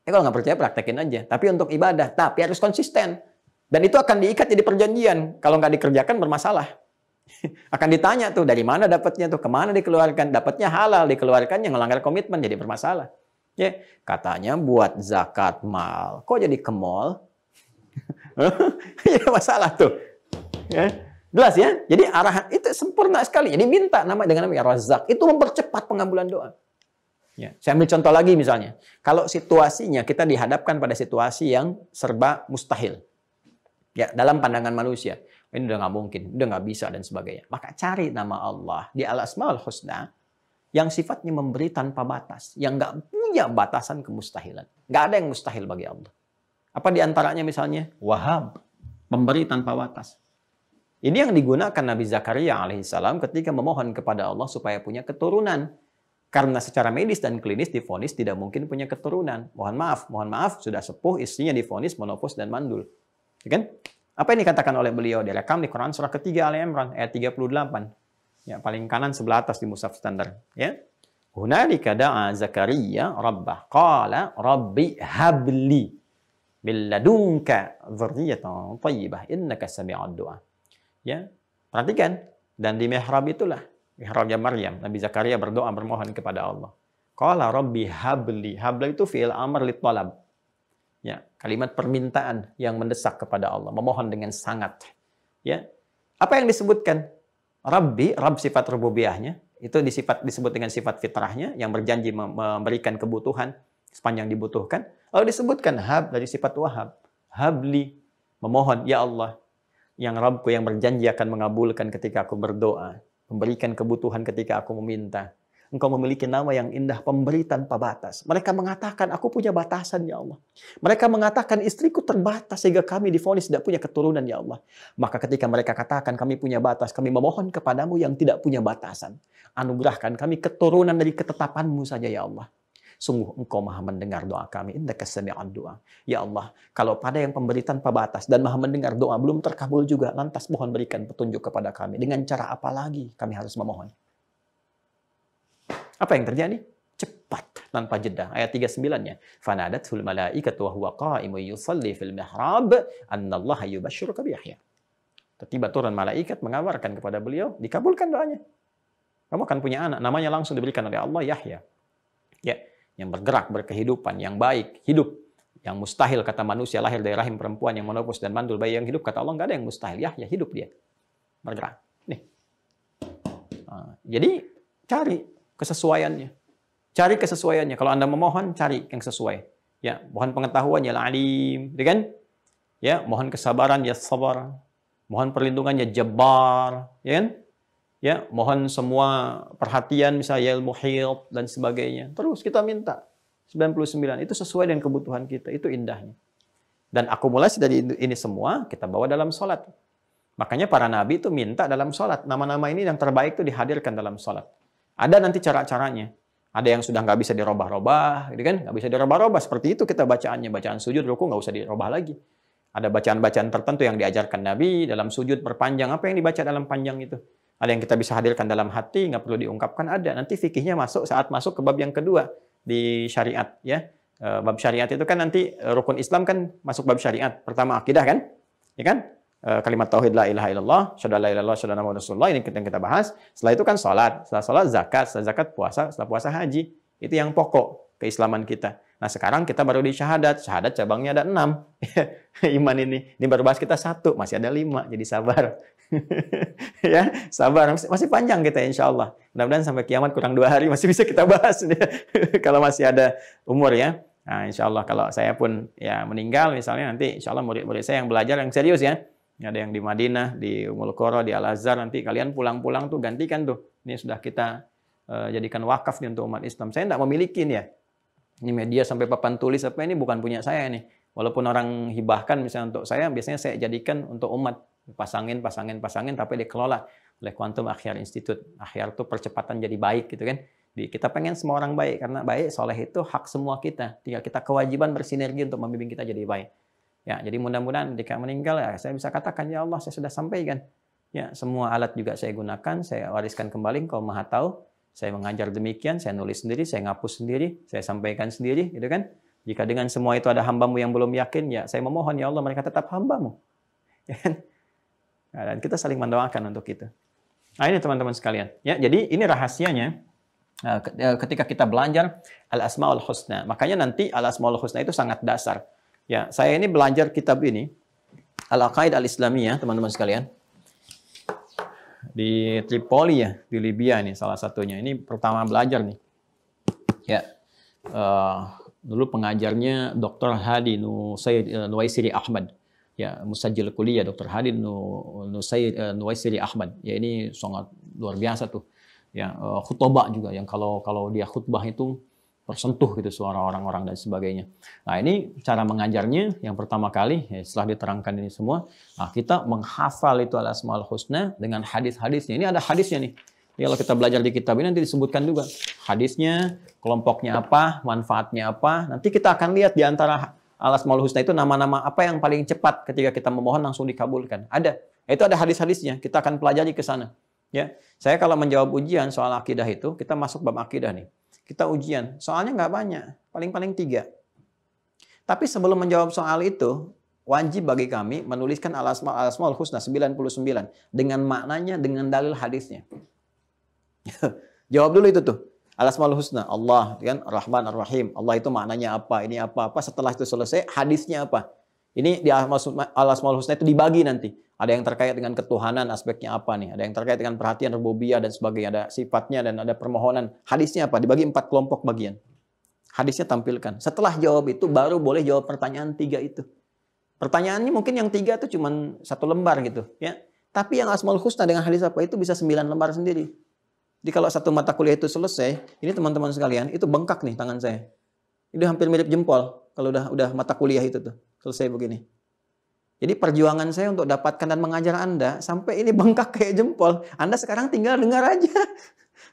Kalau nggak percaya praktekin aja. Tapi untuk ibadah, tapi harus konsisten. Dan itu akan diikat jadi perjanjian. Kalau nggak dikerjakan bermasalah. Akan ditanya tuh dari mana dapatnya tuh, kemana dikeluarkan. Dapatnya halal, dikeluarkan yang melanggar komitmen jadi bermasalah. Ya, katanya buat zakat mal. Kok jadi ke mall? Ya masalah tuh. Ya. Jelas ya? Jadi arahan itu sempurna sekali. Jadi minta nama dengan nama Razak. Itu mempercepat pengabulan doa. Ya, saya ambil contoh lagi misalnya. Kalau situasinya kita dihadapkan pada situasi yang serba mustahil. Ya, dalam pandangan manusia. Ini udah nggak mungkin, udah nggak bisa dan sebagainya. Maka cari nama Allah di Al-Asmaul Husna yang sifatnya memberi tanpa batas. Yang nggak punya batasan kemustahilan. Nggak ada yang mustahil bagi Allah. Apa diantaranya misalnya? Wahhab. Memberi tanpa batas. Ini yang digunakan Nabi Zakaria alaihissalam ketika memohon kepada Allah supaya punya keturunan. Karena secara medis dan klinis divonis tidak mungkin punya keturunan. Mohon maaf, sudah sepuh, istrinya divonis menopause dan mandul. Ya kan? Apa yang dikatakan oleh beliau? Direkam di Quran surah ketiga Ali Imran ayat 38. Ya, paling kanan sebelah atas di mushaf standar. Ya. Hunalika da'a Zakaria rabbah qala rabbi habli bil ladunka dzurriyyatan thayyibah innaka sami'ud du'a. Ya. Perhatikan, dan di mihrab itulah mihrabnya Maryam, Nabi Zakaria berdoa bermohon kepada Allah. Qala rabbi habli. Habli itu fi'il amr li talab. Ya, kalimat permintaan yang mendesak kepada Allah, memohon dengan sangat. Ya. Apa yang disebutkan? Rabbi, Rabb sifat rububiyahnya, itu disebut dengan sifat fitrahnya yang berjanji memberikan kebutuhan sepanjang dibutuhkan. Lalu disebutkan hab dari sifat wahab. Habli, memohon, ya Allah, yang Rabbku yang berjanji akan mengabulkan ketika aku berdoa, memberikan kebutuhan ketika aku meminta. Engkau memiliki nama yang indah, pemberi tanpa batas. Mereka mengatakan, aku punya batasan, ya Allah. Mereka mengatakan, istriku terbatas sehingga kami divonis tidak punya keturunan, ya Allah. Maka ketika mereka katakan, kami punya batas, kami memohon kepadamu yang tidak punya batasan. Anugerahkan kami keturunan dari ketetapanmu saja, ya Allah. Sungguh engkau maha mendengar doa kami. Innaka sami'ud du'a. Ya Allah, kalau pada yang pemberi tanpa batas dan maha mendengar doa belum terkabul juga, lantas mohon berikan petunjuk kepada kami. Dengan cara apa lagi kami harus memohon? Apa yang terjadi? Cepat, tanpa jeda. Ayat 39-nya. Fanadatul malaikatu wa huwa qa'imun yusalli fil mihrab annallaha yubashshiruka bi Yahya. Tiba turun malaikat mengabarkan kepada beliau, dikabulkan doanya. Kamu akan punya anak, namanya langsung diberikan oleh Allah Yahya. Ya, yang bergerak, berkehidupan, yang baik, hidup. Yang mustahil kata manusia lahir dari rahim perempuan yang menopause dan mandul, bayi yang hidup kata Allah enggak ada yang mustahil. Yahya hidup dia. Bergerak. Nih. Jadi cari kesesuaiannya. Cari kesesuaiannya. Kalau Anda memohon, cari yang sesuai. Ya, mohon pengetahuan ya alim, ya kan? Ya, mohon kesabaran ya sabar. Mohon perlindungan ya jabbar, ya kan? Ya, mohon semua perhatian misalnya ya muhit dan sebagainya. Terus kita minta 99 itu sesuai dengan kebutuhan kita. Itu indahnya. Dan akumulasi dari ini semua kita bawa dalam sholat. Makanya para nabi itu minta dalam sholat. Nama-nama ini yang terbaik itu dihadirkan dalam sholat. Ada nanti cara-caranya. Ada yang sudah nggak bisa dirubah-rubah, gitu kan? Nggak bisa dirubah-rubah. Seperti itu kita bacaannya. Bacaan sujud, ruku nggak usah dirubah lagi. Ada bacaan-bacaan tertentu yang diajarkan Nabi dalam sujud perpanjang. Apa yang dibaca dalam panjang itu? Ada yang kita bisa hadirkan dalam hati, nggak perlu diungkapkan. Ada. Nanti fikihnya masuk saat masuk ke bab yang kedua di syariat. Ya, bab syariat itu kan nanti rukun Islam kan masuk bab syariat. Pertama akidah kan? Ya kan? Kalimat tauhid la ilaha illallah, syahada la ilaha illallah, syahada Muhammadur Rasulullah, ini yang kita bahas. Setelah itu kan salat, setelah salat zakat, setelah zakat puasa, setelah puasa haji. Itu yang pokok keislaman kita. Nah, sekarang kita baru di syahadat. Syahadat cabangnya ada 6. Iman ini baru bahas kita 1, masih ada 5. Jadi sabar. Ya, sabar. Masih panjang kita insyaallah. Mudah-mudahan sampai kiamat kurang 2 hari masih bisa kita bahas. Kalau masih ada umur ya. Nah, insyaallah kalau saya pun ya meninggal misalnya nanti insyaallah murid-murid saya yang belajar yang serius ya. Ada yang di Madinah, di Ummul Qura, di Al-Azhar, nanti kalian pulang-pulang tuh gantikan tuh. Ini sudah kita jadikan wakaf nih untuk umat Islam. Saya tidak memiliki ya. Ini media sampai papan tulis apa ini bukan punya saya nih. Walaupun orang hibahkan misalnya untuk saya, biasanya saya jadikan untuk umat. Pasangin, tapi dikelola oleh Quantum Akhyar Institute. Akhyar itu percepatan jadi baik gitu kan. Kita pengen semua orang baik, karena baik, soleh itu hak semua kita. Tinggal kita kewajiban bersinergi untuk membimbing kita jadi baik. Ya, jadi mudah-mudahan ketika meninggal ya saya bisa katakan, ya Allah saya sudah sampaikan. Ya, semua alat juga saya gunakan, saya wariskan kembali, Engkau Maha Tahu. Saya mengajar demikian, saya nulis sendiri, saya ngapus sendiri, saya sampaikan sendiri, gitu kan? Jika dengan semua itu ada hambamu yang belum yakin, ya saya memohon, ya Allah mereka tetap hambamu. Ya kan? Nah, dan kita saling mendoakan untuk itu. Nah ini teman-teman sekalian. Ya, jadi ini rahasianya. Ketika kita belajar Al-Asmaul Husna, makanya nanti Al-Asmaul Husna itu sangat dasar. Ya, saya ini belajar kitab ini, Al-Aqaid Al-Islamiyah, teman-teman sekalian. Di Tripoli ya, di Libya nih salah satunya. Ini pertama belajar nih. Ya, dulu pengajarnya Dr. Hadi Nuwaisiri Ahmad. Ya, musajil kuliah Dr. Hadi Nuwaisiri Ahmad. Ya, ini sangat luar biasa tuh. Ya, khutbah juga yang kalau dia khutbah itu tersentuh gitu suara orang-orang dan sebagainya. Nah, ini cara mengajarnya yang pertama kali ya, setelah diterangkan ini semua, nah, kita menghafal itu Al-Asmaul Husna dengan hadis-hadisnya. Ini ada hadisnya nih. Jadi, kalau kita belajar di kitab ini nanti disebutkan juga hadisnya, kelompoknya apa, manfaatnya apa. Nanti kita akan lihat di antara Al-Asmaul Husna itu nama-nama apa yang paling cepat ketika kita memohon langsung dikabulkan. Ada. Itu ada hadis-hadisnya. Kita akan pelajari ke sana. Ya, saya kalau menjawab ujian soal akidah itu, kita masuk bab akidah nih. Kita ujian, soalnya nggak banyak, paling-paling 3. Tapi sebelum menjawab soal itu, wajib bagi kami menuliskan Al-Asmaul Husna 99 dengan maknanya, dengan dalil hadisnya. Jawab dulu itu tuh. Al-Asmaul Husna, Allah kan Rahman Ar-Rahim. Allah itu maknanya apa? Ini apa-apa. Setelah itu selesai, hadisnya apa? Ini di Al-Asmaul Husna itu dibagi nanti. Ada yang terkait dengan ketuhanan, aspeknya apa nih? Ada yang terkait dengan perhatian rububiyah dan sebagainya. Ada sifatnya dan ada permohonan. Hadisnya apa? Dibagi 4 kelompok bagian. Hadisnya tampilkan. Setelah jawab itu, baru boleh jawab pertanyaan 3 itu. Pertanyaannya mungkin yang 3 itu cuma 1 lembar gitu. Ya. Tapi yang Asmaul Husna dengan hadis apa itu bisa 9 lembar sendiri. Jadi kalau satu mata kuliah itu selesai, ini teman-teman sekalian, itu bengkak nih tangan saya. Itu hampir mirip jempol kalau udah mata kuliah itu tuh. Selesai begini. Jadi perjuangan saya untuk dapatkan dan mengajar Anda sampai ini bengkak kayak jempol. Anda sekarang tinggal dengar aja.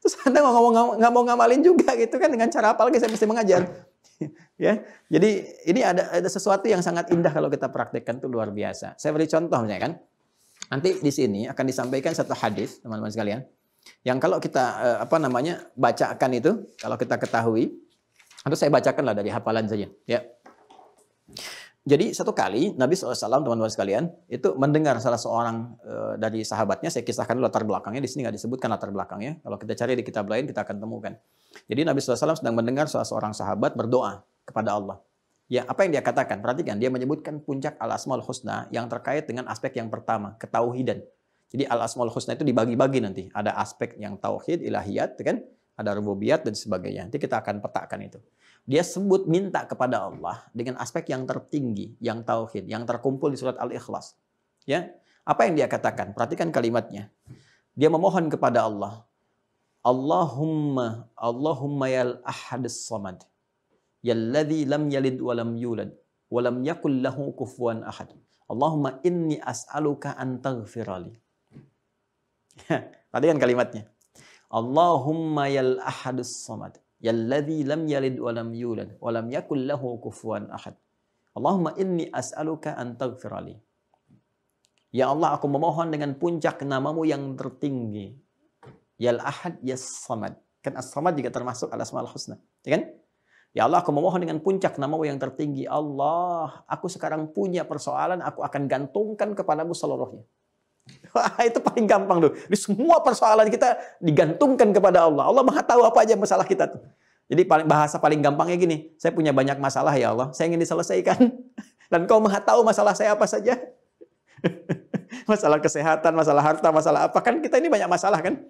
Terus Anda nggak mau ngamalin juga gitu kan, dengan cara apa lagi saya mesti mengajar. Ya. Jadi ini ada sesuatu yang sangat indah kalau kita praktekkan, itu luar biasa. Saya beri contoh misalnya kan. Nanti di sini akan disampaikan satu hadis, teman-teman sekalian. Yang kalau kita bacakan itu, kalau kita ketahui, atau saya bacakan lah dari hafalan saja, ya. Jadi satu kali Nabi SAW, teman-teman sekalian, itu mendengar salah seorang dari sahabatnya. Saya kisahkan latar belakangnya. Di sini nggak disebutkan latar belakangnya. Kalau kita cari di kitab lain, kita akan temukan. Jadi Nabi SAW sedang mendengar salah seorang sahabat berdoa kepada Allah. Ya, apa yang dia katakan? Perhatikan, dia menyebutkan puncak Al-Asmaul Husna yang terkait dengan aspek yang pertama, ketauhidan. Jadi Al-Asmaul Husna itu dibagi-bagi nanti. Ada aspek yang tauhid, ilahiyat, kan? Ada rububiyat dan sebagainya. Nanti kita akan petakan itu. Dia sebut minta kepada Allah dengan aspek yang tertinggi, yang tauhid, yang terkumpul di surat Al-Ikhlas. Ya, apa yang dia katakan? Perhatikan kalimatnya. Dia memohon kepada Allah. Allahumma yal ahadus samad. Yalladzi lam yalid wa lam yulad wa lam yakul lahu kufuwan ahad. Allahumma inni as'aluka an taghfirali. Perhatikan kalimatnya. Allahumma yal ahadus samad. Yalladzi lam yalid wa lam yulad wa lam yakul lahu kufuwan ahad. Allahumma inni as'aluka an taghfirali. Ya Allah, aku memohon dengan puncak namamu yang tertinggi. Yal ahad yas samad. Kan as-samad juga termasuk al-asmaul husna. Ya kan? Ya Allah, aku memohon dengan puncak namamu yang tertinggi. Allah, aku sekarang punya persoalan, aku akan gantungkan kepadamu seluruhnya. Wah, itu paling gampang tuh. Di semua persoalan kita digantungkan kepada Allah. Allah Maha tahu apa aja masalah kita tuh. Jadi bahasa paling gampangnya gini, saya punya banyak masalah ya Allah, saya ingin diselesaikan. Dan Kau Maha tahu masalah saya apa saja. Masalah kesehatan, masalah harta, masalah apa. Kan kita ini banyak masalah kan?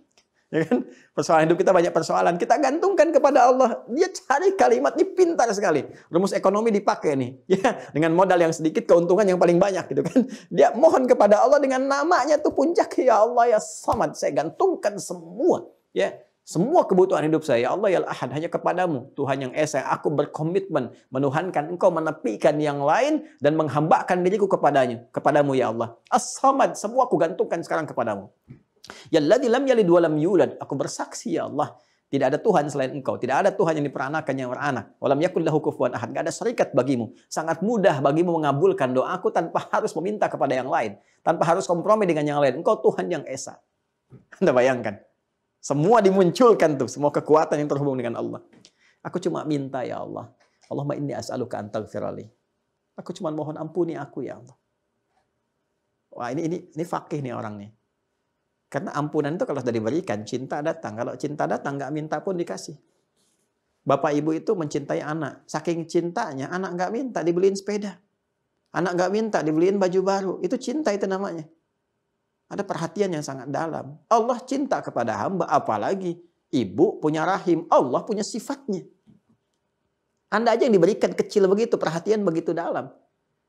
Ya kan? Persoalan hidup kita banyak persoalan. Kita gantungkan kepada Allah. Dia cari kalimat ini pintar sekali. Rumus ekonomi dipakai nih. Ya, dengan modal yang sedikit, keuntungan yang paling banyak gitu kan. Dia mohon kepada Allah dengan namanya tuh puncak. Ya Allah ya Samad, saya gantungkan semua. Ya, Semua kebutuhan hidup saya, ya Allah ya Ahad, hanya kepadamu, Tuhan yang Esa. Aku berkomitmen menuhankan Engkau, menepikan yang lain, dan menghambakan diriku kepadamu ya Allah. As-Samad, semua aku gantungkan sekarang kepadamu. Yalladzi lam yalid wa lam yulad. Aku bersaksi ya Allah, tidak ada Tuhan selain Engkau. Tidak ada Tuhan yang diperanakan, yang beranak. Walam yakul lahu kufuwan ahad. Tidak ada syarikat bagimu. Sangat mudah bagimu mengabulkan doaku tanpa harus meminta kepada yang lain. Tanpa harus kompromi dengan yang lain. Engkau Tuhan yang Esa. Anda bayangkan. Semua dimunculkan tuh. Semua kekuatan yang terhubung dengan Allah. Aku cuma minta ya Allah. Allahumma inni as'aluka an taghfirali. Aku cuma mohon ampuni aku ya Allah. Wah ini fakih nih orang nih. Karena ampunan itu kalau sudah diberikan, cinta datang. Kalau cinta datang, nggak minta pun dikasih. Bapak ibu itu mencintai anak. Saking cintanya, anak nggak minta dibeliin sepeda. Anak nggak minta dibeliin baju baru. Itu cinta itu namanya. Ada perhatian yang sangat dalam. Allah cinta kepada hamba, apalagi ibu punya rahim. Allah punya sifatnya. Anda aja yang diberikan kecil begitu, perhatian begitu dalam.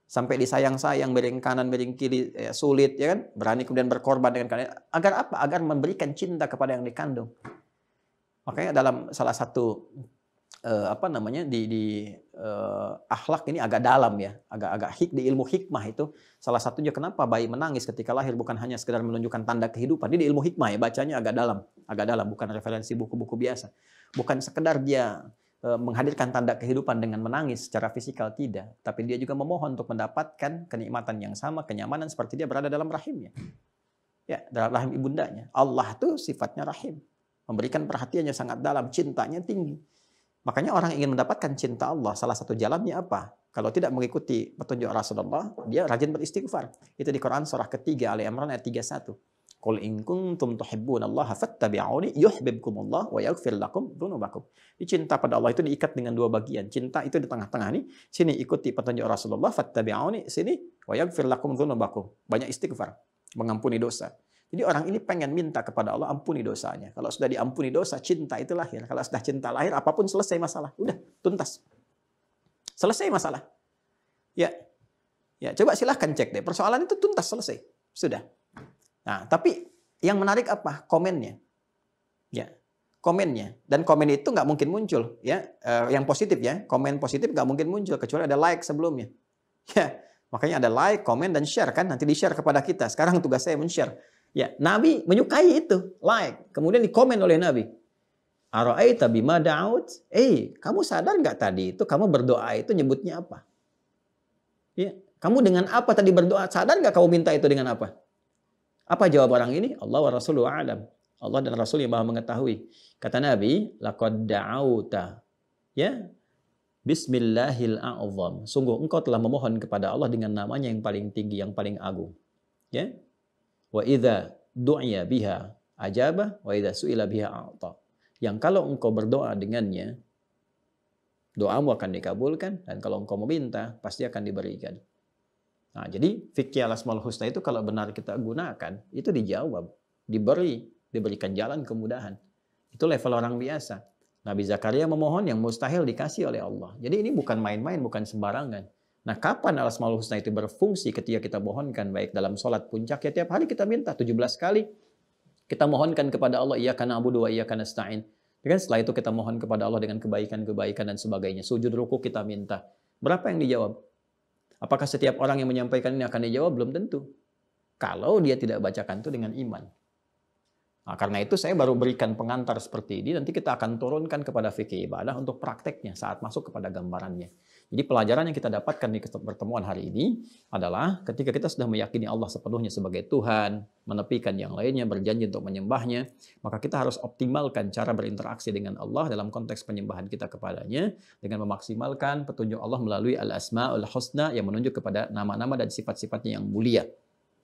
Sampai disayang-sayang, miring kanan, miring kiri, sulit, ya kan? Berani kemudian berkorban dengan kalian. Agar apa? Agar memberikan cinta kepada yang dikandung. Makanya dalam salah satu akhlak ini agak dalam ya, agak di ilmu hikmah itu salah satunya kenapa bayi menangis ketika lahir bukan hanya sekedar menunjukkan tanda kehidupan. Ini di ilmu hikmah ya, bacanya agak dalam, bukan referensi buku-buku biasa. Bukan sekedar dia menghadirkan tanda kehidupan dengan menangis secara fisikal, tidak. Tapi dia juga memohon untuk mendapatkan kenikmatan yang sama, kenyamanan seperti dia berada dalam rahimnya. Ya, dalam rahim ibundanya. Allah tuh sifatnya rahim. Memberikan perhatiannya sangat dalam, cintanya tinggi. Makanya orang ingin mendapatkan cinta Allah, salah satu jalannya apa? Kalau tidak mengikuti petunjuk Rasulullah, dia rajin beristighfar. Itu di Quran surah ketiga, Ali Imran ayat 31. Qul in kuntum tuhibbunallaha fattabi'uni yuhibbukumullah wa yaghfir lakum dzunubakum. Cinta pada Allah itu diikat dengan dua bagian. Cinta itu di tengah-tengah nih. Sini ikuti petunjuk Rasulullah, fattabi'uni, sini wa yaghfir lakum dzunubakum. Banyak istighfar, mengampuni dosa. Jadi orang ini pengen minta kepada Allah ampuni dosanya. Kalau sudah diampuni dosa, cinta itu lahir. Kalau sudah cinta lahir, apapun selesai masalah. Udah, tuntas. Selesai masalah. Ya, coba silahkan cek deh. Persoalan itu tuntas, selesai. Sudah. Nah, tapi yang menarik apa? Komennya. Ya, komennya. Dan komen itu nggak mungkin muncul. Ya, yang positif ya. Komen positif nggak mungkin muncul kecuali ada like sebelumnya. Ya, makanya ada like, komen, dan share kan. Nanti di-share kepada kita. Sekarang tugas saya men-share. Ya, Nabi menyukai itu, like. Kemudian dikomen oleh Nabi. Ara'aita bima da'ut? Kamu sadar nggak tadi itu kamu berdoa itu nyebutnya apa? Ya, kamu dengan apa tadi berdoa? Sadar nggak kamu minta itu dengan apa? Apa jawab orang ini? Allah wa rasuluhu a'lam. Allah dan Rasul yang Maha mengetahui. Kata Nabi, laqad da'auta. Ya. Bismillahil a'zam. Sungguh engkau telah memohon kepada Allah dengan namanya yang paling tinggi, yang paling agung. Ya. Wa idza du'iya biha ajaba wa idza su'ila biha a'ta. Yang kalau engkau berdoa dengannya, doamu akan dikabulkan, dan kalau engkau meminta pasti akan diberikan. Nah, jadi fikih al-asmaul husna itu kalau benar kita gunakan, itu dijawab, diberikan jalan kemudahan. Itu level orang biasa. Nabi Zakaria memohon yang mustahil dikasih oleh Allah. Jadi ini bukan main-main, bukan sembarangan. Nah, kapan al-asmaul husna itu berfungsi ketika kita mohonkan, baik dalam sholat puncak, ya tiap hari kita minta 17 kali. Kita mohonkan kepada Allah, iyyaka na'budu wa iyyaka nasta'in. Dan setelah itu kita mohon kepada Allah dengan kebaikan-kebaikan dan sebagainya. Sujud ruku kita minta. Berapa yang dijawab? Apakah setiap orang yang menyampaikan ini akan dijawab? Belum tentu. Kalau dia tidak bacakan itu dengan iman. Nah, karena itu saya baru berikan pengantar seperti ini. Nanti kita akan turunkan kepada fikih ibadah untuk prakteknya saat masuk kepada gambarannya. Jadi pelajaran yang kita dapatkan di pertemuan hari ini adalah ketika kita sudah meyakini Allah sepenuhnya sebagai Tuhan, menepikan yang lainnya, berjanji untuk menyembahnya, maka kita harus optimalkan cara berinteraksi dengan Allah dalam konteks penyembahan kita kepadanya dengan memaksimalkan petunjuk Allah melalui al-asma'ul husna yang menunjuk kepada nama-nama dan sifat-sifatnya yang mulia.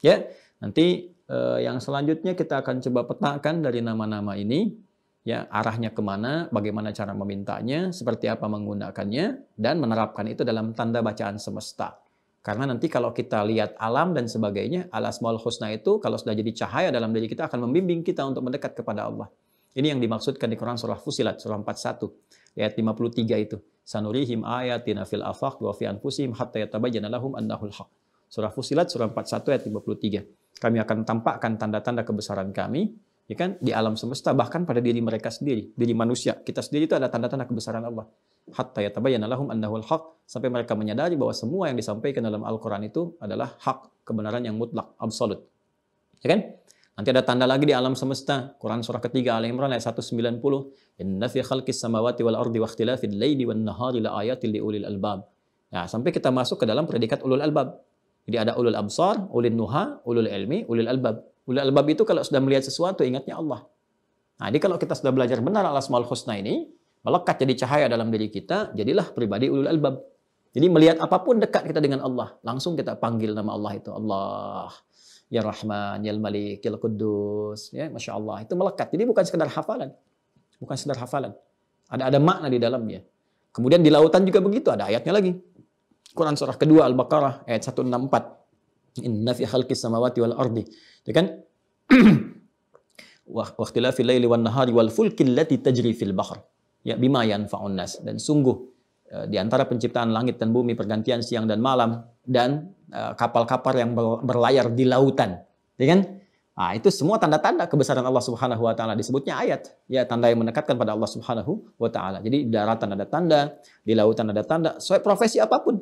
Ya, nanti yang selanjutnya kita akan coba petakan dari nama-nama ini, ya, arahnya kemana, bagaimana cara memintanya, seperti apa menggunakannya, dan menerapkan itu dalam tanda bacaan semesta. Karena nanti kalau kita lihat alam dan sebagainya, al-asmaul husna itu kalau sudah jadi cahaya dalam diri kita akan membimbing kita untuk mendekat kepada Allah. Ini yang dimaksudkan di Quran surah Fusilat, surah 41, ayat 53 itu. Sanurihim ayatina fil afaq wa fi anfusihim hatta yatabayyana lahum annahul haq. Surah Fusilat, surah 41, ayat 53. Kami akan tampakkan tanda-tanda kebesaran kami, ya kan, di alam semesta, bahkan pada diri mereka sendiri, diri manusia. Kita sendiri itu ada tanda-tanda kebesaran Allah. Hatta yatabayyana lahum annahul haq, sampai mereka menyadari bahwa semua yang disampaikan dalam Al-Qur'an itu adalah hak, kebenaran yang mutlak, absolut. Ya kan? Nanti ada tanda lagi di alam semesta. Quran surah ketiga Al-Imran ayat 190. Inna fi khalqis samawati wal ardi wa ikhtilafil laili wan nahari la ayatil liulil albab. Nah, sampai kita masuk ke dalam predikat ulul albab. Jadi ada ulul absar, ulul nuha, ulul ilmi, ulul albab. Ulul albab itu kalau sudah melihat sesuatu ingatnya Allah. Nah, jadi kalau kita sudah belajar benar al-asmaul husna ini, melekat jadi cahaya dalam diri kita, jadilah pribadi ulul albab. Jadi melihat apapun dekat kita dengan Allah, langsung kita panggil nama Allah itu. Allah, Ya Rahman, Ya Malik, Ya Quddus, ya, Masya Allah. Itu melekat. Jadi bukan sekedar hafalan. Bukan sekedar hafalan. Ada makna di dalamnya. Kemudian di lautan juga begitu, ada ayatnya lagi. Quran surah kedua Al-Baqarah ayat 164. Inna fi khalqis samawati wal ardi. Itu kan? Wa ikhtilafil laili wan nahari wal fulki allati tajri fil bahr. Ya bima yanfa'un nas. Dan sungguh di antara penciptaan langit dan bumi, pergantian siang dan malam, dan kapal-kapal yang berlayar di lautan. Ya kan? Nah, itu semua tanda-tanda kebesaran Allah Subhanahu wa taala, disebutnya ayat. Ya, tanda yang mendekatkan pada Allah Subhanahu wa taala. Jadi di daratan ada tanda, di lautan ada tanda, sesuai profesi apapun.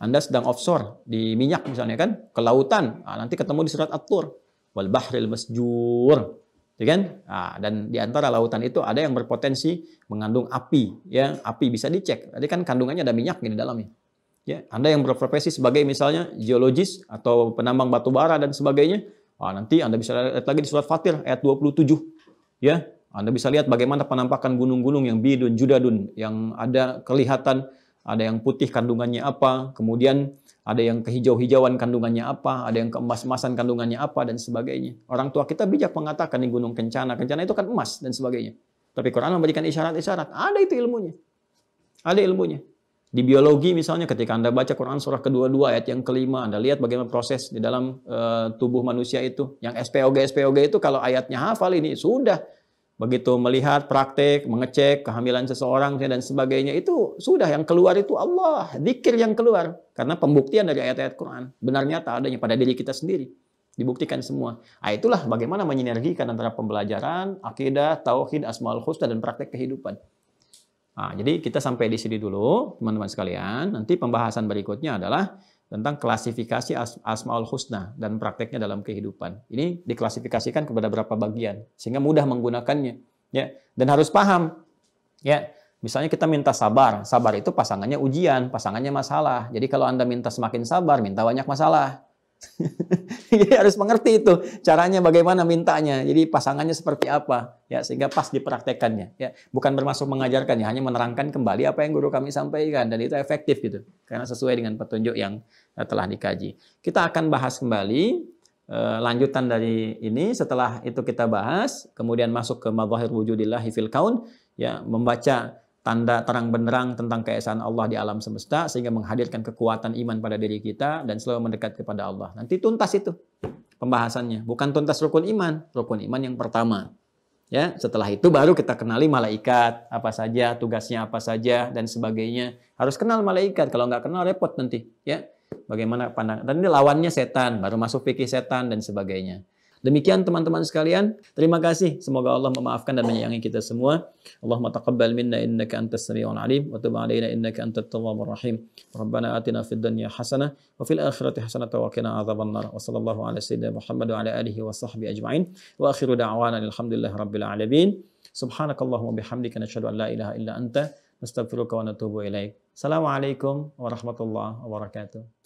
Anda sedang offshore di minyak misalnya kan, ke lautan, nah, nanti ketemu di surat At-Tur, wal bahril masjur. Ya kan? Nah, dan di antara lautan itu ada yang berpotensi mengandung api, ya, api bisa dicek. Tadi kan kandungannya ada minyak di dalamnya. Ya, Anda yang berprofesi sebagai misalnya geologis atau penambang batu bara dan sebagainya, nanti Anda bisa lihat lagi di surat Fatir ayat 27. Ya, Anda bisa lihat bagaimana penampakan gunung-gunung yang bidun, judadun, yang ada kelihatan, ada yang putih kandungannya apa, kemudian ada yang kehijau-hijauan kandungannya apa, ada yang keemas-emasan kandungannya apa, dan sebagainya. Orang tua kita bijak mengatakan di gunung kencana, kencana itu kan emas dan sebagainya. Tapi Quran memberikan isyarat-isyarat, ada itu ilmunya. Ada ilmunya. Di biologi misalnya ketika Anda baca Quran surah kedua-dua ayat yang kelima, Anda lihat bagaimana proses di dalam tubuh manusia itu. Yang SPOG itu kalau ayatnya hafal ini sudah. Begitu melihat praktek, mengecek kehamilan seseorang dan sebagainya, itu sudah yang keluar itu Allah, zikir yang keluar. Karena pembuktian dari ayat-ayat Quran. Benar nyata adanya pada diri kita sendiri. Dibuktikan semua. Nah, itulah bagaimana menyinergikan antara pembelajaran, akidah, tauhid, asmaul husna, dan praktek kehidupan. Nah, jadi kita sampai di sini dulu, teman-teman sekalian. Nanti pembahasan berikutnya adalah tentang klasifikasi asmaul husna dan prakteknya dalam kehidupan. Ini diklasifikasikan kepada berapa bagian sehingga mudah menggunakannya, ya. Dan harus paham, ya. Misalnya kita minta sabar, sabar itu pasangannya ujian, pasangannya masalah. Jadi kalau Anda minta semakin sabar, minta banyak masalah. Jadi harus mengerti itu caranya bagaimana mintanya. Jadi pasangannya seperti apa, ya, sehingga pas dipraktekannya. Ya, bukan bermaksud mengajarkan, ya, hanya menerangkan kembali apa yang guru kami sampaikan, dan itu efektif gitu, karena sesuai dengan petunjuk yang telah dikaji. Kita akan bahas kembali lanjutan dari ini. Setelah itu kita bahas, kemudian masuk ke madzahir wujudillahi fil kaun, ya, membaca tanda terang benderang tentang keesaan Allah di alam semesta sehingga menghadirkan kekuatan iman pada diri kita dan selalu mendekat kepada Allah. Nanti tuntas itu pembahasannya, bukan tuntas rukun iman yang pertama. Ya, setelah itu baru kita kenali malaikat apa saja, tugasnya apa saja dan sebagainya. Harus kenal malaikat, kalau nggak kenal repot nanti, ya. Bagaimana pandangan? Dan ini lawannya setan, baru masuk fikih setan dan sebagainya. Demikian teman-teman sekalian, terima kasih. Semoga Allah memaafkan dan menyayangi kita semua. Allahumma taqabbal minna innaka antas samiul alim wa tub 'alaina innaka antat tawwabur rahim. Rabbana atina fid dunya hasanah wa fil akhirati hasanah wa qina adzabannar. Wa sallallahu ala sayyidina Muhammad wa ala alihi wa sahbihi ajma'in. Wa akhiru da'wana alhamdulillahi rabbil alamin. Subhanakallahumma bihamdika nashhadu an la ilaha illa anta nastaghfiruka wa natubu ilaik. Assalamualaikum warahmatullahi wabarakatuh.